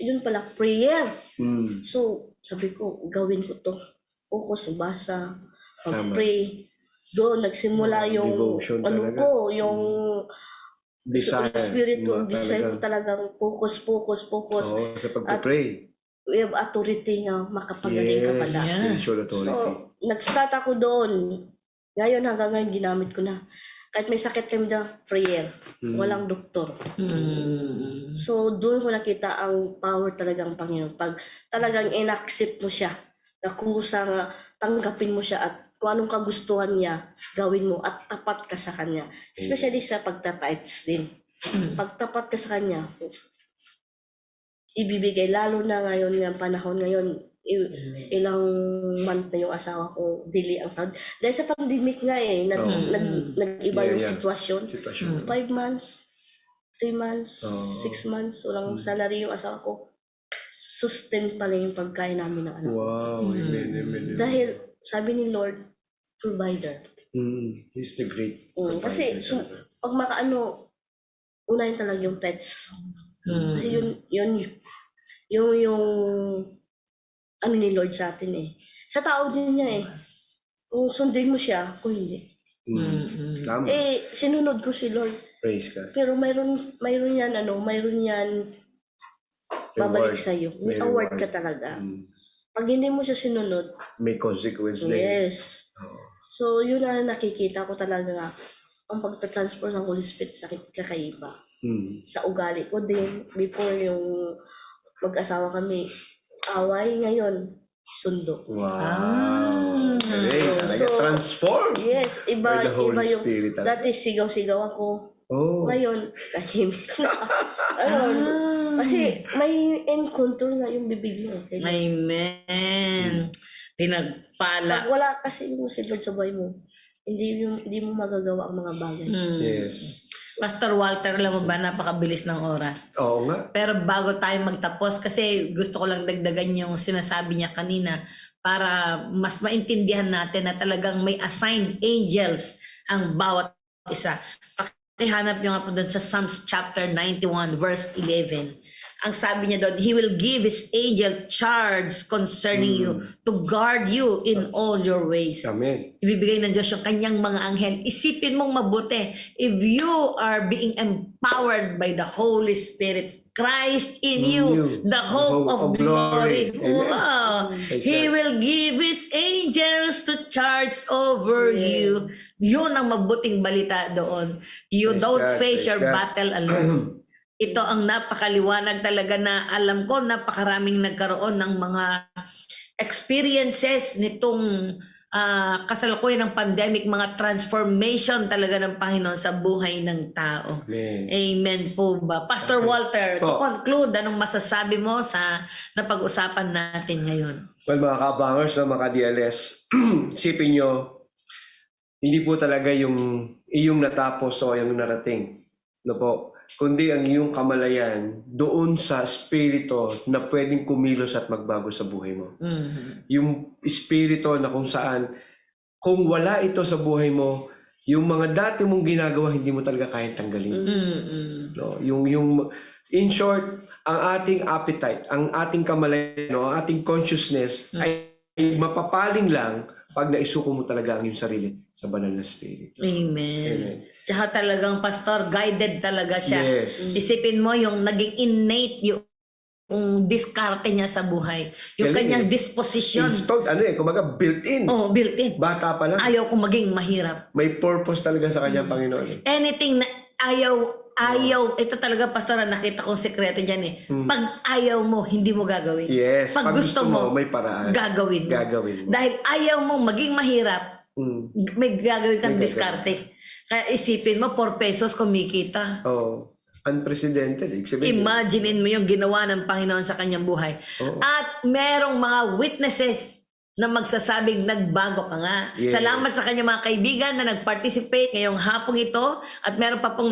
Yun pala, prayer. So, sabi ko, gawin ko to. Focus, basa, pag-pray. Doon, nagsimula yung, Devotion talaga. yung Desire. spiritual Mga desire ko talaga. talagang focus. Oo, sa pag-pray. We have authority nga, makapagaling ka pala. Spiritual authority. So, nag-start ako doon. Ngayon, hanggang ngayon, ginamit ko na. Kahit may sakit kami na prayer, walang doktor. So, doon ko nakita ang power talagang Panginoon. Pag talagang in-accept mo siya, nakusang tanggapin mo siya at kung anong kagustuhan niya, gawin mo at tapat ka sa Kanya. Especially sa pagtatights din. Pag tapat ka sa Kanya, ibibigay. Lalo na ngayon, ng panahon ngayon, ilang month na yung asawa ko, dili ang sahod. Dahil sa pandemic nga nag-iba yung sitwasyon. 5 months, 3 months, 6 months, walang salary yung asawa ko. Sustain pala yung pagkain namin ng anak. Wow. Amen. Dahil, sabi ni Lord, provider. He's the great. Kasi, pag makaano, unahin talaga yung pets. Kasi yung ano ni Lord sa atin eh. Sa tao din niya eh. Kung sundin mo siya, kung hindi. Tama. Sinunod ko si Lord. Praise God. Pero mayroon yan, mayroon yan babalik Reward. sa'yo. May May award reward. ka talaga. Mm. Pag hindi mo siya sinunod, May consequence din. yes. Oo. So, yun na nakikita ko talaga ang pagta-transfer ng Holy Spirit sa kakaiba. Mm. Sa ugali ko din, before yung mag-asawa kami, away, ngayon, sundo. Wow. Galing. Talaga So, transform. Yes, iba, By the Holy iba yung, Spirit. dati sigaw-sigaw ako. Oh. Ngayon, tahimik na. Ayun. Kasi may encounter na yung bibig mo. Amen. Pinagpala. Pag wala kasi yung si Lord sa buhay mo, hindi mo magagawa ang mga bagay. Yes. Pastor Walter, alam mo ba, napakabilis ng oras. Oo nga. Pero bago tayo magtapos, kasi gusto ko lang dagdagan yung sinasabi niya kanina para mas maintindihan natin na talagang may assigned angels ang bawat isa. Pakihanap nyo nga po doon sa Psalms chapter 91 verse 11. Ang sabi niya doon, He will give His angel charge concerning you to guard you in all your ways. Amen. Ibibigay ng Diyos yung kanyang mga anghel. Isipin mong mabuti, if you are being empowered by the Holy Spirit, Christ in you, the hope of glory. Amen. Wow. Praise He God. will give His angels to charge over you. Yun ang mabuting balita doon. You Praise don't God, face praise your God. battle alone. Ito ang napakaliwanag talaga na alam ko napakaraming nagkaroon ng mga experiences nitong kasalukuyan ng pandemic, mga transformation talaga ng Panginoon sa buhay ng tao. Amen. Amen po ba? Pastor Walter, to Po. conclude, anong masasabi mo sa napag-usapan natin ngayon? Well, mga kabangers, mga ka-DLS, isipin nyo, hindi po talaga yung iyong natapos o yung narating. No po? Kundi ang iyong kamalayan doon sa espiritu na pwedeng kumilos at magbago sa buhay mo. Yung espiritu na kung saan, kung wala ito sa buhay mo, yung mga dati mong ginagawa, hindi mo talaga kayang tanggalin. No? In short, ang ating appetite, ang ating kamalayan, no? Ang ating consciousness ay mapapaling lang pag naisuko mo talaga ang iyong sarili sa banal na espiritu. Amen. Amen. Tsaka talagang pastor, guided talaga siya. Yes. Isipin mo yung naging innate yung diskarte niya sa buhay. Yung Galing kanyang eh. disposition. Installed, kumaga built-in. Oh, built-in. Bata pa lang. Ayaw kong maging mahirap. May purpose talaga sa kanyang Panginoon. Anything na ayaw, ito talaga pastor, nakita kong sekreto dyan eh. Pag ayaw mo, hindi mo gagawin. Yes. Pag gusto mo, may paraan. gagawin mo. Gagawin mo. Dahil ayaw mong maging mahirap, may gagawin kang May gagawin. diskarte. Kaya isipin mo, 4 pesos kumikita. Oh, unprecedented. Sabihin, Imaginein mo yung ginawa ng Panginoon sa kanyang buhay. Oo. At merong mga witnesses na magsasabing nagbago ka nga. Yes. Salamat sa kanyang mga kaibigan na nag-participate ngayong hapong ito. At meron pa pong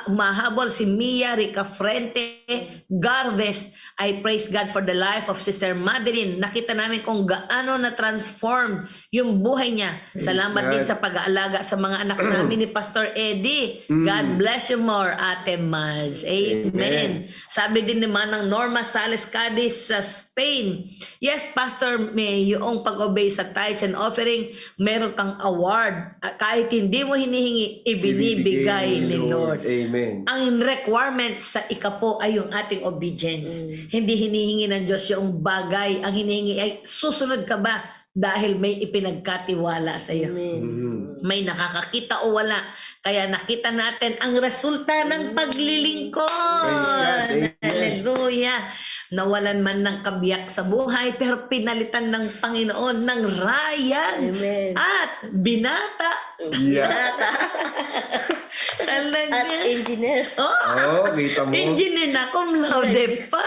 humahabol si Mia Rica Frente Garvez. I praise God for the life of Sister Madeline. Nakita namin kung gaano na-transform yung buhay niya. Salamat God. din sa pag-aalaga sa mga anak namin ni Pastor Eddie. God bless you more, Ate Maz. Amen. Sabi din naman ng Norma Sales Cadiz sa Spain, yes, Pastor May, yung pag-obey sa tithes and offering, meron kang award. Kahit hindi mo hinihingi, ibinibigay ni Lord. Amen. Ang requirement sa ikapo ay yung ating obedience. Hindi hinihingi ng Diyos yung bagay. Ang hinihingi ay susunod ka ba dahil may ipinagkatiwala sa iyo. May nakakakita o wala. Kaya nakita natin ang resulta ng paglilingkod. Praise God. Amen. Hallelujah. Nawalan man ng kabiyak sa buhay pero pinalitan ng Panginoon ng rayan Amen. at binata. Yeah. Talaga. At engineer. Oh, Kita mo. engineer na, cum laude pa.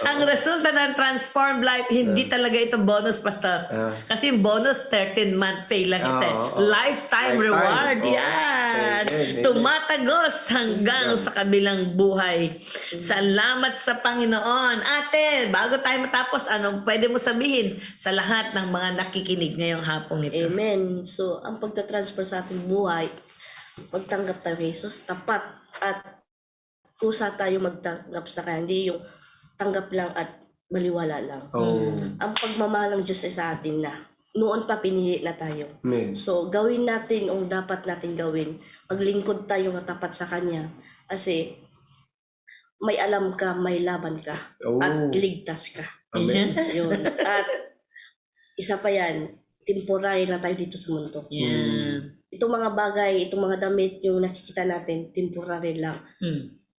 Ang resulta ng transformed life, hindi talaga ito bonus, Pastor. Kasi yung bonus, 13-month pay lang ito. Lifetime reward. Oh. Yan. Amen. Tumatagos hanggang sa kabilang buhay. Salamat sa Panginoon. Ate, bago tayo matapos, anong pwede mo sabihin sa lahat ng mga nakikinig ngayong hapong ito? Amen. So, ang pagtatransfer sa ating buhay, magtanggap tayo kay Jesus, tapat at kusa tayo magtanggap sa Kanya. Hindi yung tanggap lang at baliwala lang. Oh. Ang pagmamahal ng Diyos ay sa atin na noon pa pinili na tayo. Amen. So, gawin natin ang dapat natin gawin. Maglingkod tayo ng tapat sa Kanya. Kasi, may alam ka, may laban ka. Oh. At ligtas ka. Amen. Yun. At, isa pa yan, temporary lang tayo dito sa mundo. Yeah. Itong mga bagay, itong mga damit yung nakikita natin, temporary lang.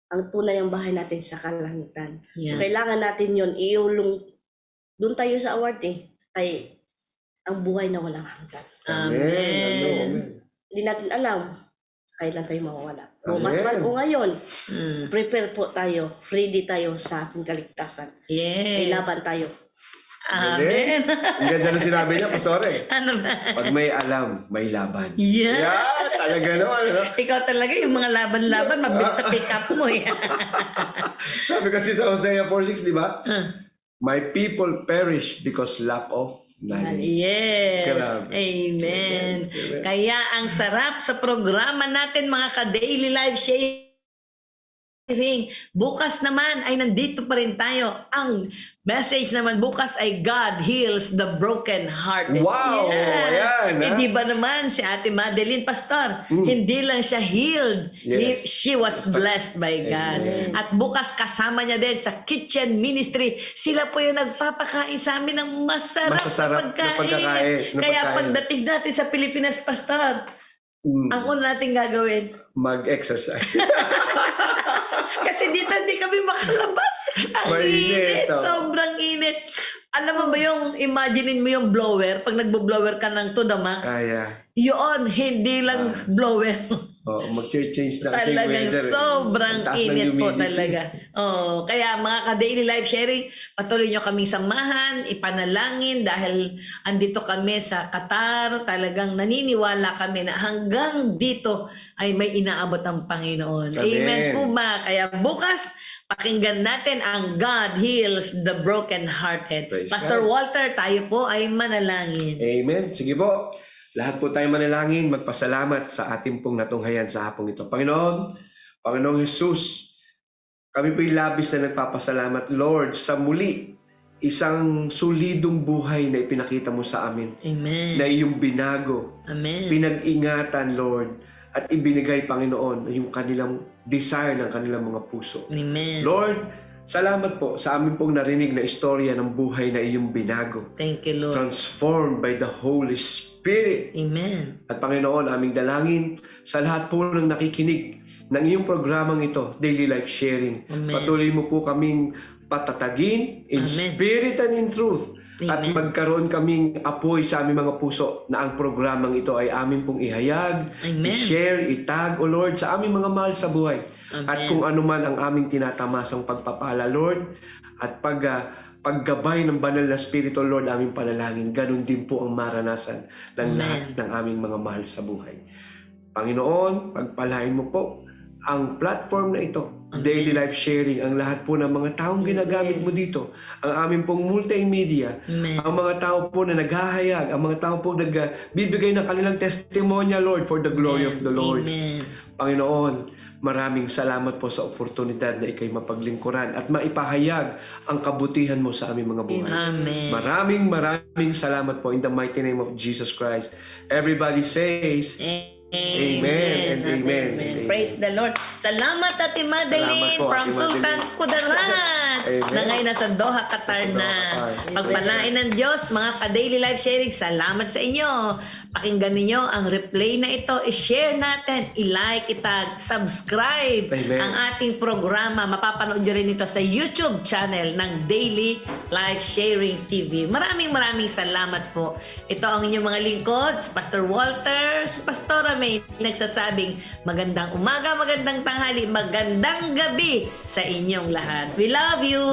Ang tunay ang bahay natin sa kalangitan. So, Yeah. kailangan natin yun, iulong. Doon tayo sa award kay ang buhay na walang hanggan. Amen. Hindi natin alam kailan tayo mawawala. Bukas Amen. man o ngayon, Mm. prepare po tayo, ready tayo sa ating kaligtasan. May Yes. laban tayo. Amen. Ang ganda na sinabi niya, Pastore. Ano ba? Pag may alam, may laban. Yeah. Yeah, talaga naman. Ano? Ikaw talaga yung mga laban-laban, mabilis sa pick-up mo eh. Sabi kasi sa Hosea 4:6, di ba? My people perish because lack of knowledge. Yes. Grabe. Amen. Amen. Kaya ang sarap sa programa natin mga ka-daily live sharing. Bukas naman ay nandito pa rin tayo. Ang message naman bukas ay God heals the broken hearted. Wow! Ayan, ha? Hindi ba naman si Ate Madeline Pastor, hindi lang siya healed. Yes. She was blessed by God. Amen. At bukas kasama niya din sa kitchen ministry. Sila po yung nagpapakain sa amin ng masarap, Masasarap na pagkain. Kaya pagdating natin sa Pilipinas, Pastor, ang una natin gagawin, Mag-exercise. kasi dito hindi kami makalabas. Ang Mainit, init. oh. Sobrang init. Alam mo ba yung, imaginein mo yung blower, pag nagbo-blower ka ng to the max, Kaya, yun, hindi lang blower. mag-change na kasi yung Talagang weather. sobrang Ang taas ng init po humidity. talaga. Oh, kaya mga ka-daily life sharing, patuloy nyo kaming samahan, ipanalangin dahil andito kami sa Qatar, talagang naniniwala kami na hanggang dito ay may inaabot ang Panginoon. Amen. Amen po ba? Kaya bukas, pakinggan natin ang God heals the broken-hearted. Praise Pastor God. Walter, tayo po ay manalangin. Amen. Sige po. Lahat po tayo manalangin, magpasalamat sa ating pong natunghayan sa hapong ito. Panginoong Jesus, kami po'y labis na nagpapasalamat, Lord, sa muli, isang solidong buhay na ipinakita mo sa amin, Amen. na iyong binago, Amen. pinag-ingatan, Lord, at ibinigay, Panginoon, yung kanilang desire ng kanilang mga puso. Amen. Lord, salamat po sa amin pong narinig na istorya ng buhay na iyong binago, Thank you, Lord. transformed by the Holy Spirit. Amen. At Panginoon, aming dalangin sa lahat po ng nakikinig ng iyong programang ito, Daily Life Sharing. Amen. Patuloy mo po kaming patatagin in Amen. spirit and in truth. At Amen. magkaroon kaming apoy sa aming mga puso na ang programang ito ay amin pong ihayag, Amen. i-share, itag, O Lord, sa aming mga mahal sa buhay. Amen. At kung ano man ang aming tinatamasang pagpapala, Lord, at paggabay ng banal na Espiritu, Lord, aming panalangin, ganun din po ang maranasan ng Amen. lahat ng aming mga mahal sa buhay. Panginoon, pagpalain mo po ang platform na ito, Amen. Daily Life Sharing, ang lahat po ng mga taong ginagamit mo dito, ang aming pong multimedia, Amen. ang mga tao po na naghahayag, ang mga tao po nagbibigay ng kanilang testimonya, Lord, for the glory of the Lord. Amen. Panginoon, maraming salamat po sa oportunidad na ikay mapaglingkuran at maipahayag ang kabutihan mo sa aming mga buhay. Amen. Maraming salamat po in the mighty name of Jesus Christ. Everybody says, Amen and amen. Praise the Lord. Salamat Ate Salamat Madeline po, from Ate Sultan Madeline. Kudarat Amen. na ngayon nasa Doha, Qatar Nasa Doha, na. Qatar. Pagpalain ng Diyos, mga ka-daily life sharing, salamat sa inyo. Pakinggan ninyo ang replay na ito. I-share natin, i-like, itag, subscribe Amen. ang ating programa. Mapapanood nyo rin ito sa YouTube channel ng Daily Life Sharing TV. Maraming salamat po. Ito ang inyong mga lingkod, si Pastor Walter, si Pastora May, nagsasabing magandang umaga, magandang tanghali, magandang gabi sa inyong lahat. We love you!